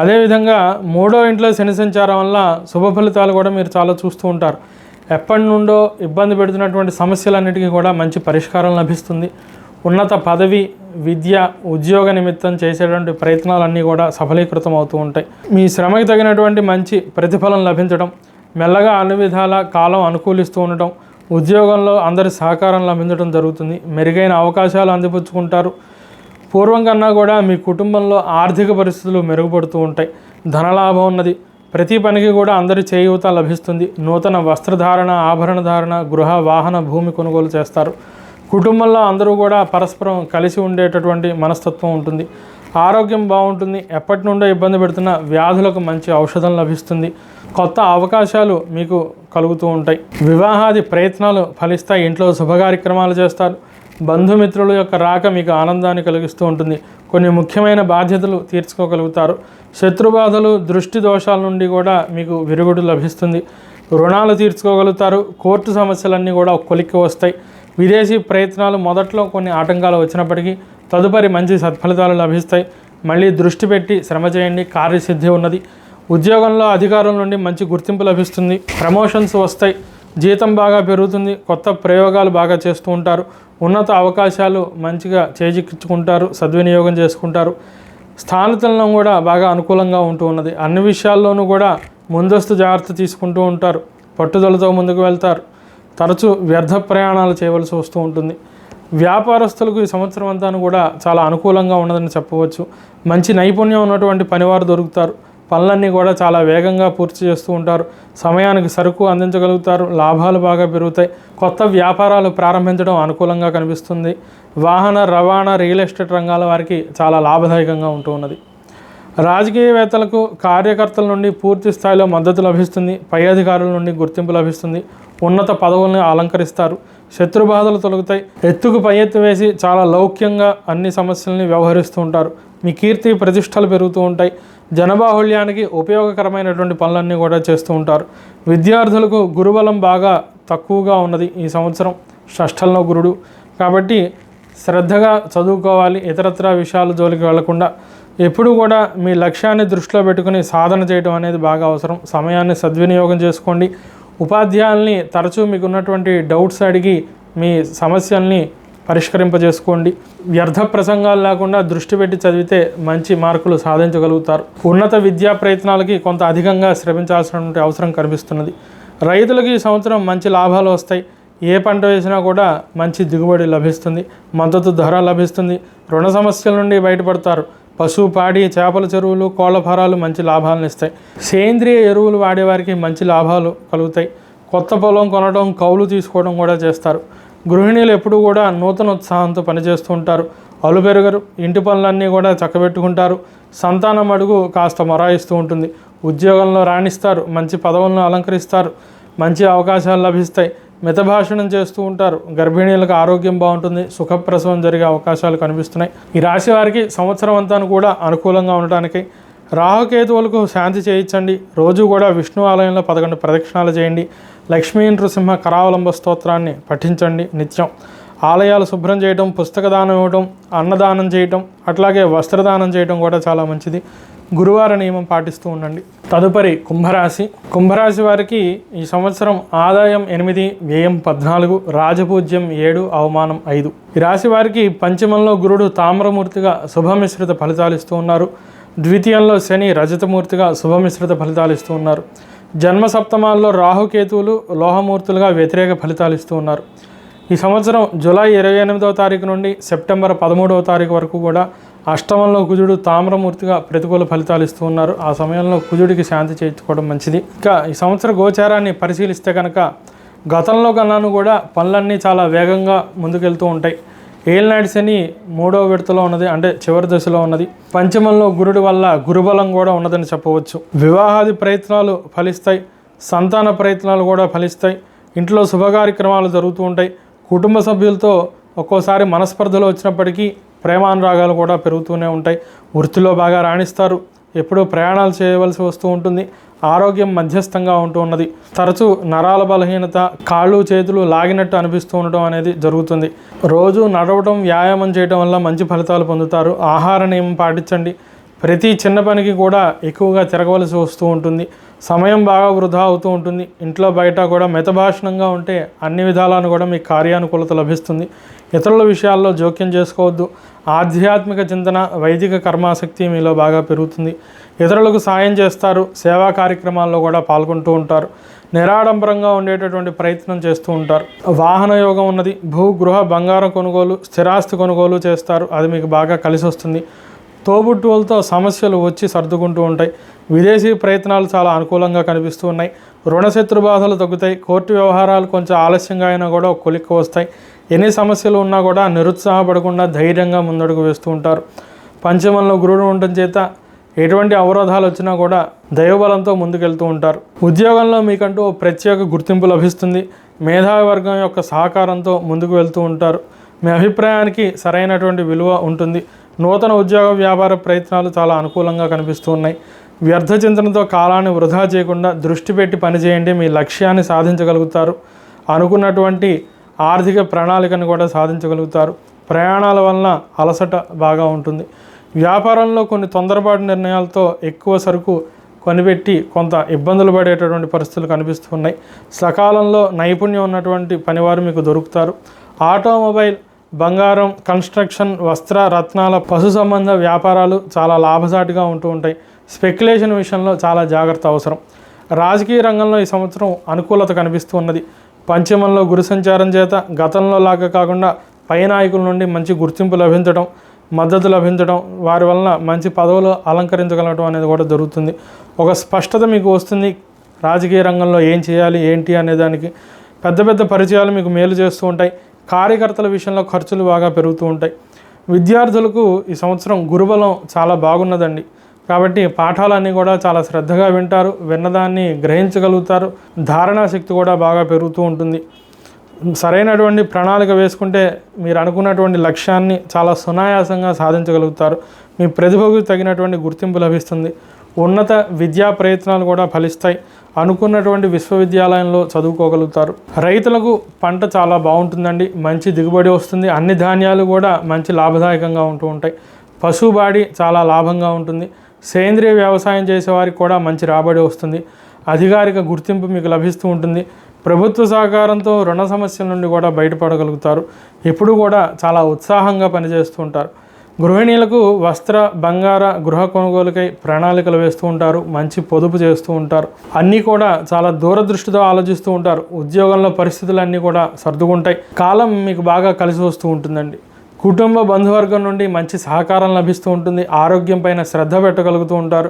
అదేవిధంగా 3వ ఇంట్లో శని సంచారం వల్ల శుభ ఫలితాలు కూడా మీరు చాలా చూస్తూ ఉంటారు. ఎప్పటి నుండో ఇబ్బంది పెడుతున్నటువంటి సమస్యలన్నిటికీ కూడా మంచి పరిష్కారం లభిస్తుంది. ఉన్నత పదవి, విద్య, ఉద్యోగ నిమిత్తం చేసేటువంటి ప్రయత్నాలన్నీ కూడా సఫలీకృతం అవుతూ ఉంటాయి. మీ శ్రమకి తగినటువంటి మంచి ప్రతిఫలం లభించడం, మెల్లగా అన్ని విధాల కాలం అనుకూలిస్తూ ఉండటం, ఉద్యోగంలో అందరి సహకారం లభించడం జరుగుతుంది. మెరుగైన అవకాశాలు అందిపుచ్చుకుంటారు. పూర్వం కన్నా కూడా మీ కుటుంబంలో ఆర్థిక పరిస్థితులు మెరుగుపడుతూ ఉంటాయి. ధనలాభం ఉన్నది. ప్రతి పనికి కూడా అందరి చేయూత లభిస్తుంది. నూతన వస్త్రధారణ, ఆభరణ ధారణ, గృహ, వాహన, భూమి కొనుగోలు చేస్తారు. కుటుంబంలో అందరూ కూడా పరస్పరం కలిసి ఉండేటటువంటి మనస్తత్వం ఉంటుంది. ఆరోగ్యం బాగుంటుంది. ఎప్పటి నుండో ఇబ్బంది పెడుతున్న వ్యాధులకు మంచి ఔషధం లభిస్తుంది. కొత్త అవకాశాలు మీకు కలుగుతూ ఉంటాయి. వివాహాది ప్రయత్నాలు ఫలిస్తాయి. ఇంట్లో శుభకార్యక్రమాలు చేస్తారు. బంధుమిత్రుల యొక్క రాక మీకు ఆనందాన్ని కలిగిస్తూ ఉంటుంది. కొన్ని ముఖ్యమైన బాధ్యతలు తీర్చుకోగలుగుతారు. శత్రుబాధలు, దృష్టి దోషాల నుండి కూడా మీకు విరుగుడు లభిస్తుంది. రుణాలు తీర్చుకోగలుగుతారు. కోర్టు సమస్యలన్నీ కూడా కొలిక్కి వస్తాయి. విదేశీ ప్రయత్నాలు మొదట్లో కొన్ని ఆటంకాలు వచ్చినప్పటికీ తదుపరి మంచి సత్ఫలితాలు లభిస్తాయి. మళ్ళీ దృష్టి పెట్టి శ్రమ చేయండి, కార్యసిద్ధి ఉన్నది. ఉద్యోగంలో అధికారుల నుండి మంచి గుర్తింపు లభిస్తుంది. ప్రమోషన్స్ వస్తాయి. జీతం బాగా పెరుగుతుంది. కొత్త ప్రయోగాలు బాగా చేస్తూ ఉంటారు. ఉన్నత అవకాశాలు మంచిగా చేజిక్కించుకుంటారు, సద్వినియోగం చేసుకుంటారు. స్థానచలనం కూడా బాగా అనుకూలంగా ఉంటూ ఉన్నది. అన్ని విషయాల్లోనూ కూడా ముందస్తు జాగ్రత్త తీసుకుంటూ ఉంటారు. పట్టుదలతో ముందుకు వెళ్తారు. తరచూ వ్యర్థ ప్రయాణాలు చేయవలసి వస్తూ ఉంటుంది. వ్యాపారస్తులకు ఈ సంవత్సరం అంతా కూడా చాలా అనుకూలంగా ఉన్నదని చెప్పవచ్చు. మంచి నైపుణ్యం ఉన్నటువంటి పనివారు దొరుకుతారు. పనులన్నీ కూడా చాలా వేగంగా పూర్తి చేస్తూ ఉంటారు. సమయానికి సరుకు అందించగలుగుతారు. లాభాలు బాగా పెరుగుతాయి. కొత్త వ్యాపారాలు ప్రారంభించడం అనుకూలంగా కనిపిస్తుంది. వాహన, రవాణా, రియల్ ఎస్టేట్ రంగాల వారికి చాలా లాభదాయకంగా ఉంటూ ఉన్నది. రాజకీయవేత్తలకు కార్యకర్తల నుండి పూర్తి స్థాయిలో మద్దతు లభిస్తుంది. పై అధికారుల నుండి గుర్తింపు లభిస్తుంది. ఉన్నత పదవులను అలంకరిస్తారు. శత్రుబాధలు తొలగుతాయి. ఎత్తుకు పై ఎత్తు వేసి చాలా లౌక్యంగా అన్ని సమస్యల్ని వ్యవహరిస్తూ ఉంటారు. మీ కీర్తి ప్రతిష్టలు పెరుగుతూ ఉంటాయి. జనబాహుళ్యానికి ఉపయోగకరమైనటువంటి పనులన్నీ కూడా చేస్తూ ఉంటారు. విద్యార్థులకు గురుబలం బాగా తక్కువగా ఉన్నది ఈ సంవత్సరం. షష్ఠంలో గురుడు కాబట్టి శ్రద్ధగా చదువుకోవాలి. ఇతరత్ర విషయాల జోలికి వెళ్లకుండా ఎప్పుడు కూడా మీ లక్ష్యాన్ని దృష్టిలో పెట్టుకుని సాధన చేయడం అనేది బాగా అవసరం. సమయాన్ని సద్వినియోగం చేసుకోండి. ఉపాధ్యాయుల్ని తరచూ మీకు ఉన్నటువంటి డౌట్స్ అడిగి మీ సమస్యల్ని పరిష్కరింపజేసుకోండి. వ్యర్థ ప్రసంగాలు లేకుండా దృష్టి పెట్టి చదివితే మంచి మార్కులు సాధించగలుగుతారు. ఉన్నత విద్యా ప్రయత్నాలకి కొంత అధికంగా శ్రమించాల్సినటువంటి అవసరం కనిపిస్తున్నది. రైతులకు ఈ సంవత్సరం మంచి లాభాలు వస్తాయి. ఏ పంట వేసినా కూడా మంచి దిగుబడి లభిస్తుంది. మద్దతు ధర లభిస్తుంది. రుణ సమస్యల నుండి బయటపడతారు. పశు, పాడి, చేపల చెరువులు, కోళ్ల ఫారాలు మంచి లాభాలను ఇస్తాయి. సేంద్రియ ఎరువులు వాడేవారికి మంచి లాభాలు కలుగుతాయి. కొత్త పొలం కొనడం, కౌలు తీసుకోవడం కూడా చేస్తారు. గృహిణీలు ఎప్పుడూ కూడా నూతన ఉత్సాహంతో పనిచేస్తూ ఉంటారు. అలుపెరగరు. ఇంటి పనులన్నీ కూడా చక్కబెట్టుకుంటారు. సంతానం అడుగు కాస్త మొరాయిస్తూ ఉంటుంది. ఉద్యోగంలో రాణిస్తారు. మంచి పదవులను అలంకరిస్తారు. మంచి అవకాశాలు లభిస్తాయి. మితభాషణం చేస్తూ ఉంటారు. గర్భిణీలకు ఆరోగ్యం బాగుంటుంది. సుఖప్రసవం జరిగే అవకాశాలు కనిపిస్తున్నాయి. ఈ రాశి వారికి సంవత్సరం అంతా కూడా అనుకూలంగా ఉండటానికి రాహుకేతువులకు శాంతి చేయించండి. రోజు కూడా విష్ణు ఆలయంలో 11 ప్రదక్షిణాలు చేయండి. లక్ష్మీ నృసింహ కరావలంబ స్తోత్రాన్ని పఠించండి నిత్యం. ఆలయాలు శుభ్రం చేయటం, పుస్తక దానం ఇవ్వటం, అన్నదానం చేయటం, అట్లాగే వస్త్రదానం చేయటం కూడా చాలా మంచిది. గురువార నియమం పాటిస్తూ ఉండండి. తదుపరి కుంభరాశి. కుంభరాశి వారికి ఈ సంవత్సరం ఆదాయం 8, వ్యయం 14, రాజపూజ్యం 7, అవమానం 5. ఈ రాశి వారికి పంచమంలో గురుడు తామ్రమూర్తిగా శుభమిశ్రిత ఫలితాలు ఇస్తూ ఉన్నారు. ద్వితీయంలో శని రజతమూర్తిగా శుభమిశ్రిత ఫలితాలు ఇస్తూ ఉన్నారు. జన్మ సప్తమాల్లో రాహుకేతువులు లోహమూర్తులుగా వ్యతిరేక ఫలితాలు ఇస్తూ ఉన్నారు. ఈ సంవత్సరం జూలై 28వ తారీఖు నుండి సెప్టెంబర్ 13వ తారీఖు వరకు కూడా అష్టమంలో కుజుడు తామ్రమూర్తిగా ప్రతికూల ఫలితాలు ఇస్తూ ఉన్నారు. ఆ సమయంలో కుజుడికి శాంతి చేయించుకోవడం మంచిది. ఇంకా ఈ సంవత్సర గోచారాన్ని పరిశీలిస్తే కనుక గతంలో కన్నాను కూడా పనులన్నీ చాలా వేగంగా ముందుకెళ్తూ ఉంటాయి. ఏలినాటి శని 3వ విడతలో ఉన్నది, అంటే చివరి దశలో ఉన్నది. పంచమంలో గురుడి వల్ల గురుబలం కూడా ఉన్నదని చెప్పవచ్చు. వివాహాది ప్రయత్నాలు ఫలిస్తాయి, సంతాన ప్రయత్నాలు కూడా ఫలిస్తాయి. ఇంట్లో శుభ కార్యక్రమాలు జరుగుతూ ఉంటాయి. కుటుంబ సభ్యులతో ఒక్కోసారి మనస్పర్ధలు వచ్చినప్పటికీ ప్రేమానురాగాలు కూడా పెరుగుతూనే ఉంటాయి. వృత్తిలో బాగా రాణిస్తారు. ఎప్పుడూ ప్రయాణాలు చేయవలసి వస్తూ ఉంటుంది. ఆరోగ్యం మధ్యస్థంగా ఉంటూ ఉన్నది. తరచూ నరాల బలహీనత, కాళ్ళు చేతులు లాగినట్టు అనిపిస్తూ ఉండటం అనేది జరుగుతుంది. రోజు నడవడం, వ్యాయామం చేయడం వల్ల మంచి ఫలితాలు పొందుతారు. ఆహార నియమం పాటించండి. ప్రతి చిన్న పనికి కూడా ఎక్కువగా తిరగవలసి వస్తూ ఉంటుంది. సమయం బాగా వృధా అవుతూ ఉంటుంది. ఇంట్లో బయట కూడా మితభాషణంగా ఉంటే అన్ని విధాలను కూడా మీకు కార్యానుకూలత లభిస్తుంది. ఇతరుల విషయాల్లో జోక్యం చేసుకోవద్దు. ఆధ్యాత్మిక చింతన, వైదిక కర్మాసక్తి మీలో బాగా పెరుగుతుంది. ఇతరులకు సాయం చేస్తారు. సేవా కార్యక్రమాల్లో కూడా పాల్గొంటూ ఉంటారు. నిరాడంబరంగా ఉండేటటువంటి ప్రయత్నం చేస్తూ ఉంటారు. వాహన యోగం ఉన్నది. భూ, గృహ, బంగారం కొనుగోలు, స్థిరాస్తి కొనుగోలు చేస్తారు. అది మీకు బాగా కలిసి వస్తుంది. తోబుట్టువులతో సమస్యలు వచ్చి సర్దుకుంటూ ఉంటాయి. విదేశీ ప్రయత్నాలు చాలా అనుకూలంగా కనిపిస్తూ ఉన్నాయి. రుణశత్రు బాధలు తగ్గుతాయి. కోర్టు వ్యవహారాలు కొంచెం ఆలస్యంగా అయినా కూడా ఒక కొలిక్కి వస్తాయి. ఎన్ని సమస్యలు ఉన్నా కూడా నిరుత్సాహపడకుండా ధైర్యంగా ముందడుగు వేస్తూ ఉంటారు. పంచమంలో గురుడు ఉండటం చేత ఎటువంటి అవరోధాలు వచ్చినా కూడా దైవబలంతో ముందుకెళ్తూ ఉంటారు. ఉద్యోగంలో మీకంటూ ప్రత్యేక గుర్తింపు లభిస్తుంది. మేధావి వర్గం యొక్క సహకారంతో ముందుకు వెళ్తూ ఉంటారు. మీ అభిప్రాయానికి సరైనటువంటి విలువ ఉంటుంది. నూతన ఉద్యోగ వ్యాపార ప్రయత్నాలు చాలా అనుకూలంగా కనిపిస్తూ ఉన్నాయి. వ్యర్థ చింతనతో కాలాన్ని వృధా చేయకుండా దృష్టి పెట్టి పనిచేయండి. మీ లక్ష్యాన్ని సాధించగలుగుతారు. అనుకున్నటువంటి ఆర్థిక ప్రణాళికను కూడా సాధించగలుగుతారు. ప్రయాణాల వలన అలసట బాగా ఉంటుంది. వ్యాపారంలో కొన్ని తొందరపాటు నిర్ణయాలతో ఎక్కువ సరుకు కొనిపెట్టి కొంత ఇబ్బందులు పడేటటువంటి పరిస్థితులు కనిపిస్తున్నాయి. సకాలంలో నైపుణ్యం ఉన్నటువంటి పనివారు మీకు దొరుకుతారు. ఆటోమొబైల్, బంగారం, కన్స్ట్రక్షన్, వస్త్ర, రత్నాల, పశు సంబంధ వ్యాపారాలు చాలా లాభసాటిగా ఉంటూ ఉంటాయి. స్పెక్యులేషన్ విషయంలో చాలా జాగ్రత్త అవసరం. రాజకీయ రంగంలో ఈ సంవత్సరం అనుకూలత కనిపిస్తూ ఉన్నది. పంచమంలో గురు సంచారం చేత గతంలో లాగా కాకుండా పై నాయకుల నుండి మంచి గుర్తింపు లభించడం, మద్దతు లభించడం, వారి వలన మంచి పదవులు అలంకరించగలగడం అనేది కూడా జరుగుతుంది. ఒక స్పష్టత మీకు వస్తుంది. రాజకీయ రంగంలో ఏం చేయాలి ఏంటి అనే దానికి పెద్ద పెద్ద పరిచయాలు మీకు మేలు చేస్తూ ఉంటాయి. కార్యకర్తల విషయంలో ఖర్చులు బాగా పెరుగుతూ ఉంటాయి. విద్యార్థులకు ఈ సంవత్సరం గురుబలం చాలా బాగున్నదండి. కాబట్టి పాఠాలన్నీ కూడా చాలా శ్రద్ధగా వింటారు. విన్నదాన్ని గ్రహించగలుగుతారు. ధారణా శక్తి కూడా బాగా పెరుగుతూ ఉంటుంది. సరైనటువంటి ప్రణాళిక వేసుకుంటే మీరు అనుకున్నటువంటి లక్ష్యాన్ని చాలా సునాయాసంగా సాధించగలుగుతారు. మీ ప్రతిభకు తగినటువంటి గుర్తింపు లభిస్తుంది. ఉన్నత విద్యా ప్రయత్నాలు కూడా ఫలిస్తాయి. అనుకున్నటువంటి విశ్వవిద్యాలయంలో చదువుకోగలుగుతారు. రైతులకు పంట చాలా బాగుంటుందండి. మంచి దిగుబడి వస్తుంది. అన్ని ధాన్యాలు కూడా మంచి లాభదాయకంగా ఉంటూ ఉంటాయి. పశుబాడి చాలా లాభంగా ఉంటుంది. సేంద్రియ వ్యవసాయం చేసేవారికి కూడా మంచి రాబడి వస్తుంది. అధికారిక గుర్తింపు మీకు లభిస్తూ ఉంటుంది. ప్రభుత్వ సహకారంతో రుణ సమస్యల నుండి కూడా బయటపడగలుగుతారు. ఎప్పుడు కూడా చాలా ఉత్సాహంగా పనిచేస్తూ ఉంటారు. గృహిణీలకు వస్త్ర, బంగార, గృహ కొనుగోలుకై ప్రణాళికలు వేస్తూ ఉంటారు. మంచి పొదుపు చేస్తూ ఉంటారు. అన్నీ కూడా చాలా దూరదృష్టితో ఆలోచిస్తూ ఉంటారు. ఉద్యోగంలో పరిస్థితులన్నీ కూడా సర్దుకుంటాయి. కాలం మీకు బాగా కలిసి వస్తూ ఉంటుందండి. కుటుంబ బంధువర్గం నుండి మంచి సహకారం లభిస్తూ ఉంటుంది. ఆరోగ్యం పైన శ్రద్ధ పెట్టగలుగుతూ ఉంటారు.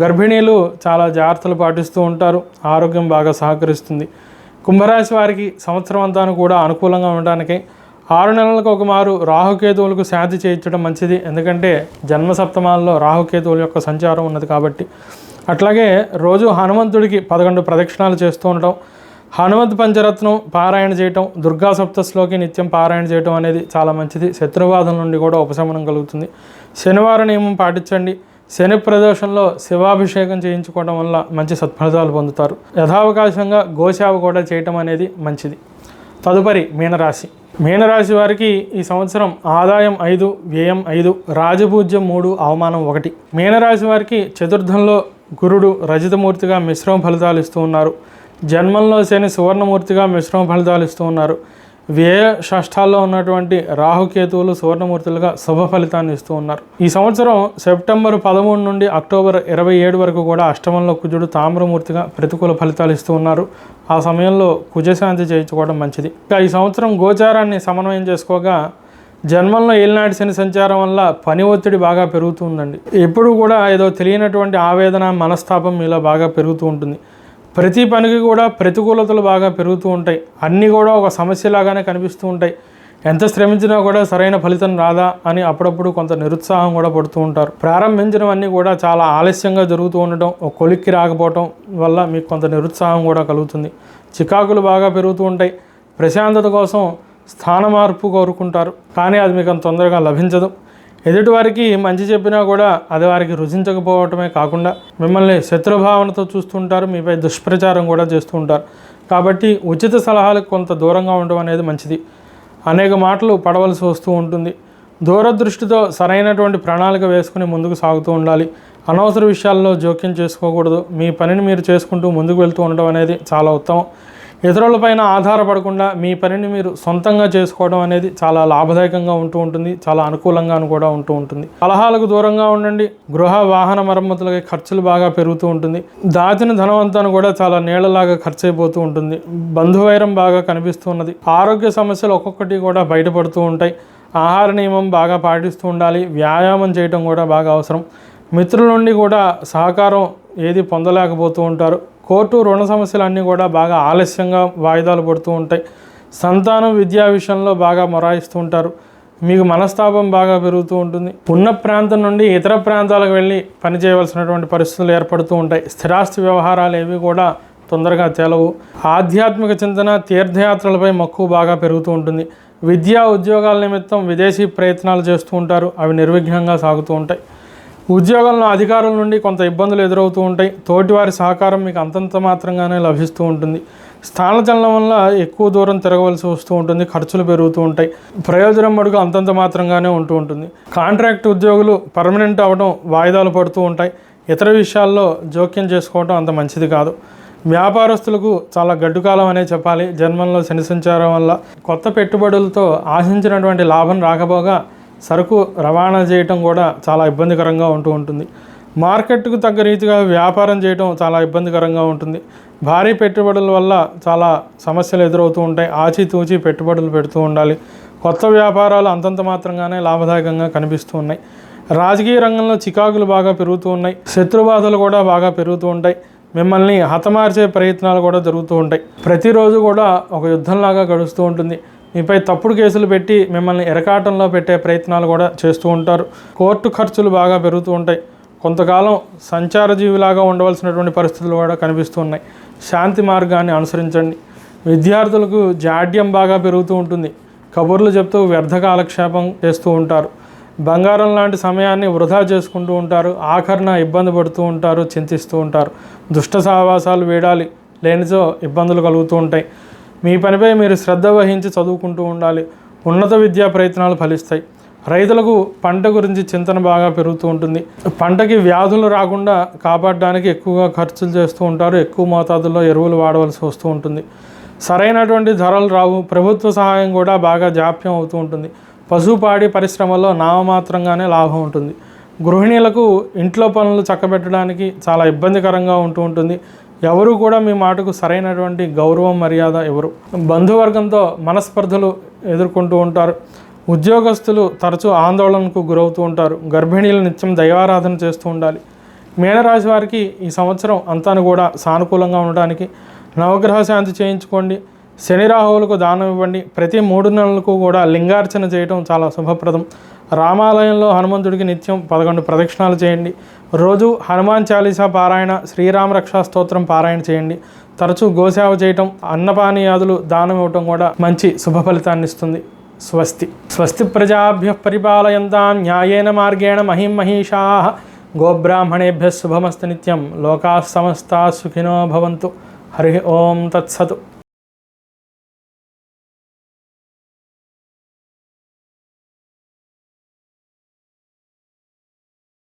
గర్భిణీలు చాలా జాగ్రత్తలు పాటిస్తూ ఉంటారు. ఆరోగ్యం బాగా సహకరిస్తుంది. కుంభరాశి వారికి సంవత్సరం అంతా కూడా అనుకూలంగా ఉండడానికి 6 నెలలకు ఒక మారు రాహుకేతువులకు శాంతి చేయించడం మంచిది. ఎందుకంటే జన్మ సప్తమాల్లో రాహుకేతువుల యొక్క సంచారం ఉన్నది కాబట్టి. అట్లాగే రోజు హనుమంతుడికి 11 ప్రదక్షిణాలు చేస్తూ ఉండటం, హనుమంత్ పంచరత్నం పారాయణ చేయటం, దుర్గా సప్తశ్లోకి నిత్యం పారాయణ చేయటం అనేది చాలా మంచిది. శత్రుబాధల నుండి కూడా ఉపశమనం కలుగుతుంది. శనివార నియమం పాటించండి. శని ప్రదోషంలో శివాభిషేకం చేయించుకోవడం వల్ల మంచి సత్ఫలితాలు పొందుతారు. యథావకాశంగా గోసేవ కూడా చేయటం అనేది మంచిది. తదుపరి మీనరాశి. మీనరాశి వారికి ఈ సంవత్సరం ఆదాయం 5, వ్యయం 5, రాజపూజ్యం 3, అవమానం 1. మీనరాశి వారికి చతుర్థంలో గురుడు రజితమూర్తిగా మిశ్రమ ఫలితాలు ఇస్తూ ఉన్నారు. జన్మంలో శని సువర్ణమూర్తిగా మిశ్రమ ఫలితాలు ఇస్తూ ఉన్నారు. వ్యయ షష్ఠాల్లో ఉన్నటువంటి రాహుకేతువులు సువర్ణమూర్తులుగా శుభ ఫలితాన్ని ఇస్తూ ఉన్నారు. ఈ సంవత్సరం సెప్టెంబర్ 13 నుండి అక్టోబర్ 27 వరకు కూడా అష్టమంలో కుజుడు తామ్రమూర్తిగా ప్రతికూల ఫలితాలు ఇస్తూ ఉన్నారు. ఆ సమయంలో కుజశాంతి చేయించుకోవడం మంచిది. ఇంకా ఈ సంవత్సరం గోచారాన్ని సమన్వయం చేసుకోగా జన్మంలో ఏలినాటి శని సంచారం వల్ల పని ఒత్తిడి బాగా పెరుగుతుందండి. ఎప్పుడు కూడా ఏదో తెలియనటువంటి ఆవేదన మనస్తాపం మీలో బాగా పెరుగుతూ ఉంటుంది. ప్రతి పనికి కూడా ప్రతికూలతలు బాగా పెరుగుతూ ఉంటాయి. అన్నీ కూడా ఒక సమస్యలాగానే కనిపిస్తూ ఉంటాయి. ఎంత శ్రమించినా కూడా సరైన ఫలితం రాదా అని అప్పుడప్పుడు కొంత నిరుత్సాహం కూడా పడుతూ ఉంటారు. ప్రారంభించినవన్నీ కూడా చాలా ఆలస్యంగా జరుగుతూ ఉండటం, ఒక కొలిక్కి రాకపోవటం వల్ల మీకు కొంత నిరుత్సాహం కూడా కలుగుతుంది. చికాకులు బాగా పెరుగుతూ ఉంటాయి. ప్రశాంతత కోసం స్థాన మార్పు కోరుకుంటారు, కానీ అది మీకు అంత తొందరగా లభించదు. ఎదుటివారికి మంచి చెప్పినా కూడా అది వారికి రుచించకపోవటమే కాకుండా మిమ్మల్ని శత్రుభావనతో చూస్తుంటారు, మీపై దుష్ప్రచారం కూడా చేస్తూ ఉంటారు. కాబట్టి ఉచిత సలహాలకు కొంత దూరంగా ఉండడం అనేది మంచిది. అనేక మాటలు పడవలసి వస్తూ ఉంటుంది. దూరదృష్టితో సరైనటువంటి ప్రణాళిక వేసుకుని ముందుకు సాగుతూ ఉండాలి. అనవసర విషయాల్లో జోక్యం చేసుకోకూడదు. మీ పనిని మీరు చేసుకుంటూ ముందుకు వెళ్తూ ఉండడం అనేది చాలా ఉత్తమం. ఇతరులపైన ఆధారపడకుండా మీ పనిని మీరు సొంతంగా చేసుకోవడం అనేది చాలా లాభదాయకంగా ఉంటూ ఉంటుంది, చాలా అనుకూలంగా కూడా ఉంటూ ఉంటుంది. కలహాలకు దూరంగా ఉండండి. గృహ వాహన మరమ్మతులకి ఖర్చులు బాగా పెరుగుతూ ఉంటుంది. దాచిన ధనవంతాన్ని కూడా చాలా నీళ్లలాగా ఖర్చు అయిపోతూ ఉంటుంది. బంధువైరం బాగా కనిపిస్తున్నది. ఆరోగ్య సమస్యలు ఒక్కొక్కటి కూడా బయటపడుతూ ఉంటాయి. ఆహార నియమం బాగా పాటిస్తూ ఉండాలి. వ్యాయామం చేయడం కూడా బాగా అవసరం. మిత్రుల నుండి కూడా సహకారం ఏది పొందలేకపోతూ ఉంటారు. కోర్టు రుణ సమస్యలు అన్నీ కూడా బాగా ఆలస్యంగా వాయిదాలు పడుతూ ఉంటాయి. సంతానం విద్యా విషయంలో బాగా మొరాయిస్తూ ఉంటారు. మీకు మనస్తాపం బాగా పెరుగుతూ ఉంటుంది. ఉన్న ప్రాంతం నుండి ఇతర ప్రాంతాలకు వెళ్ళి పనిచేయవలసినటువంటి పరిస్థితులు ఏర్పడుతూ ఉంటాయి. స్థిరాస్తి వ్యవహారాలు ఏవి కూడా తొందరగా తేలవు. ఆధ్యాత్మిక చింతన, తీర్థయాత్రలపై మక్కువ బాగా పెరుగుతూ ఉంటుంది. విద్యా ఉద్యోగాల నిమిత్తం విదేశీ ప్రయత్నాలు చేస్తూ ఉంటారు. అవి నిర్విఘ్నంగా సాగుతూ ఉంటాయి. ఉద్యోగంలో అధికారుల నుండి కొంత ఇబ్బందులు ఎదురవుతూ ఉంటాయి. తోటివారి సహకారం మీకు అంతంత మాత్రంగానే లభిస్తూ ఉంటుంది. స్థానచలనం వల్ల ఎక్కువ దూరం తిరగవలసి వస్తూ ఉంటుంది. ఖర్చులు పెరుగుతూ ఉంటాయి. ప్రయోజనం మడుగు అంతంత మాత్రంగానే ఉంటూ ఉంటుంది. కాంట్రాక్ట్ ఉద్యోగులు పర్మనెంట్ అవ్వడం వాయిదాలు పడుతూ ఉంటాయి. ఇతర విషయాల్లో జోక్యం చేసుకోవడం అంత మంచిది కాదు. వ్యాపారస్తులకు చాలా గడ్డు కాలం అనే చెప్పాలి. జన్మంలో శని సంచారం వల్ల కొత్త పెట్టుబడులతో ఆశించినటువంటి లాభం రాకపోగా సరుకు రవాణా చేయటం కూడా చాలా ఇబ్బందికరంగా ఉంటూ ఉంటుంది. మార్కెట్కు తగ్గ రీతిగా వ్యాపారం చేయడం చాలా ఇబ్బందికరంగా ఉంటుంది. భారీ పెట్టుబడుల వల్ల చాలా సమస్యలు ఎదురవుతూ ఉంటాయి. ఆచితూచి పెట్టుబడులు పెడుతూ ఉండాలి. కొత్త వ్యాపారాలు అంతంత మాత్రంగానే లాభదాయకంగా కనిపిస్తూ ఉన్నాయి. రాజకీయ రంగంలో చికాకులు బాగా పెరుగుతూ ఉన్నాయి. శత్రుబాధలు కూడా బాగా పెరుగుతూ ఉంటాయి. మిమ్మల్ని హతమార్చే ప్రయత్నాలు కూడా జరుగుతూ ఉంటాయి. ప్రతిరోజు కూడా ఒక యుద్ధంలాగా గడుస్తూ ఉంటుంది. మీపై తప్పుడు కేసులు పెట్టి మిమ్మల్ని ఎరకాటంలో పెట్టే ప్రయత్నాలు కూడా చేస్తూ ఉంటారు. కోర్టు ఖర్చులు బాగా పెరుగుతూ ఉంటాయి. కొంతకాలం సంచారజీవిలాగా ఉండవలసినటువంటి పరిస్థితులు కూడా కనిపిస్తూ ఉన్నాయి. శాంతి మార్గాన్ని అనుసరించండి. విద్యార్థులకు జాడ్యం బాగా పెరుగుతూ ఉంటుంది. కబుర్లు చెప్తూ వ్యర్థ కాలక్షేపం చేస్తూ ఉంటారు. బంగారం లాంటి సమయాన్ని వృధా చేసుకుంటూ ఉంటారు. ఆఖరణ ఇబ్బంది పడుతూ ఉంటారు, చింతిస్తూ ఉంటారు. దుష్ట సహవాసాలు వీడాలి, లేనిచో ఇబ్బందులు కలుగుతూ ఉంటాయి. మీ పనిపై మీరు శ్రద్ధ వహించి చదువుకుంటూ ఉండాలి. ఉన్నత విద్యా ప్రయత్నాలు ఫలిస్తాయి. రైతులకు పంట గురించి చింతన బాగా పెరుగుతూ ఉంటుంది. పంటకి వ్యాధులు రాకుండా కాపాడడానికి ఎక్కువగా ఖర్చులు చేస్తూ ఉంటారు. ఎక్కువ మోతాదుల్లో ఎరువులు వాడవలసి వస్తూ ఉంటుంది. సరైనటువంటి ధరలు రావు. ప్రభుత్వ సహాయం కూడా బాగా జాప్యం అవుతూ ఉంటుంది. పశుపాడి పరిశ్రమలో నామమాత్రంగానే లాభం ఉంటుంది. గృహిణీలకు ఇంట్లో పనులు చక్కబెట్టడానికి చాలా ఇబ్బందికరంగా ఉంటూ ఉంటుంది. ఎవరు కూడా మీ మాటకు సరైనటువంటి గౌరవం మర్యాద ఎవరు. బంధువర్గంతో మనస్పర్ధలు ఎదుర్కొంటూ ఉంటారు. ఉద్యోగస్తులు తరచూ ఆందోళనకు గురవుతూ ఉంటారు. గర్భిణీలు నిత్యం దైవారాధన చేస్తూ ఉండాలి. మీనరాశి వారికి ఈ సంవత్సరం అంతాను కూడా సానుకూలంగా ఉండడానికి నవగ్రహ శాంతి చేయించుకోండి. శని రాహువులకు దానం ఇవ్వండి. ప్రతి 3 నెలలకు కూడా లింగార్చన చేయడం చాలా శుభప్రదం. రామాలయంలో హనుమంతుడికి నిత్యం 11 ప్రదక్షిణాలు చేయండి. రోజు హనుమాన్ చాలీసా పారాయణ, శ్రీరామ రక్షా స్తోత్రం పారాయణ చేయండి. తరచూ గోసేవ చేయటం, అన్నపానీయాదులు దానం ఇవ్వటం కూడా మంచి శుభ ఫలితాన్ని ఇస్తుంది. స్వస్తి. స్వస్తి ప్రజాభ్యః పరిపాలయంతాం న్యాయేన మార్గేణ మహిం మహిషాః. గోబ్రాహ్మణేభ్యः శుభమస్తు నిత్యం. లోకాः సమస్తాः సుఖినో భవంతు. హరి ఓం తత్సతు.